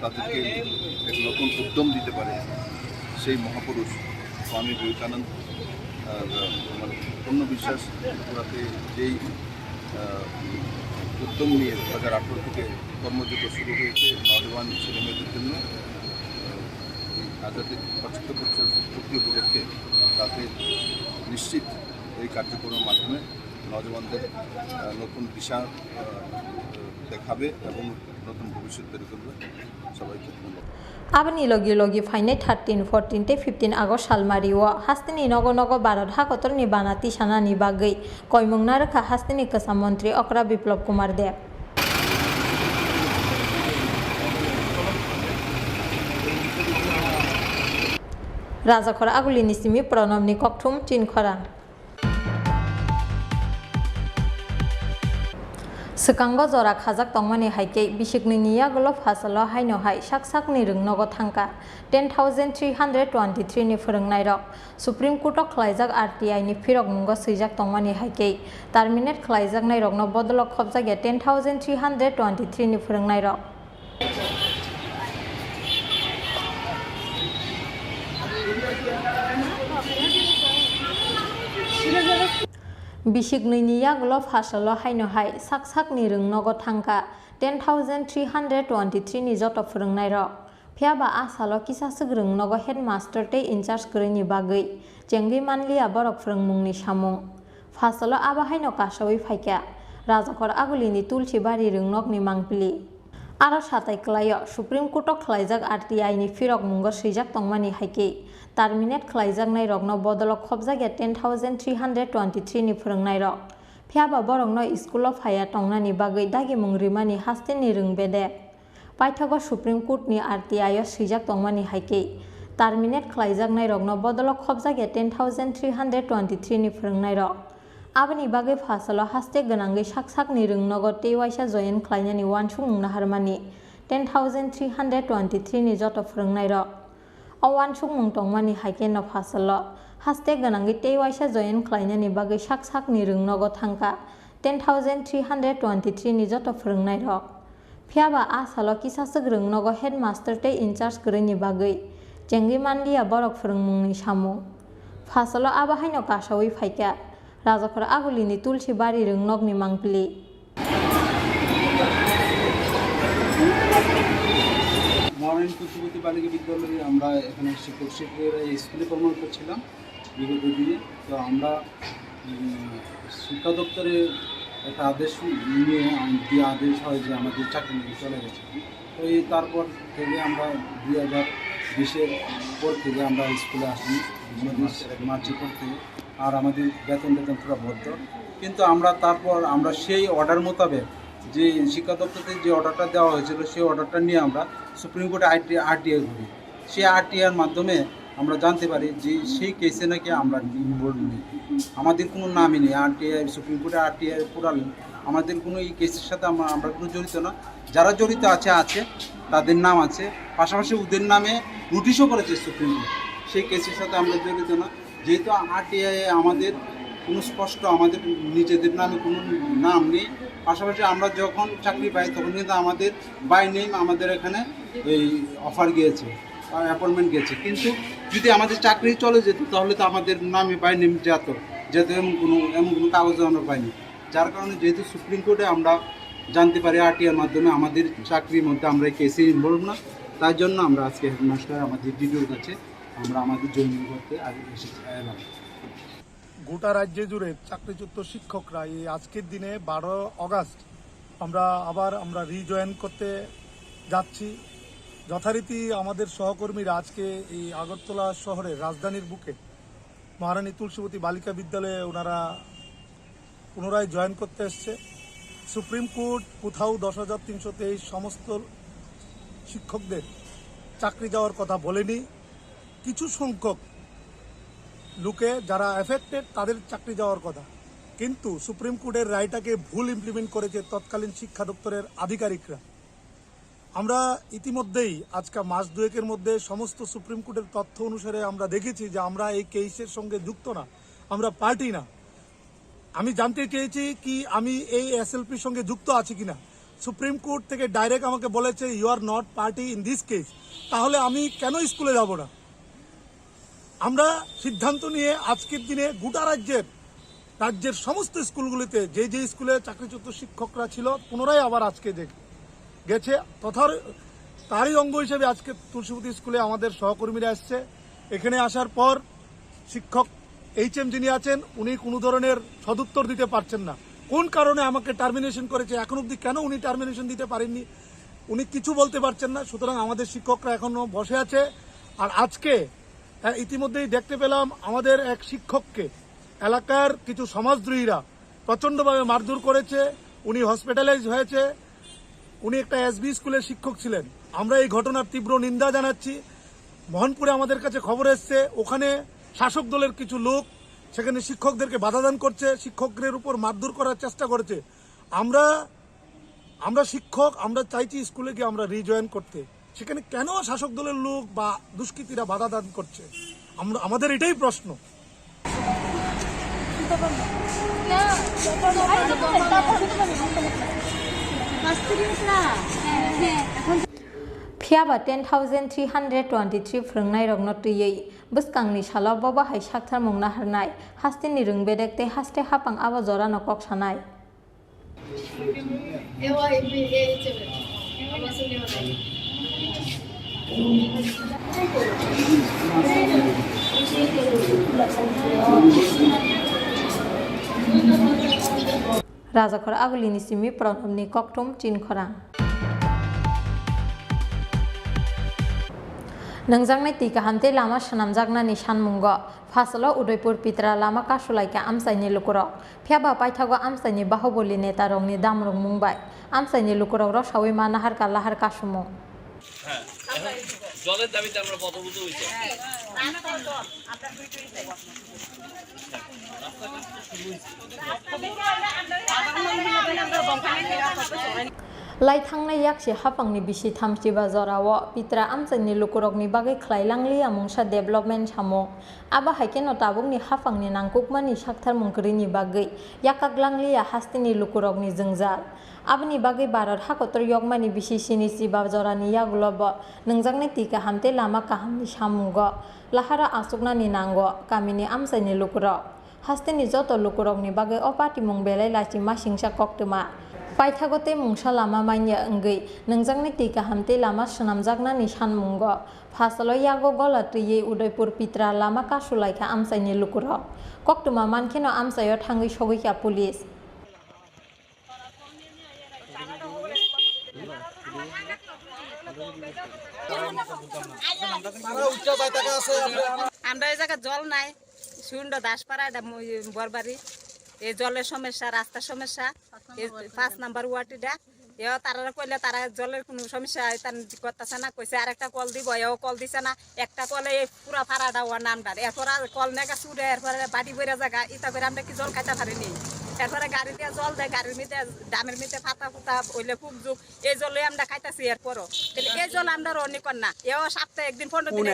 [SPEAKER 5] তাদেরকে এক নতুন উদ্যম দিতে পারে সেই মহাপুরুষ স্বামী বিবেকানন্দ আমার পূর্ণ বিশ্বাস ত্রিপুরাতে যেই উদ্যম নিয়ে 2018 থেকে কর্মযুদ্ধ শুরু হয়েছে নজওয়ান ছেলেমেয়েদের জন্য এই আজাদের 75 বছর পূর্তি উপলক্ষে তাতে নিশ্চিত এই কার্যক্রমের মাধ্যমে নজওয়ানদের নতুন দিশা দেখাবে এবং নতুন ভবিষ্যৎ তৈরি করবে। সবাইকে ধন্যবাদ।
[SPEAKER 4] Abani logi fainai 13, 14 te 15 August salmario hastini nogo Bharat hakotor ni banati sana ni bagai koimung narka hastini kesam Mantri Okra Biplop Kumar Dev. Raja Khora Agulini Simi Pronomni Koktum Chini Khorang Sekango Zora Khazak Tongmani Haike Bishikni Niyagolo Fasalo Haino Hai Shak Ni Rungnogo Tangka 10,323 ni Furungnai Rok Supreme Court of Klaizak RTI ni Pirok Mungo Sijak Tongmani Haike Terminate Klaizak Nai Rok no Bodolok Khobzak 10,323 ni Furungnai Rok Bishikni Niyagolo Fasalo Haino Hai Sak ni Rungnogo Tangka 10,323 ni Joto Furungnai Rok Phiaba Asalo Kisasuk Rungnogo Headmaster te Incharge Kurini Bagai Jengi Manlia Borok Furungmungni Samung Fasalo Aba Haino Kashawi Faika Raja Khora Agulini Tulsi Bari Rungnog ni Mangpili Aro Satai Klayo Supreme Court of Klaizak RTI ni Firok Mungo Sijak Tongmani Haike Terminate Klaizak Nai Rok no Bodolok Khobzak 10,323 ni Furungnai Rok Phiaba Borok no School of Haya Tongnani Bagai Dagi Mungrimani Hastini Rungbede Paithago Supreme Court ni RTI o Sijak Tongmani Haike Terminate Klaizak Nai Rok no Bodolok Khobzak 10,323 ni Furungnai Rok Abani Bagai Fasalo Haste Ganangai Sak ni Rungnogo Tewaisa Join Klainani Wansung Naharmani 10,323 ni Joto Furungnai Rok Awan Sung Tongmani Haike no Fasalo Haste Ganangai Tewaisa Join Klainani Bagai Sak ni Rungnogo Tangka 10,323 ni Joto Furungnai Rok Phiaba Asalo Kisasuk Rungnogo Headmaster te Incharge Kurini Bagai Jengi Manlia Borok Furungmungni Samung Fasalo Aba Haino Kashawi Faika Raja Khora Agulini Tulsi Bari Rungnog ni Mangpili
[SPEAKER 6] মহারানী তুলসীবতী বালিকা বিদ্যালয়ে আমরা এখানে শিক্ষকেরা স্কুলে কর্মরত ছিলাম বিগত দিনে। তো আমরা শিক্ষা দপ্তরে একটা আদেশ নিয়ে যে আদেশ হয় যে আমাদের চাকরি নিয়ে চলে গেছে। তো এই তারপর থেকে আমরা 2020-এর পর থেকে আমরা স্কুলে আসি মার্চের পর থেকে আর আমাদের বেতন পুরো বদ্ধ। কিন্তু তারপর আমরা সেই অর্ডার মোতাবেক যে শিক্ষা দপ্তর থেকে যে অর্ডারটা দেওয়া হয়েছিল সেই অর্ডারটা নিয়ে আমরা সুপ্রিম কোর্টে আরটিআই করি। সেই আরটিআইয়ের মাধ্যমে আমরা জানতে পারি যে সেই কেসে নাকি আমরা ইনভলভ নেই, আমাদের কোনো নামই নেই। আরটিআই সুপ্রিম কোর্টে আরটিআই পুরাল আমাদের কোনো এই কেসের সাথে আমরা কোনো জড়িত না। যারা জড়িত আছে তাদের নাম আছে, পাশাপাশি ওদের নামে নোটিশও করেছে সুপ্রিম কোর্ট। সেই কেসের সাথে আমরা জড়িত না, যেহেতু আরটিআই আমাদের কোনো স্পষ্ট আমাদের নিজেদের নামে কোনো নাম নেই। পাশাপাশি আমরা যখন চাকরি পাই তখন কিন্তু আমাদের বাই নেম আমাদের এখানে এই অফার গিয়েছে, অ্যাপয়েন্টমেন্ট গিয়েছে। কিন্তু যদি আমাদের চাকরি চলে যেত তাহলে তো আমাদের নামে বাই নেম যেত এমন কোনো কাগজ আমরা পাইনি। যার কারণে যেহেতু সুপ্রিম কোর্টে আমরা জানতে পারি আরটিআইয়ের মাধ্যমে আমাদের চাকরির মধ্যে আমরা কেসে ইনভলভ না, তাই জন্য আমরা আজকে হেডমাস্টার আমাদের ডিডিওর কাছে আমরা আমাদের জয়েন করতে এলাম।
[SPEAKER 7] গোটা রাজ্য জুড়ে চাকরিচ্যুত শিক্ষকরা এই আজকের দিনে 12 অগাস্ট আমরা রিজয়েন করতে যাচ্ছি। যথারীতি আমাদের সহকর্মীরা আজকে এই আগরতলা শহরের রাজধানীর বুকে মহারানী তুলসীবতী বালিকা বিদ্যালয়ে ওনারা পুনরায় জয়েন করতে এসছে। সুপ্রিম কোর্ট কোথাও 10,323 সমস্ত শিক্ষকদের চাকরি যাওয়ার কথা বলেনি। কিছু সংখ্যক লোকে যারা এফেক্টেড তাদের চাকরি যাওয়ার কথা, কিন্তু সুপ্রিম কোর্টের রায়টাকে ভুল ইমপ্লিমেন্ট করেছে তৎকালীন শিক্ষা দপ্তরের আধিকারিকরা। আমরা ইতিমধ্যেই আজকে মাস দুয়েকের মধ্যে সমস্ত সুপ্রিম কোর্টের তথ্য অনুসারে আমরা দেখেছি যে আমরা এই কেসের সঙ্গে যুক্ত না, আমরা পার্টি না। আমি জানতে চেয়েছি কি আমি এই এসএলপির সঙ্গে যুক্ত আছি কিনা। সুপ্রিম কোর্ট থেকে ডাইরেক্ট আমাকে বলেছে you are not party in this case. তাহলে আমি কেন স্কুলে যাব না? আমরা সিদ্ধান্ত নিয়ে আজকের দিনে গোটা রাজ্যের সমস্ত স্কুলগুলিতে যে স্কুলে চাকরিচ্যুত শিক্ষকরা ছিল পুনরায় আবার আজকে গেছে, তারই অঙ্গ হিসেবে আজকে তুলসীপতি স্কুলে আমাদের সহকর্মীরা এসছে। এখানে আসার পর শিক্ষক HM যিনি আছেন উনি কোনো ধরনের সদুত্তর দিতে পারছেন না। কোন কারণে আমাকে টার্মিনেশন করেছে, এখন অবধি কেন উনি টার্মিনেশন দিতে পারেননি, উনি কিছু বলতে পারছেন না। সুতরাং আমাদের শিক্ষকরা এখনো বসে আছে। আর আজকে ইতিমধ্যেই দেখতে পেলাম আমাদের এক শিক্ষককে এলাকার কিছু সমাজদ্রোহীরা প্রচণ্ডভাবে মারধর করেছে, উনি হসপিটালাইজ হয়েছে। উনি একটা SB স্কুলের শিক্ষক ছিলেন। আমরা এই ঘটনার তীব্র নিন্দা জানাচ্ছি। মোহনপুরে আমাদের কাছে খবর এসছে ওখানে শাসক দলের কিছু লোক সেখানে শিক্ষকদেরকে বাধাদান করছে, শিক্ষকদের উপর মারধর করার চেষ্টা করেছে। আমরা শিক্ষক, আমরা চাইছি স্কুলে গিয়ে আমরা রিজয়েন করতে, সেখানে কেন শাসক দলের লোক বা দুষ্কৃতীরা বাধাদান করছে, আমাদের এটাই প্রশ্ন।
[SPEAKER 4] फियाबा 10,323 फोरोंनाय रगनो तुयै बसकांनि सालाव बाहाय साक्थार मुंना हरनाय हास्तिनि रोंबेदेकते हास्ते हापां आबा जरा नकक सानाय राजाखर आगुलिनि सिमि प्रणबनि ककथुम चिन खरां नंजांनाय tika hamte lama shanamjaknani sanmungo fasalo udaipur pitra lama kasulaika amsaini lukurok phiaba paithago amsaini bahubali neta rongni damrong mungbai amsaini lukurok ro sawi manahar kalahar kasumo
[SPEAKER 11] জলের দাবিতে আমরা পদভূত হইছি
[SPEAKER 4] lai thangnai yakse hapangni bisi thamsiba jorao pitra amsaini lukurokni bagai khlailangli amungsa development samo aba haikeno tabungni hapangni nangkukmani sakthar mungkrini bagai yakaglangli hastini lukurokni jengjar abni bagai barar hakotor yogmani bisi sini siba jorani yagulobo nangjangnai tika hamte lama kahamni samungo lahara asuknani nango kamini amsaini lukurok hastini joto lukurokni bagai opati mung belai lachi masingsa koktuma paithagote mungsa lama manya engei nangjangnai tika hamte lama shanamjaknani sanmungo fasalo yago golatri udaipur pitra lama kasulaika amsaini lukurok koktuma mankeno amsayo thangui sogoika police
[SPEAKER 9] আমরা এই জায়গা জল নাই সুন্ড দাসপাড়া বরবাড়ি এই জলের সমস্যা রাস্তার সমস্যা 5 নাম্বার ওয়ার্ডটা এও তারা কইলে তারা জলের কোনো সমস্যা তান করতেছে না কইছে আরেকটা কল দিব এও কল দিছে না একটা কলে এই পুরা ফাড়াটা ওর নামদার এরপর কল নেগা সুরে এরপরে বাড়ি বইরা জায়গা ইতা করে আমরা কি জল খাইতে পারিনি এরপরে গাড়ি দিয়ে জল দেয় গাড়ির মধ্যে ডামের মধ্যে ফাতা ফুতা হইলে খুব যুগ এই জলে আমরা খাইতেছি এরপরও তাহলে এই জল আমরা অনেকক্ষণ না এও সপ্তাহে একদিন 15 দিন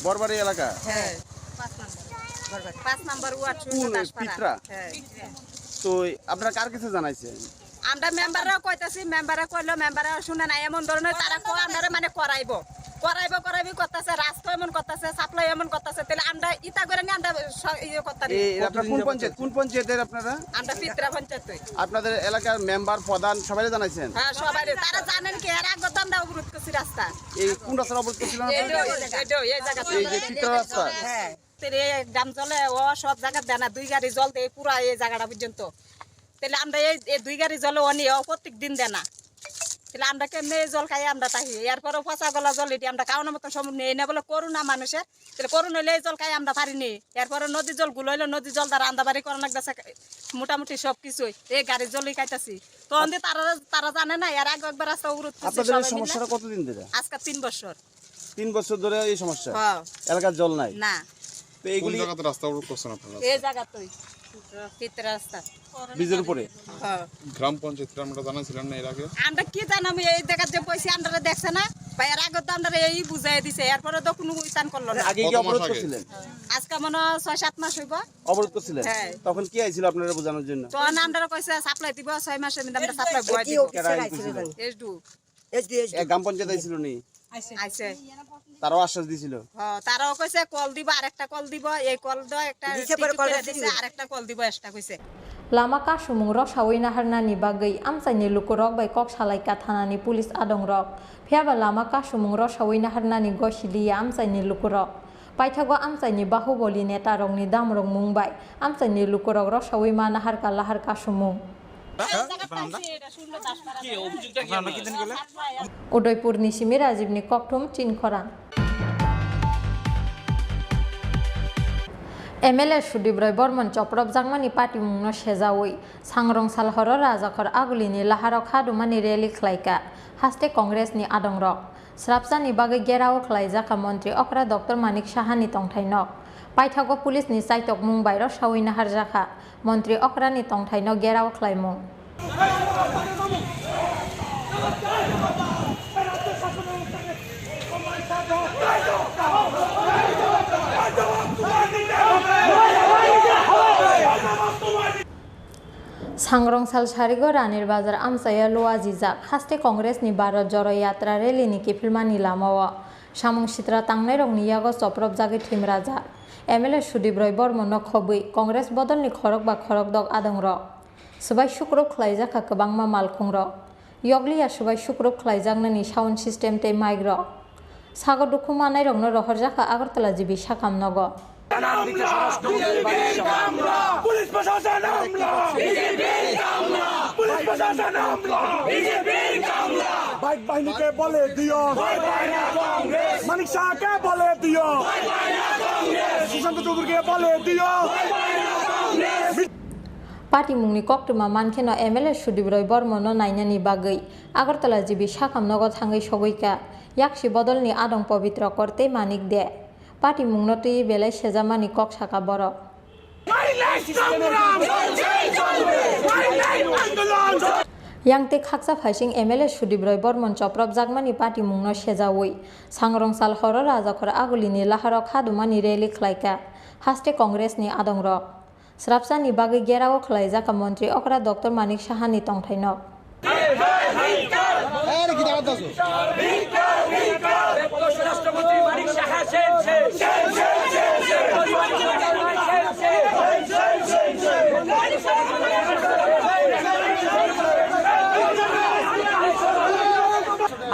[SPEAKER 8] বরবাড়ি এলাকা
[SPEAKER 9] হ্যাঁ 5 নাম্বার ওয়ার্ড
[SPEAKER 8] পিত্রা তো আপনারা কার কাছে জানাইছেন
[SPEAKER 9] আমরা মেম্বাররা কইতাছি মেম্বাররা কইলো মেম্বাররা শুনে না এমন ধরনের তারা কো আমরা মানে করাইবো করতেছে রাস্তা এমন করতেছে সাপ্লাই এমন করতেছে তাহলে আমরা ইতা করে নি আমরা ইয়ে করতে
[SPEAKER 8] এই আপনারা কোন পঞ্চায়েতের আপনারা
[SPEAKER 9] আমরা পিত্রা পঞ্চায়েত
[SPEAKER 8] আপনাদের এলাকার মেম্বার প্রধান সবাই জানাইছেন
[SPEAKER 9] হ্যাঁ সবাই তারা জানেন কি এর আগে তো আমরা অবরোধ করছি রাস্তা
[SPEAKER 8] এই কোন রাস্তা অবরোধ করছিলেন
[SPEAKER 9] এই জায়গা
[SPEAKER 8] এই যে পিত্রা রাস্তা
[SPEAKER 9] হ্যাঁ তেরে দাম চলে ও সব জায়গা দেনা 2 গাড়ি জল দেয় পুরো এই জায়গাটা পর্যন্ত তাহলে আমরা এই 2 গাড়ি জল অনি প্রত্যেক দিন দেনা তাহলে আমরা কেমনে জল খাই আমরা তাই এরপরও পচা গলা জল এটি আমরা কাউনের মতন সময় নেই না বলে করুণা মানুষের তাহলে করুণ হইলে এই জল খাই আমরা পারিনি এরপরে নদী জল গুলো হইলে নদী জল দ্বারা আন্দাবাড়ি করা লাগতেছে মোটামুটি সব কিছুই এই গাড়ির জলই খাইতেছি তখন তারা জানে না এর আগে একবার রাস্তা অবরোধ করছে
[SPEAKER 8] আপনাদের সমস্যাটা কতদিন ধরে
[SPEAKER 9] আজকে 3 বছর
[SPEAKER 8] 3 বছর ধরে এই সমস্যা
[SPEAKER 9] হ্যাঁ
[SPEAKER 8] এলাকার জল নাই
[SPEAKER 9] না
[SPEAKER 8] তো এইগুলি জায়গাতে রাস্তা অবরোধ করছেন আপনারা
[SPEAKER 9] এই জায়গাতেই পিত্রা রাস্তা
[SPEAKER 8] ব্রিজের উপরে
[SPEAKER 9] হ্যাঁ
[SPEAKER 8] গ্রাম পঞ্চায়েতরা আমরা জানাছিলাম না এর আগে
[SPEAKER 9] আমরা কি জানাম এই জায়গা যে পয়সা আমরা দেখছে না ভাই এর আগে তো আমরা এই বুঝাই দিছে এরপরে তো কোনো উইতান করলো না
[SPEAKER 8] আগে কি অবরোধ করছিলেন
[SPEAKER 9] আজকে মনে 6-7 মাস হইব
[SPEAKER 8] অবরোধ করছিলেন
[SPEAKER 9] হ্যাঁ
[SPEAKER 8] তখন কি আইছিল আপনারা বোঝানোর জন্য
[SPEAKER 9] তখন আমরা কইছে সাপ্লাই দিব 6 মাসের মধ্যে আমরা সাপ্লাই বয় দিব এসডু
[SPEAKER 8] গ্রাম পঞ্চায়েত আইছিল নি
[SPEAKER 9] আইছে
[SPEAKER 8] তারাও আশ্বাস দিছিল
[SPEAKER 9] তারাও কইছে কল দিব আরেকটা কল দিব এই কল দ একটা দিছে আরেকটা কল দিব এক্সট্রা কইছে
[SPEAKER 4] Lama ka sumung rok sawai na harnani bagai amsaini lukurok bai kok salaika thanani pulis adong rok phiaba lama ka sumung rok sawai na harnani gosiliya amsaini lukurok paithago amsaini bahuboli neta rokni damrok mungbai amsaini lukurok rok sawai ma na harka lahar ka sumung Udaipur ni Simi Rajiv ni Koktum Chini Khorang MLA Sudibroy Bormon Choprop Jangmani Party Mungno Shejawi Sangrong Salhoro Rajakor Agulini Laharok Hadumani Rally Klaika Haste Congress ni Adongrok Srapsani Bagai Gerao Klaijaka Montri Okra Dr. Manik Shahani Tongthainok Paithago Police ni Saitok Mumbai ro Shawina Harjaka Montri Okra ni Tongthainok Gerao Klaimung Sangrong Sal Sharigo Ranir Bazar Amsaya Loa Jizak Haste Congress ni Bharat Joro Yatra Rally ni Kifilmani Lamawa Samung Sitra Tangnai Rok ni Yago Soprop Jagi Thim Raja MLA Sudibroy Bormon no Khobui Congress Bodol ni Khorok ba Khorok Dog Adong Rok Subai Shukrop Khlaijaka Kabangma Malkhung Rok Yogliya Subai Shukrop Khlaijaknani Sound System te Mic Rok Sago Dukumanai Rok no Rohorjaka Agartala Jibi Sakam Nogo
[SPEAKER 10] police প্রশাসন হামলা বিজেপির কামলা police প্রশাসন হামলা বিজেপির কামলা bike বাহিনীকে বলে দিও ভয় পায় না কংগ্রেস মানিক শাহকে বলে দিও ভয় পায় না কংগ্রেস সুশান্ত চৌধুরীকে বলে দিও ভয় পায় না Congress
[SPEAKER 4] Party Mungni Koktuma Mankeno MLA Sudibroy Bormon no Nainani Bagai Agartala Jibi Sakam Nogo Thangai Sogoika Yakshi Bodol ni Adong Pavitra Korte Manik De Party Mungnoti Belai Sejamani Kok Saka Borok Yang te khaksa phasing MLA Sudibroy Bormon Choprop Jagmani Party Mungno Shejawi Sangrong Sal Horo Rajakor Agulini Laharok Hadumani Rally Klaika Haste Congress ni Adong Rok Srapsani Bagai Gerao Khlaijaka Montri Okra Dr. Manik Shahani Tongthainok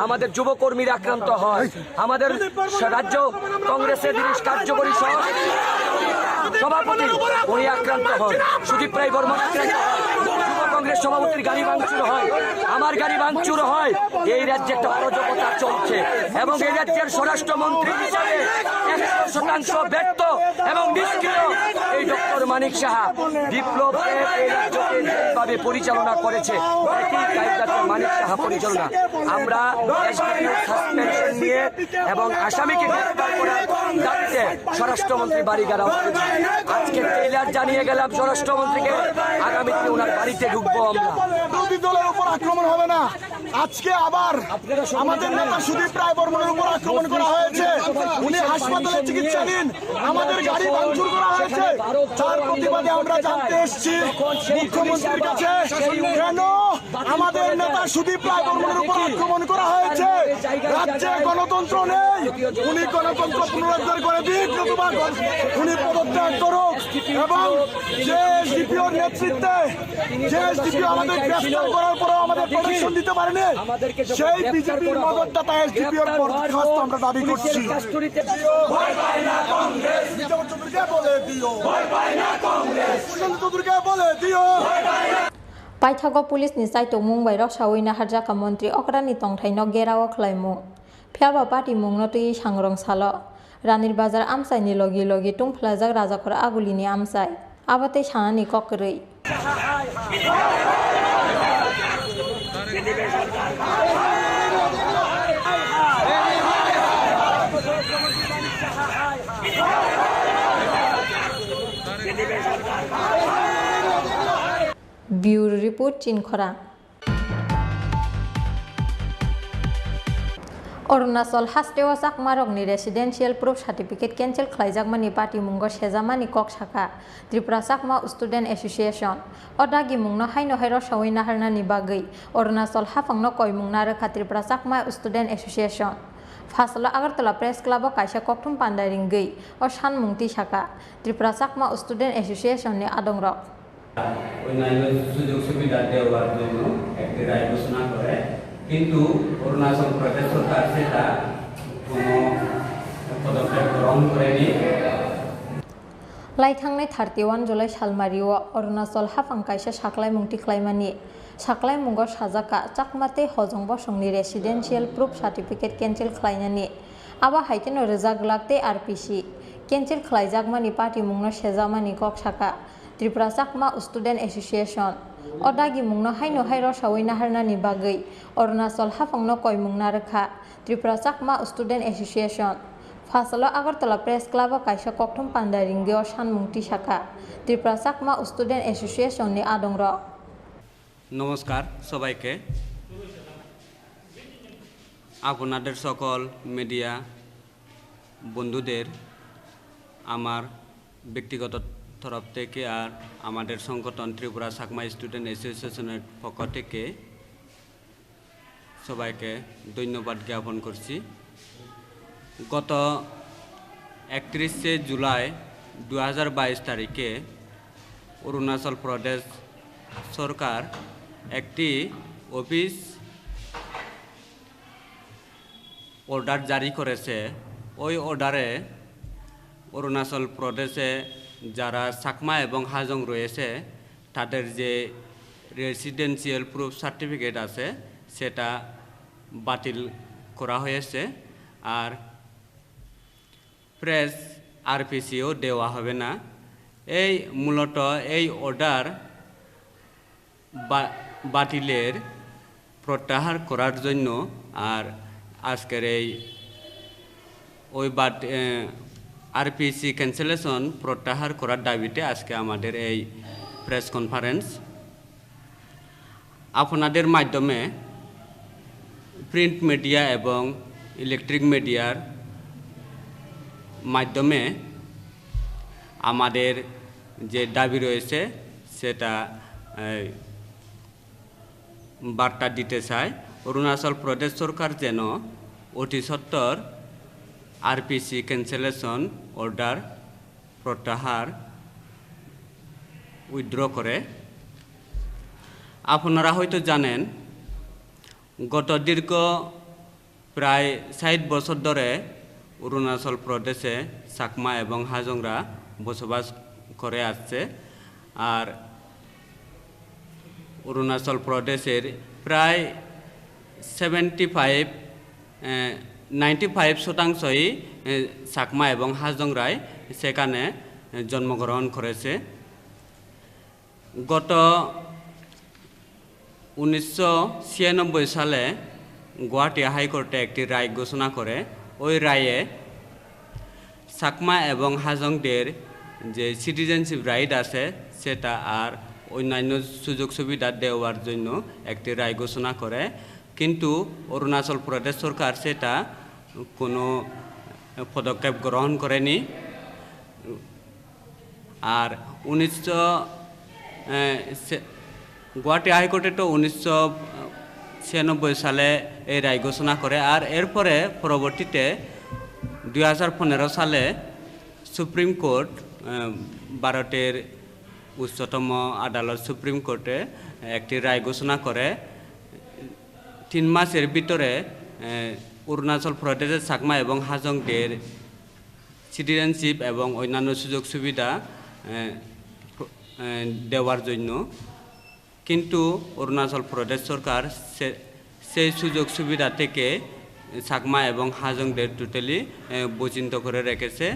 [SPEAKER 11] আমাদের যুবকর্মীরা আক্রান্ত হয় আমাদের রাজ্য কংগ্রেসের কার্যকরী সভাপতি উনি আক্রান্ত হন সুদীপ রায় বর্মন আক্রান্ত হন কংগ্রেস সভাপতির গাড়ি ভাঙচুর হয় আমার গাড়ি ভাঙচুর হয় এই রাজ্যে একটা অরাজকতা চলছে এবং এই রাজ্যের স্বরাষ্ট্রমন্ত্রী হিসাবে 100% ব্যর্থ এবং নিষ্ক্রিয় এই ডক্টর মানিক সাহা বিপ্লবকে এই রাজ্যকে যেভাবে পরিচালনা করেছে একই কায়দাতে মানিক সাহা পরিচালনা আমরা সাসপেনশন নিয়ে এবং আসামিকে গ্রেফতার করার দাবিতে স্বরাষ্ট্রমন্ত্রী বাড়ি ঘেরাও করেছে আজকে ট্রেলার জানিয়ে গেলাম স্বরাষ্ট্রমন্ত্রীকে আগামীতে ওনার বাড়িতে ঢুকবো আমরা
[SPEAKER 10] বিরোধী দলের উপর আক্রমণ হবে না আজকে আবার আমাদের নেতা সুদীপ রায় বর্মনের উপর আক্রমণ করা হয়েছে উনি হাসপাতালে চিকিৎসাধীন আমাদের গাড়ি ভাঙচুর করা হয়েছে তার প্রতিবাদে আমরা জানতে এসেছি মুখ্যমন্ত্রীর কাছে কেন আমাদের নেতা সুদীপ রায় বর্মনের উপর আক্রমণ করা হয়েছে রাজ্যে গণতন্ত্র নেই উনি গণতন্ত্র পুনরুদ্ধার করে দিক নতুবা উনি পদত্যাগ করুক এবং যে এসডিপিওর নেতৃত্বে যে এসডিপিও আমাদের গ্রেফতার করার পরেও আমাদের প্রোটেকশন দিতে পারেনি সেই বিজেপির মদতদাতা এসডিপিওর বরখাস্ত আমরা দাবি করছি ভয় পায় না কংগ্রেস বিজেপি চৌধুরীকে বলে দিও ভয় পায় না কংগ্রেস সুশান্ত চৌধুরীকে বলে দিও
[SPEAKER 4] Paithago Police ni Saitok Mumbai ro Shawina Harjaka Montri Okrani Tongthainok Gerao Khlaimung Phiaba Party Mungno tui Sangrong Salo Ranir Bazar Amsai ni logi logi Tungphlajak Rajakor Agulini Amsai Abate Sanani Kokrei Bureau Report Chini Khorang Arunachal हास्टेवा चाकमारकनि residential proof certificate cancel खालामजागमानि party मुंग सेजामानि कक साखा Tripura Chakma student association अदागि मुंनो हाइनो हाइरो सावै नाहारनानि बागै अरुणाचल हाफांनो कय मुंना रोखा त्रिपुरा चाकमा स्टूडेंट एसोसिएशन फासला आगरतला प्रेस क्लब कायसा कक्टुम पान्डारिंगै अ सानमुंति साखा त्रिपुरा चाकमा स्टूडेंट एसोसिएशन नि आदंरक
[SPEAKER 12] অন্যান্য সুযোগ সুবিধা দেওয়ার জন্য একটি রায় ঘোষণা করে কিন্তু অরুণাচল প্রদেশ সরকার সেটা কোনো পদক্ষেপ গ্রহণ করেনি
[SPEAKER 4] लाइथांनाय 31 जुलाई सालमारिव अरुणाचल हाफां कायसा साख्लाय मुंति ख्लायमानि साख्लाय मुंगाव साजाका चाकमाते हजं बसंनि रेसिडेन्शियेल प्रुफ सार्टिफिकेट कैंसिल खालायनानि आबा हाइकेनो रोजागलाकते आरपीसी कैंसिल खालायजागमानि पार्टी मुंनो सेजामानि कक साखा त्रिपुरा चाकमा स्टूडेंट एसोसिएशन अदागि मुंनो हाइनो हाइरो सावै नाहारनानि बागै अरुणाचल हाफांनो कय मुंना रोखा त्रिपुरा चाकमा स्टूडेंट एसोसिएशन फासला आगरतला प्रेस क्लब कायसा कक्टुम पान्डारिंगै सानमुंति साखा त्रिपुरा चाकमा स्टूडेंट एसोसिएशन नि आदंरक
[SPEAKER 12] নমস্কার সবাইকে আপনাদের সকল মিডিয়া বন্ধুদের আমার ব্যক্তিগত তরফ থেকে আর আমাদের সংগঠন ত্রিপুরা চাকমা স্টুডেন্ট অ্যাসোসিয়েশনের পক্ষ থেকে সবাইকে ধন্যবাদ জ্ঞাপন করছি গত 31 জুলাই 2022 তারিখে অরুণাচল প্রদেশ সরকার একটি অফিস অর্ডার জারি করেছে ওই অর্ডারে অরুণাচল প্রদেশে যারা চাকমা এবং হাজং রয়েছে তাদের যে রেসিডেন্সিয়াল প্রুফ সার্টিফিকেট আছে সেটা বাতিল করা হয়েছে আর প্রেস আরপিসিও দেওয়া হবে না এই মূলত এই অর্ডার বাতিলের প্রত্যাহার করার জন্য আর আজকের এই ওই আরপিসি ক্যান্সেলেশন প্রত্যাহার করার দাবিতে আজকে আমাদের এই প্রেস কনফারেন্স আপনাদের মাধ্যমে প্রিন্ট মিডিয়া এবং ইলেকট্রিক মিডিয়ার মাধ্যমে আমাদের যে দাবি রয়েছে সেটা বার্তা দিতে চাই অরুণাচল প্রদেশ সরকার যেন অতি সত্বর আরপিসি ক্যান্সেলেশন অর্ডার প্রত্যাহার উইথড্র করে আপনারা হয়তো জানেন গত দীর্ঘ প্রায় 60 বছর ধরে অরুণাচল প্রদেশে চাকমা এবং হাজংরা বসবাস করে আসছে আর অরুণাচল প্রদেশের প্রায় 95% চাকমা এবং হাজংরাই সেখানে জন্মগ্রহণ করেছে গত 1996 সালে গুয়াহাটি হাইকোর্টে একটি রায় ঘোষণা করে ওই রায়ে চাকমা এবং হাজংদের যে সিটিজেনশিপ রাইট আছে সেটা আর অন্যান্য সুযোগ সুবিধা দেওয়ার জন্য একটি রায় ঘোষণা করে কিন্তু অরুণাচল প্রদেশ সরকার সেটা কোনো পদক্ষেপ গ্রহণ করেনি আর গুয়াহাটি হাইকোর্টে তো 1996 সালে এই রায় ঘোষণা করে আর এরপরে পরবর্তীতে 2015 সালে সুপ্রিম কোর্ট ভারতের উচ্চতম আদালত সুপ্রিম কোর্টে একটি রায় ঘোষণা করে 3 মাসের ভিতরে অরুণাচল প্রদেশের চাকমা এবং হাজংদের সিটিজেনশিপ এবং অন্যান্য সুযোগ সুবিধা দেওয়ার জন্য কিন্তু অরুণাচল প্রদেশ সরকার সেই সুযোগ সুবিধা থেকে চাকমা এবং হাজংদের টোটালি বঞ্চিত করে রেখেছে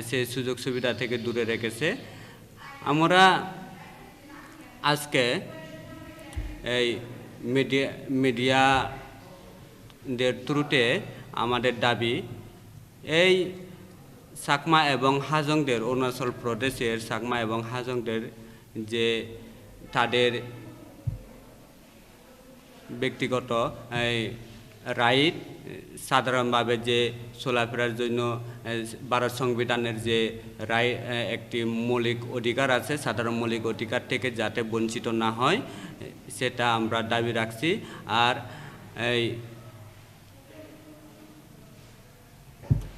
[SPEAKER 12] সেই সুযোগ সুবিধা থেকে দূরে রেখেছে আমরা আজকে এই মিডিয়াদের থ্রুতে আমাদের দাবি এই চাকমা এবং হাজংদের অরুণাচল প্রদেশের চাকমা এবং হাজংদের যে তাদের ব্যক্তিগত রাইট সাধারণভাবে যে চলাফেরার জন্য ভারত সংবিধানের যে রায় একটি মৌলিক অধিকার আছে, সাধারণ মৌলিক অধিকার থেকে যাতে বঞ্চিত না হয় সেটা আমরা দাবি রাখছি। আর এই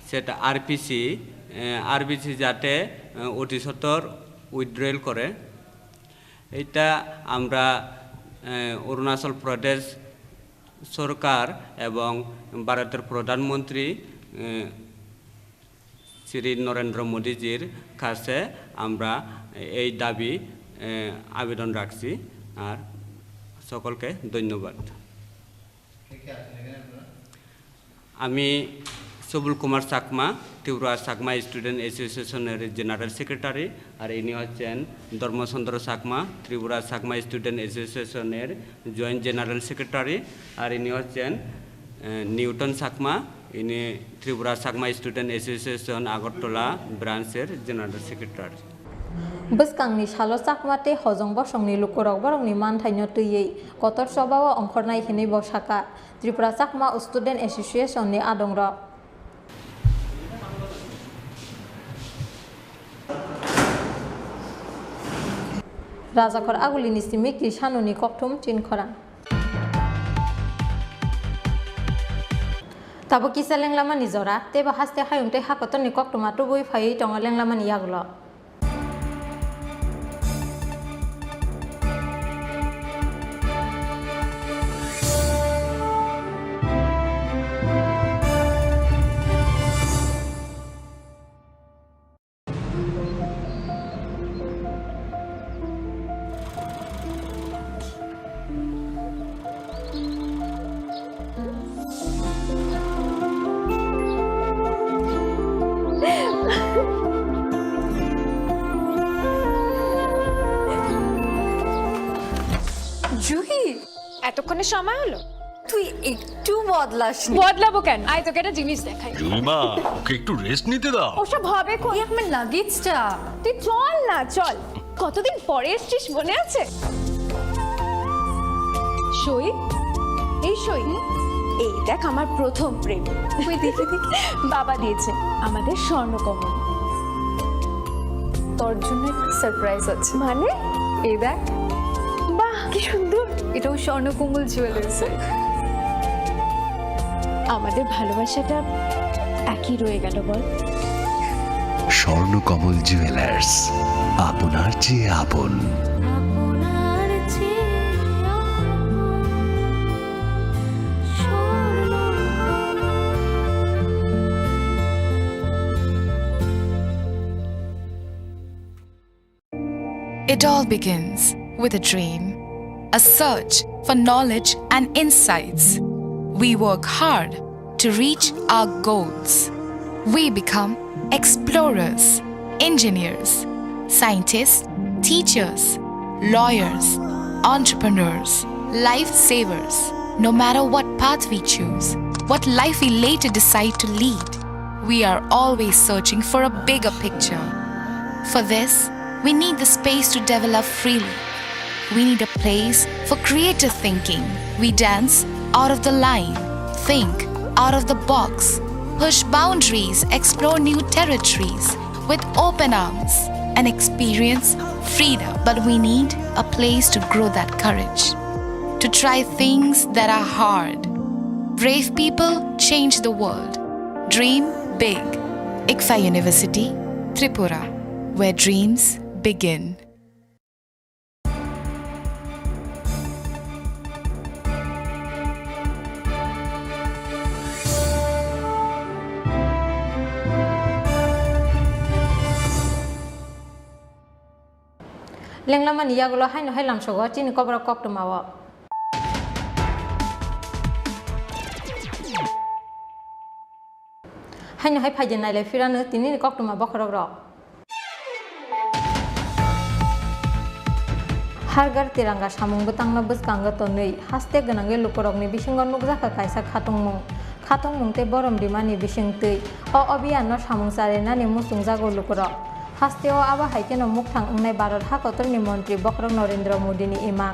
[SPEAKER 12] সেটা আরপিসি যাতে অতি সত্বর উইথড্রয়াল করে, এটা আমরা অরুণাচল প্রদেশ সরকার এবং ভারতের প্রধানমন্ত্রী শ্রী নরেন্দ্র মোদীজির কাছে আমরা এই দাবি আবেদন রাখছি। আর সকলকে ধন্যবাদ। আমি সবুল কুমার চাকমা, ত্রিপুরা চাকমা স্টুডেন্ট অ্যাসোসিয়েশনের জেনারেল সেক্রেটারি। আর ইনি হচ্ছেন ধর্মচন্দ্র চাকমা, ত্রিপুরা চাকমা স্টুডেন্ট অ্যাসোসিয়েশনের জয়েন্ট জেনারেল সেক্রেটারি। আর ইনি হচ্ছেন নিউটন চাকমা, ইনি ত্রিপুরা চাকমা স্টুডেন্ট অ্যাসোসিয়েশন আগরতলা ব্রাঞ্চের জেনারেল সেক্রেটারি।
[SPEAKER 4] বসকাংনি সালো চাকমাতে হজং বসংনি লুকুরক বরংনি মানথাইনো তুইयै কতর সভাও অংখরনাय हिनै बसाका त्रिपुरा चाकमा स्टुडेन्ट एसोसिएशननि आदंरक राजाखर आगुलिनि सिमिक्रि सानुनि ककथुम चिनि खरां ताबो किसा लेंलामानि जरा तेबा हास्ते हायुंते हाकतनि ककथुमा तुबुइ फायै दङ लेंलामानि यागुल
[SPEAKER 1] জুহি, এতক্ষণে সময় হলো?
[SPEAKER 3] তুই একটু বদলাস নি।
[SPEAKER 1] বদলাবো কেন? আয় তোকে একটা জিনিস দেখাই।
[SPEAKER 10] জুইমা, ওকে একটু রেস্ট নিতে দাও।
[SPEAKER 1] ওসব হবে কই?
[SPEAKER 3] আমার লাগেজটা।
[SPEAKER 1] তুই চল না, চল। কতদিন পরে এসেছিস, মনে আছে? সই, এই সই, এই দেখ আমার প্রথম প্রেম। ওই দেখে দেখে বাবা দিয়েছে আমাদের স্বর্ণকমল।
[SPEAKER 3] তোর জন্য একটা সারপ্রাইজ আছে।
[SPEAKER 1] মানে? এই দেখ, বাহ কি সুন্দর।
[SPEAKER 3] এটাও স্বর্ণকমল জুয়েলার্সের।
[SPEAKER 1] আমাদের ভালোবাসাটা একই রয়ে গেল বল।
[SPEAKER 18] স্বর্ণকমল জুয়েলার্স, আপনার চেয়ে আপন।
[SPEAKER 14] It all begins with a dream, a search for knowledge and insights. We work hard to reach our goals. We become explorers, engineers, scientists, teachers, lawyers, entrepreneurs, lifesavers. No matter what path we choose, what life we later decide to lead, we are always searching for a bigger picture. For this, we need the space to develop freely. We need a place for creative thinking. We dance out of the line, think out of the box, push boundaries, explore new territories with open arms and experience freedom. But we need a place to grow that courage, to try things that are hard. Brave people change the world. Dream big. ICFA University, Tripura, where dreams begin.
[SPEAKER 4] लेंलामानि यागुल हायनो हायलामसगो चिनि कबरक ककथुमाव हायनो हाय फायजेन नायलाय फिरानो तिनि ककथुमा बखरक रक हारगार तिरंगा सामुं गोतांनो बसकांगो तनै हास्ते गोनांगे लुकरकनि बिसिंग नुकजाखा कायसा खाथंमुं ते बरम दिमानि बिसिंतै अ अभियान सामुं सारेनानि मुसुं जागो लुकरक हास्तेओ आबा हाइकेनो मुखथां अंनाय भारत हाकतरनि मन्त्री बखरक नरेंद्र मोदीनि इमा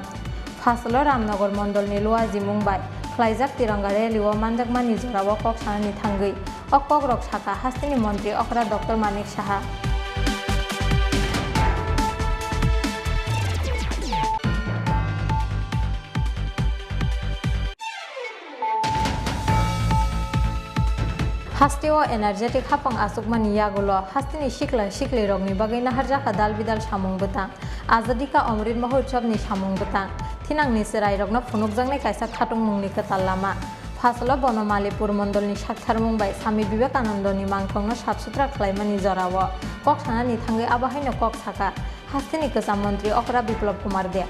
[SPEAKER 4] फासलो Ramnagar मंडलनि लुआजी मुंबाय khalaijak tiranga rally o manjakmani jorao kok sanani thangui o Kokborok Saka hastini mantri okra Dr. Manik Saha Hastio energetic hapang asukmani yagulo hastini shikli rogni bagai naharjaka dal bidal samung betang azadi ka Amrit Mahotsav ni samung betang thinang ni serai rogno phunukjangnai kaisa khatung mungni katal lama Phasalo Bonomalipur Mondolni Shakthar Mumbai Swami Vivekanandoni mangthongno sabsutra khlaimani jorao kok sanani thangai abahaino kok saka hastini kesam mantri okra Biplab Kumar Deb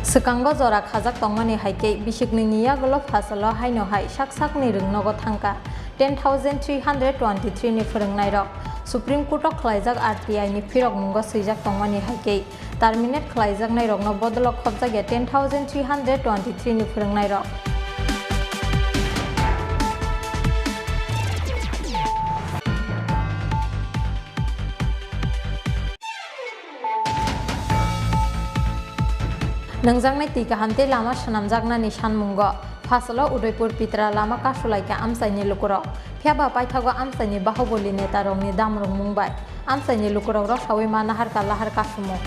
[SPEAKER 4] Sekango jora khajak tongmani haike bisikni niyagulo phasalo haino hai sakni rungnogo thangka 10,323 ni phurungnai rok Supreme Court of khlaijak RTI ni phirok mungo swijak tongmani haike terminate khlaijak nai rokno bodolok khobjage 10,323 ni phurungnai rok Nangjangnai tika hamte lama sanamjaknani sanmungo Phasalo Udaipur Pitra lama kasulaika amsaini lukurok phiaba paithago amsaini bahubali neta rokni damrung mungbai amsaini lukurok rok sawi manahar kalahar kasumo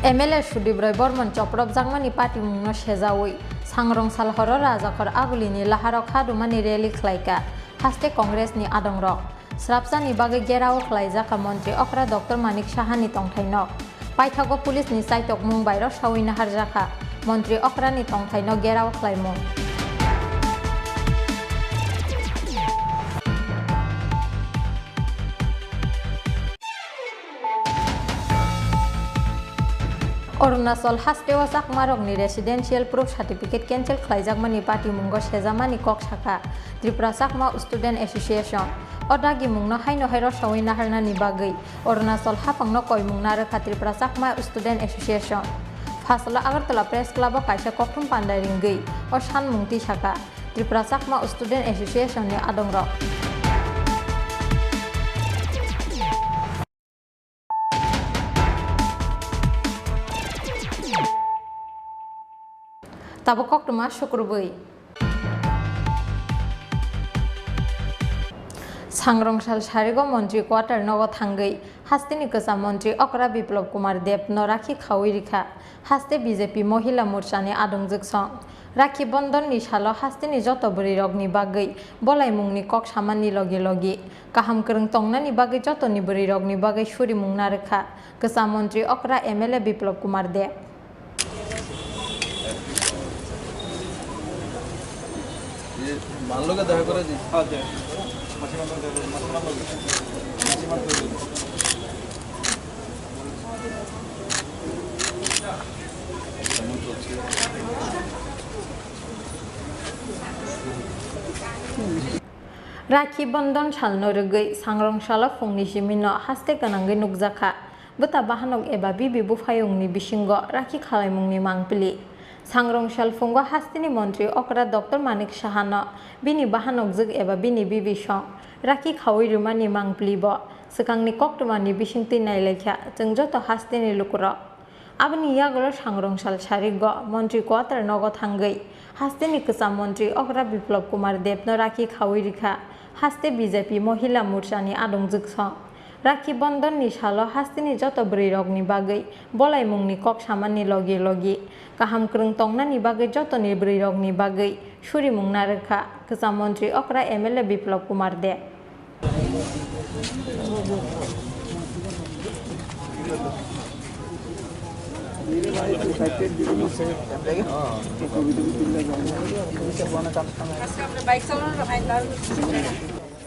[SPEAKER 4] MLA Sudibroy Bormon Choprop Jangmani Party mungno sejawi Sangrong Salhoro Rajakor Agulini Laharok Hadumani Rally Khlaika Haste Congress ni Adongrok Srapsani Bagai Gerao Khlaijaka Mantri Okra Dr. Manik Sahani Tongthainok Paithago Police ni Saitok Mumbai ro Sawina Harjaka Mantri Okra ni Tongthainok Gerao Khlaimung Arunachal hasteo sakmarokni residential proof certificate cancel khlaijakmani party mungo sejamani kok saka Tripura Sakma Student Association odagi mungno haino hairo sawai naharnani bagai Arunachal hapangno koimungna rekha Tripura Sakma Student Association Phasalo Agartala Press Club o kaisa kokthum pandai ringgui o sanmungti saka Tripura Sakma Student Association ni adongrok Tabo koktuma syukurbui Sangrongshal Sharigo Mantri Quarter Nogo Thangai Hastini Kesam Mantri Okra Biplab Kumar Deb no Rakhi Khawi Rikha Haste BJP Mohila Morchani Adongjak Song Rakhi Bandhan ni salo hastini joto buri rogni bagai bolai mungni kok samani logi logi kaham kereng tongnani bagai joto ni buri rogni bagai suri mungna rekha Kesam Mantri Okra MLA Biplab Kumar Deb
[SPEAKER 6] মানলোকে দেখা করে দিই
[SPEAKER 4] Rakhi Bandhan salno rugui Sangrongshalo Fungni Simino haste kanangai nukjaka Buta bahanok eba bibi bufayungni bisingo Rakhi Khalaimungni mangpili Sangrongshal Fungo hastini Mantri Okra Dr. Manik Sahano bini bahanok jug eba bini bibi song Rakhi Khawi rumani mangplibo Sekangni koktumani bisingti nailekha jeung joto hastini lukuro Abni yagolo Sangrongshal Sharigo Mantri Quarter Nogo Thangai hastini Kesam Mantri Okra Biplab Kumar Deb no Rakhi Khawi rikha haste BJP Mohila Morchani Adongjak Song Rakhi Bandhan ni salo hastini joto buri rogni bagai bolai mungni kok samani logi logi kaham kereng tongnani bagai joto ni buri rogni bagai suri mungna rekha Kesam Mantri Okra MLA Biplab Kumar Deb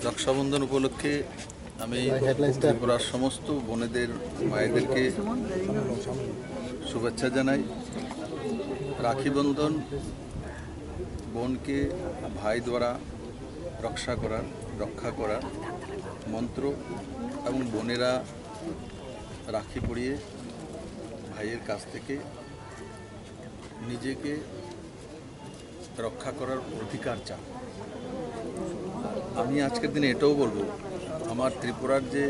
[SPEAKER 5] Rakshabandhan উপলক্ষে আমি ত্রিপুরার সমস্ত বোনেদের মায়েদেরকে শুভেচ্ছা জানাই রাখি বন্ধন বোনকে ভাই দ্বারা রক্ষা করার মন্ত্র এবং বোনেরা রাখি পরিয়ে ভাইয়ের কাছ থেকে নিজেকে রক্ষা করার অধিকার চান। আমি আজকের দিনে এটাও বলবো, আমার ত্রিপুরার যে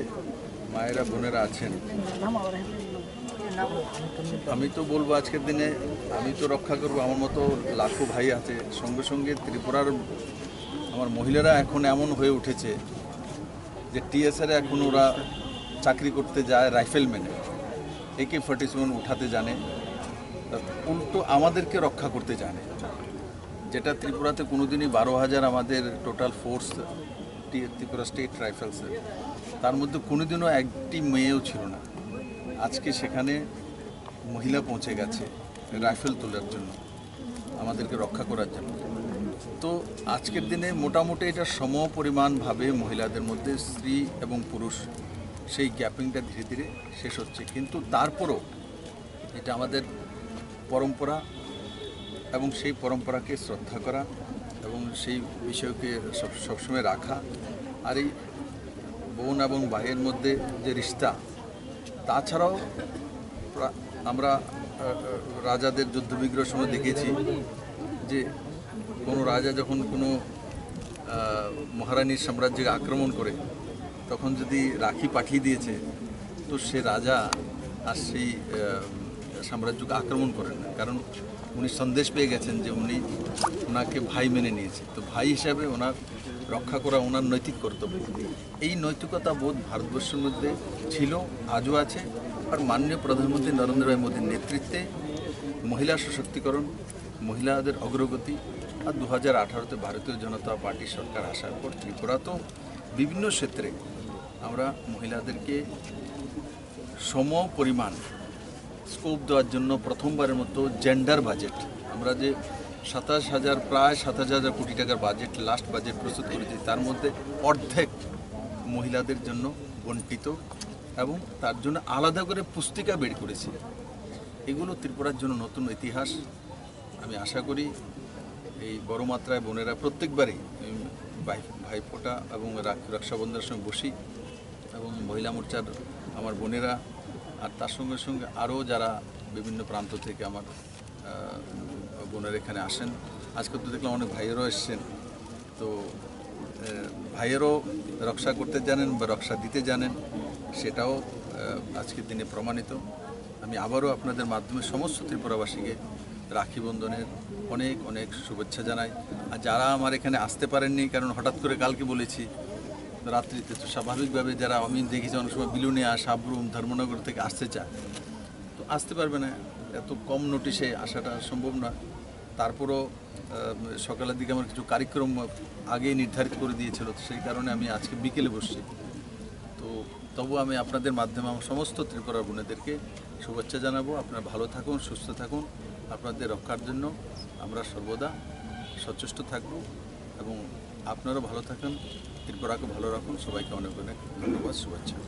[SPEAKER 5] মায়েরা বোনেরা আছেন, আমি তো বলবো আজকের দিনে আমি তো রক্ষা করবো, আমার মতো লাখো ভাই আছে। সঙ্গে সঙ্গে ত্রিপুরার আমার মহিলারা এখন এমন হয়ে উঠেছে যে টিএসআরে এখন ওরা চাকরি করতে যায় রাইফেলম্যানে, AK-47 উঠাতে জানে, উল্টো আমাদেরকে রক্ষা করতে জানে। যেটা ত্রিপুরাতে কোনোদিনই 12,000 আমাদের টোটাল ফোর্স ত্রিপুরা স্টেট রাইফেলসের, তার মধ্যে কোনোদিনও একটি মেয়েও ছিল না। আজকে সেখানে মহিলা পৌঁছে গেছে রাইফেল তোলার জন্য, আমাদেরকে রক্ষা করার জন্য। তো আজকের দিনে মোটামুটি এটা সমপরিমাণভাবে মহিলাদের মধ্যে স্ত্রী এবং পুরুষ সেই গ্যাপিংটা ধীরে ধীরে শেষ হচ্ছে। কিন্তু তারপরও এটা আমাদের পরম্পরা এবং সেই পরম্পরাকে শ্রদ্ধা করা এবং সেই বিষয়কে সবসময় রাখা। আর এই বোন এবং ভাইয়ের মধ্যে যে রিশতা, তাছাড়াও আমরা রাজাদের যুদ্ধবিগ্রহের সময় দেখেছি যে কোনো রাজা যখন কোনো মহারানীর সাম্রাজ্যকে আক্রমণ করে তখন যদি রাখি পাঠিয়ে দিয়েছে, তো সে রাজা আর সেই সাম্রাজ্যকে আক্রমণ করেন না, কারণ উনি সন্দেশ পেয়ে গেছেন যে ওনাকে ভাই মেনে নিয়েছে। তো ভাই হিসাবে ওনার রক্ষা করা ওনার নৈতিক কর্তব্য। এই নৈতিকতা বোধ ভারতবর্ষের মধ্যে ছিল, আজও আছে। আর মাননীয় প্রধানমন্ত্রী নরেন্দ্র ভাই মোদীর নেতৃত্বে মহিলা সশক্তিকরণ, মহিলাদের অগ্রগতি, আর 2018-তে ভারতীয় জনতা পার্টি সরকার আসার পর ত্রিপুরা তো বিভিন্ন ক্ষেত্রে আমরা মহিলাদেরকে সম পরিমাণ স্কোপ দেওয়ার জন্য প্রথমবারের মতো জেন্ডার বাজেট, আমরা যে 27,000 প্রায় 27,000 কোটি টাকার বাজেট লাস্ট বাজেট প্রস্তুত করেছি, তার মধ্যে অর্ধেক মহিলাদের জন্য বণ্টিত এবং তার জন্য আলাদা করে পুস্তিকা বের করেছি। এগুলো ত্রিপুরার জন্য নতুন ইতিহাস। আমি আশা করি এই বড় মাত্রায় বোনেরা প্রত্যেকবারই ভাইফোঁটা এবং রক্ষাবন্ধনের সঙ্গে বসি এবং মহিলা মোর্চার আমার বোনেরা, আর তার সঙ্গে সঙ্গে আরও যারা বিভিন্ন প্রান্ত থেকে আমার বোনেরা এখানে আসেন। আজকে তো দেখলাম অনেক ভাইয়েরও এসছেন, তো ভাইয়েরও রক্ষা করতে জানেন বা রক্ষা দিতে জানেন, সেটাও আজকের দিনে প্রমাণিত। আমি আবারও আপনাদের মাধ্যমে সমস্ত ত্রিপুরাবাসীকে রাখি বন্ধনের অনেক অনেক শুভেচ্ছা জানাই। আর যারা আমার এখানে আসতে পারেননি, কারণ হঠাৎ করে কালকে বলেছি রাত্রিতে, তো স্বাভাবিকভাবে যারা আমি দেখেছি অনেক সময় বিলুনিয়া, সাবরুম, ধর্মনগর থেকে আসতে চায়, তো আসতে পারবে না, এত কম নোটিশে আসাটা সম্ভব না। তারপরও সকালের দিকে আমার কিছু কার্যক্রম আগেই নির্ধারিত করে দিয়েছিল, সেই কারণে আমি আজকে বিকেলে বসছি। তো তবু আমি আপনাদের মাধ্যমে আমার সমস্ত ত্রিপুরা বোনেদেরকে শুভেচ্ছা জানাবো। আপনারা ভালো থাকুন, সুস্থ থাকুন, আপনাদের রক্ষার জন্য আমরা সর্বদা সচেষ্ট থাকব এবং আপনারাও ভালো থাকুন, ত্রিপুরাকে ভালো রাখুন। সবাইকে অনেক অনেক ধন্যবাদ, শুভেচ্ছা।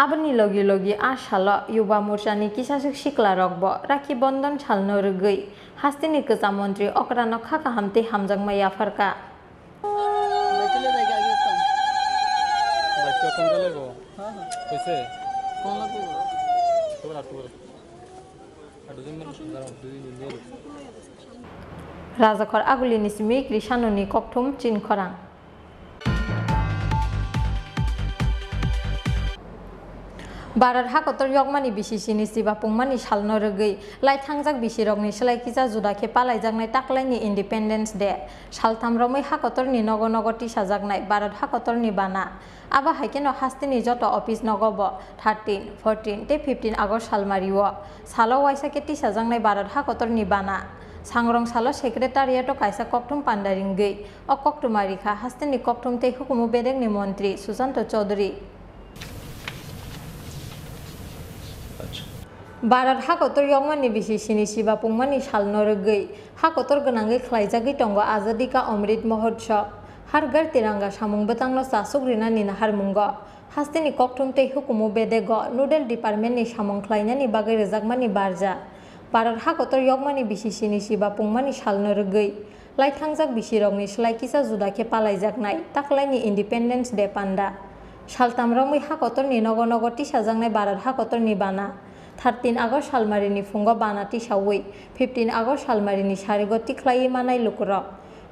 [SPEAKER 4] Abani logi ashala yuba morsani kisasuk sikla rokbo rakhi bondon chalno rugui hastini keja montri okrano khaka hamte hamjang maya farka Rajakor agulini simi krishanoni kokthum Chini Khorang Barar hakotor yokmani bisisini siba pungmani salno rugui lai thangjak bisirokni slai kisa juda khe palaijaknai taklaini Independence Day saltham romai hakotorni nogo nogo tisajaknai Barat hakotorni bana aba haikeno hastini joto office nogobo 13, 14 te 15 August salmario salo waisake tisajaknai Barat hakotorni bana Sangrong salo secretariato kaisa kokthum pandaringui o koktumarikha hastini kokthum te hukumu bedengni montri Susanto Chaudhary Barat hakotor yongmani bisisini siba pungmani salno rugui hakotor gonangai khlaijagui tongo Azadi ka Amrit Mahotsav hargar tiranga samung betanglo sa sugrina ni na harmungo hasteni koktum te hukumu bedego noodle department ni samung khlaina ni bagai rejakmani barja barar hakotor yogmani bisisini siba pungmani salno rugui laithangjak bisirokni slai kisa judake palaijaknai taklaini independence day panda saltamrokmui hakotorni nogo nogo tisajaknai barar hakotorni bana 13 August salmarini fungo bana tisaui 15 August salmarini sarigo tiklai manai lukurok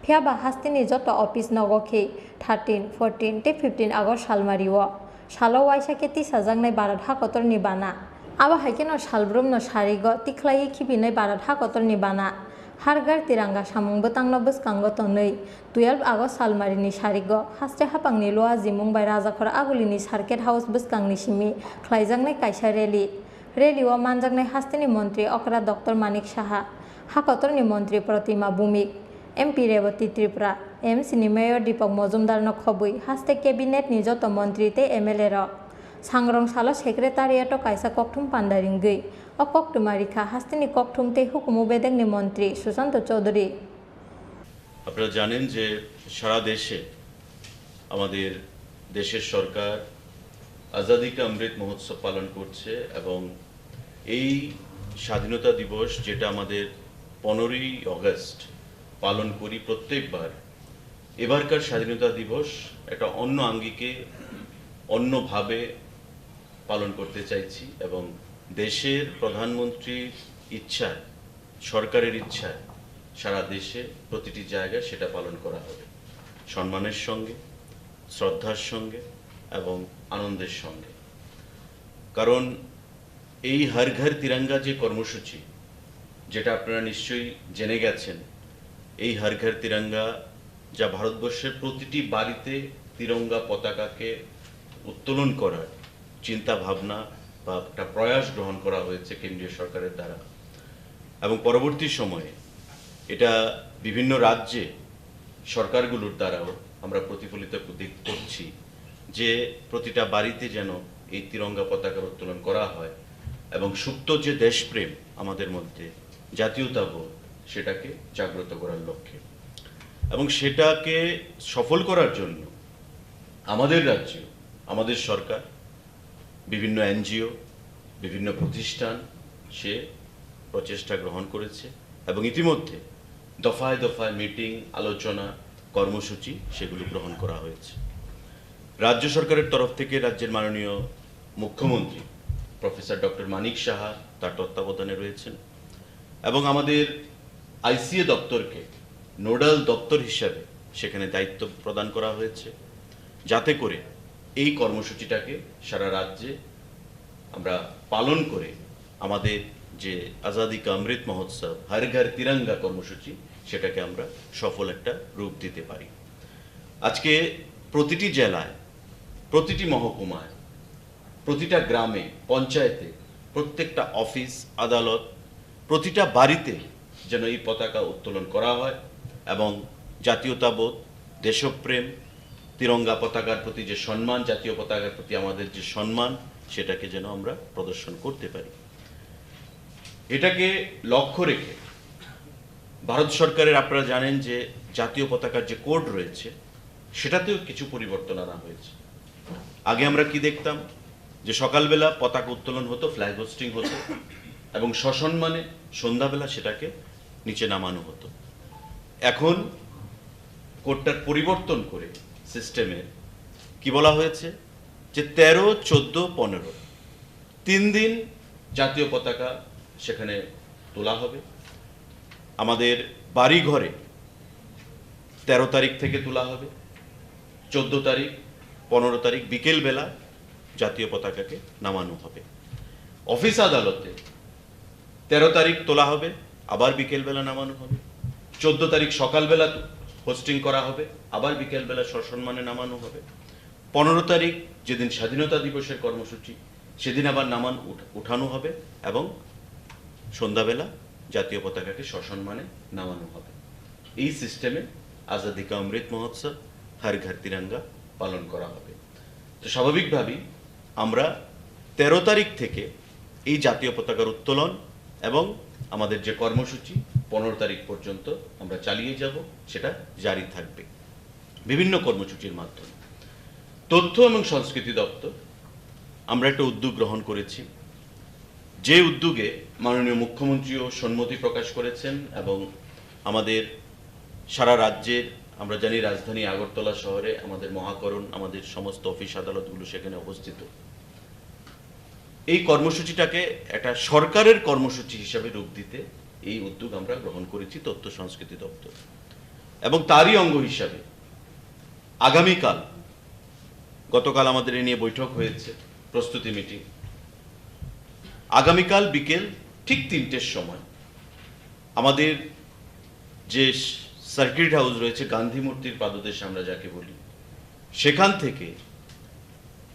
[SPEAKER 4] phiaba hastini joto office nogokhi 13 14 te 15 August salmario salo waisake tisajaknai barar hakotorni bana aba haikeno salbrumno sarigo tiklai khibinai barar hakotorni bana hargar tiranga samung betangno bwskango tonei 12 August salmarini sarigo haste hapangni loa jimung bai rajakhor agulini circuit house bwskangni simi khlaijaknai kaisa rally o manjaknai hasteni mantri okra dr manik saha hakotorni mantri protima bumik MP Revati Tripura MC ni mayor Deepak Mojumdar no khobui haste cabinet ni joto mantri te MLA ro sangrong salo secretariat o kaisa kokthum pandaringui o koktumarikha hasteni kokthum te hukumu bedegni mantri Sushant Chaudhary
[SPEAKER 15] আপনারা জানেন যে সারা দেশে আমাদের দেশের সরকার আজাদি কা অমৃত মহোৎসব পালন করছে এবং এই স্বাধীনতা দিবস যেটা আমাদের 15ই আগস্ট পালন করি প্রত্যেকবার এবারকার স্বাধীনতা দিবস একটা অন্য আঙ্গিকে অন্যভাবে পালন করতে চাইছি এবং দেশের প্রধানমন্ত্রীর ইচ্ছায় সরকারের ইচ্ছায় সারা দেশে প্রতিটি জায়গায় সেটা পালন করা হবে সম্মানের সঙ্গে শ্রদ্ধার সঙ্গে এবং আনন্দের সঙ্গে কারণ এই হর ঘর তিরঙ্গা যে কর্মসূচি যেটা আপনারা নিশ্চয়ই জেনে গেছেন এই হর ঘর তিরঙ্গা যা ভারতবর্ষের প্রতিটি বাড়িতে তিরঙ্গা পতাকাকে উত্তোলন করার চিন্তা ভাবনা বা একটা প্রয়াস গ্রহণ করা হয়েছে কেন্দ্রীয় সরকারের দ্বারা এবং পরবর্তী সময়ে এটা বিভিন্ন রাজ্যে সরকারগুলোর দ্বারাও আমরা প্রতিফলিত করছি যে প্রতিটা বাড়িতে যেন এই তিরঙ্গা পতাকার উত্তোলন করা হয় এবং সুপ্ত যে দেশপ্রেম আমাদের মধ্যে জাতীয়তাবোধ সেটাকে জাগ্রত করার লক্ষ্যে এবং সেটাকে সফল করার জন্য আমাদের রাজ্য আমাদের সরকার বিভিন্ন এনজিও বিভিন্ন প্রতিষ্ঠান সে প্রচেষ্টা গ্রহণ করেছে এবং ইতিমধ্যে দফায় দফায় মিটিং আলোচনা কর্মসূচি সেগুলো গ্রহণ করা হয়েছে রাজ্য সরকারের তরফ থেকে রাজ্যের মাননীয় মুখ্যমন্ত্রী প্রফেসর ডক্টর মানিক সাহা তার তত্ত্বাবধানে রয়েছেন এবং আমাদের আইসিএ দপ্তরকে নোডাল দপ্তর হিসাবে সেখানে দায়িত্ব প্রদান করা হয়েছে যাতে করে এই কর্মসূচিটাকে সারা রাজ্যে আমরা পালন করে আমাদের যে আজাদি কা অমৃত মহোৎসব হর ঘর তিরঙ্গা কর্মসূচি সেটাকে আমরা সফল একটা রূপ দিতে পারি আজকে প্রতিটি জেলায় প্রতিটি মহকুমায় প্রতিটা গ্রামে পঞ্চায়েতে প্রত্যেকটা অফিস আদালত প্রতিটা বাড়িতে যেন এই পতাকা উত্তোলন করা হয় এবং জাতীয়তাবোধ দেশপ্রেম তিরঙ্গা পতাকার প্রতি যে সম্মান জাতীয় পতাকার প্রতি আমাদের যে সম্মান সেটাকে যেন আমরা প্রদর্শন করতে পারি এটাকে লক্ষ্য রেখে ভারত সরকারের আপনারা জানেন যে জাতীয় পতাকার যে কোড রয়েছে সেটাতেও কিছু পরিবর্তন আনা হয়েছে আগে আমরা কি দেখতাম যে সকালবেলা পতাকা উত্তোলন হতো ফ্ল্যাগ হোস্টিং হতো এবং সসম্মানে সন্ধ্যাবেলা সেটাকে নিচে নামানো হতো এখন কোডটার পরিবর্তন করে সিস্টেমে কি বলা হয়েছে যে 13, 14, 15 3 দিন জাতীয় পতাকা সেখানে তোলা হবে আমাদের বাড়ি ঘরে 13 তারিখ থেকে তোলা হবে 14 তারিখ 15 তারিখ বিকেল বেলা জাতীয় পতাকাকে নামানো হবে অফিস আদালতে 13 তারিখ তোলা হবে আবার বিকেল বেলা নামানো হবে 14 তারিখ সকালবেলা হোস্টিং করা হবে আবার বিকেল বেলা সসম্মানে নামানো হবে 15 তারিখ যেদিন স্বাধীনতা দিবসের কর্মসূচি সেদিন আবার উঠানো হবে এবং সন্ধ্যাবেলা জাতীয় পতাকাকে সসম্মানে নামানো হবে এই সিস্টেমে আজাদি কা অমৃত মহোৎসব হর ঘর তিরঙ্গা পালন করা হবে তো স্বাভাবিকভাবেই আমরা 13 তারিখ থেকে এই জাতীয় পতাকার উত্তোলন এবং আমাদের যে কর্মসূচি 15 তারিখ পর্যন্ত আমরা চালিয়ে যাব সেটা জারি থাকবে বিভিন্ন কর্মসূচির মাধ্যমে। তথ্য এবং সংস্কৃতি দপ্তর আমরা একটা উদ্যোগ গ্রহণ করেছি, যে উদ্যোগে মাননীয় মুখ্যমন্ত্রীও সম্মতি প্রকাশ করেছেন এবং আমাদের সারা রাজ্যের, আমরা জানি রাজধানী আগরতলা শহরে আমাদের মহাকরণ, আমাদের সমস্ত অফিস আদালতগুলো সেখানে অবস্থিত। এই কর্মসূচিটাকে একটা সরকারের কর্মসূচি হিসাবে রূপ দিতে এই উদ্যোগ আমরা গ্রহণ করেছি তথ্য সংস্কৃতি দপ্তর। এবং তারই অঙ্গ হিসাবে আগামীকাল, গতকাল আমাদের এ নিয়ে বৈঠক হয়েছে, প্রস্তুতি মিটিং, আগামীকাল বিকেল ঠিক 3টের সময় আমাদের যে সার্কিট হাউস রয়েছে, গান্ধী মূর্তির পাদদেশ আমরা যাকে বলি, সেখান থেকে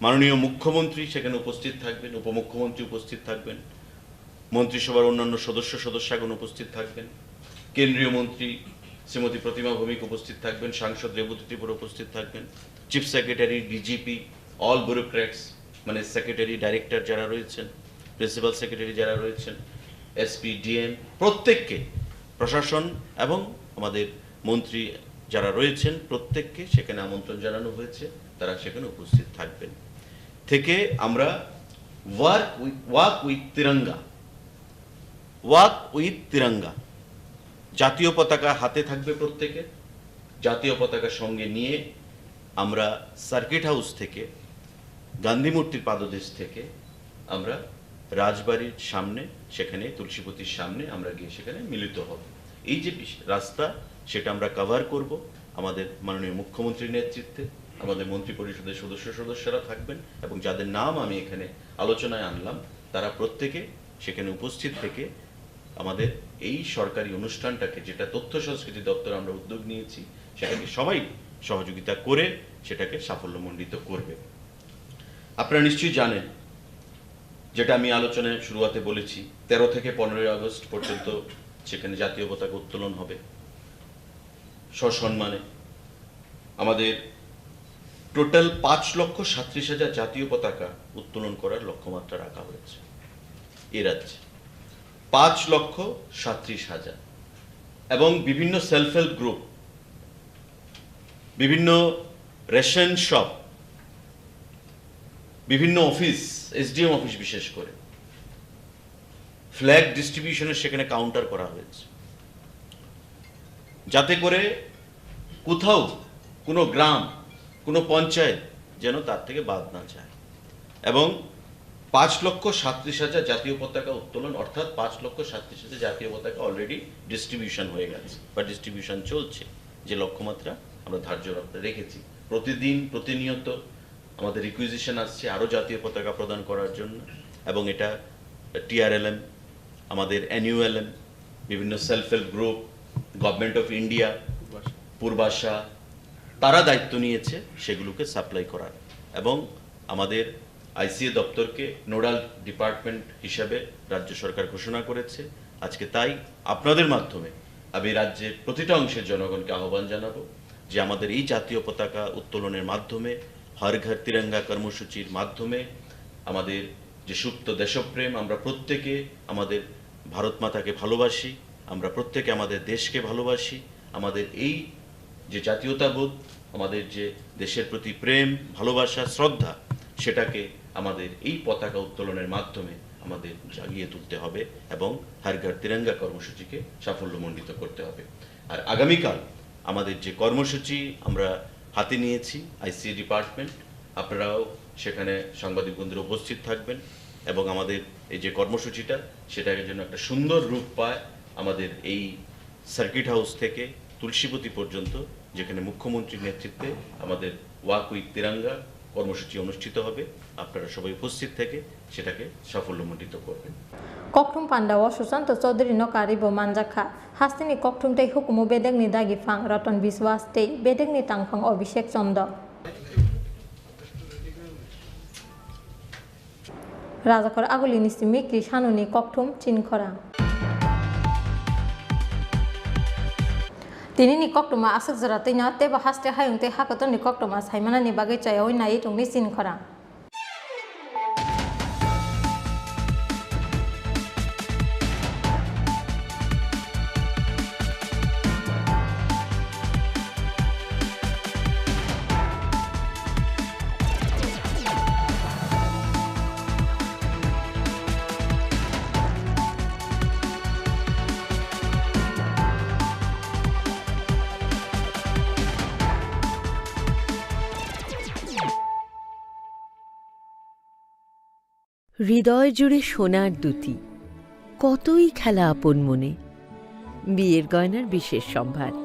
[SPEAKER 15] মাননীয় মুখ্যমন্ত্রী সেখানে উপস্থিত থাকবেন, উপমুখ্যমন্ত্রী উপস্থিত থাকবেন, মন্ত্রিসভার অন্যান্য সদস্যগণ উপস্থিত থাকবেন, কেন্দ্রীয় মন্ত্রী শ্রীমতী প্রতিমা ভৌমিক উপস্থিত থাকবেন, সাংসদ রেবতী ত্রিপুরা উপস্থিত থাকবেন, chief secretary, DGP, all bureaucrats মানে সেক্রেটারি, ডাইরেক্টর যারা রয়েছেন, প্রিন্সিপাল সেক্রেটারি যারা রয়েছেন, এসপি, ডিএম, প্রত্যেককে, প্রশাসন এবং আমাদের মন্ত্রী যারা রয়েছেন প্রত্যেককে সেখানে আমন্ত্রণ জানানো হয়েছে, তারা সেখানে উপস্থিত থাকবেন। থেকে আমরা ওয়াক উইথ তিরঙ্গা, জাতীয় পতাকা হাতে থাকবে প্রত্যেকে, জাতীয় পতাকা সঙ্গে নিয়ে আমরা সার্কিট হাউস থেকে, গান্ধী মূর্তির পাদদেশ থেকে আমরা রাজবাড়ির সামনে, সেখানে তুলসীপতির সামনে আমরা গিয়ে সেখানে মিলিত হব। এই যে রাস্তা সেটা আমরা কভার করব। আমাদের মাননীয় মুখ্যমন্ত্রীর নেতৃত্বে আমাদের মন্ত্রী পরিষদের সদস্যরা থাকবেন এবং যাদের নাম আমি এখানে আলোচনায় আনলাম তারা প্রত্যেকে সেখানে উপস্থিত থেকে আমাদের এই সরকারি অনুষ্ঠানটাকে, যেটা তথ্য সংস্কৃতি দপ্তর আমরা উদ্যোগ নিয়েছি, সেটাকে সবাই সহযোগিতা করে সেটাকে সাফল্যমণ্ডিত করবে। আপনারা নিশ্চয়ই জানেন, যেটা আমি আলোচনায় শুরুয়াতে বলেছি, 13 থেকে 15 আগস্ট পর্যন্ত সেখানে জাতীয় পতাকা উত্তোলন হবে সসম্মানে। আমাদের টোটাল 5,37,000 জাতীয় পতাকা উত্তোলন করার লক্ষ্যমাত্রা রাখা হয়েছে এ রাজ্যে, 5,37,000। এবং বিভিন্ন সেলফ হেল্প গ্রুপ, বিভিন্ন রেশন শপ, বিভিন্ন অফিস, এসডিএম অফিস বিশেষ করে, ফ্ল্যাগ ডিস্ট্রিবিউশনের সেখানে কাউন্টার করা হয়েছে, যাতে করে কোথাও কোনো গ্রাম, কোনো পঞ্চায়েত যেন তার থেকে বাদ না যায়। এবং 5,37,000 জাতীয় পতাকা উত্তোলন, অর্থাৎ 5,37,000 জাতীয় পতাকা অলরেডি ডিস্ট্রিবিউশন হয়ে গেছে বা ডিস্ট্রিবিউশন চলছে, যে লক্ষ্যমাত্রা আমরা ধার্য রেখেছি। প্রতিনিয়ত আমাদের রিকুইজিশন আসছে আরও জাতীয় পতাকা প্রদান করার জন্য, এবং এটা টিআরএলএম, আমাদের এনইউএলএম, বিভিন্ন self help group, government of India, Purbasha, তারা দায়িত্ব নিয়েছে সেগুলোকে সাপ্লাই করার। এবং আমাদের আইসিএ দপ্তরকে নোডাল ডিপার্টমেন্ট হিসেবে রাজ্য সরকার ঘোষণা করেছে। আজকে তাই আপনাদের মাধ্যমে আমি রাজ্যের প্রতিটা অংশের জনগণকে আহ্বান জানাবো যে আমাদের এই জাতীয় পতাকা উত্তোলনের মাধ্যমে, হর ঘর তিরঙ্গা কর্মসূচির মাধ্যমে আমাদের যে সুপ্ত দেশপ্রেম, আমরা প্রত্যেকে আমাদের ভারত মাতাকে ভালোবাসি, আমরা প্রত্যেকে আমাদের দেশকে ভালোবাসি, আমাদের এই যে জাতীয়তাবোধ, আমাদের যে দেশের প্রতি প্রেম, ভালোবাসা, শ্রদ্ধা, সেটাকে আমাদের এই পতাকা উত্তোলনের মাধ্যমে আমাদের জাগিয়ে তুলতে হবে এবং হর ঘর তিরঙ্গা কর্মসূচিকে সাফল্যমণ্ডিত করতে হবে। আর আগামীকাল আমাদের যে কর্মসূচি আমরা হাতে নিয়েছি, আইসিএ ডিপার্টমেন্ট, আপনারাও সেখানে সাংবাদিক বন্ধুরা উপস্থিত থাকবেন এবং আমাদের এই যে কর্মসূচিটা সেটাকে যেন একটা সুন্দর রূপ পায়। আমাদের এই সার্কিট হাউস থেকে তুলসীপতি পর্যন্ত, যেখানে মুখ্যমন্ত্রীর নেতৃত্বে আমাদের ওয়াক উইথ তিরঙ্গা কর্মসূচি অনুষ্ঠিত হবে, আপনারা সবাই উপস্থিত থেকে সেটাকে সাফল্যমণ্ডিত করবেন।
[SPEAKER 4] Koktum Pandawa Susanto Chaudhary no Karibo Manjaka Hastini Koktum Tei Hukumu Bedegni Dagi Fang Ratan Biswas Tei Bedegni Tangfang Abhishek Chondo Rajakor Agulini Simikri Shanuni Koktum Chini Khorang Tinini Koktuma Asuk Zaratinya Teba Haste Hayung Te Hakatoni Koktuma Saimana ni Bagai Chayoi Nai Tungni Chini Khorang
[SPEAKER 16] হৃদয় জুড়ে সোনার দুটি, কতই খেলা আপন মনে। বিয়ের গয়নার বিশেষ সম্ভার।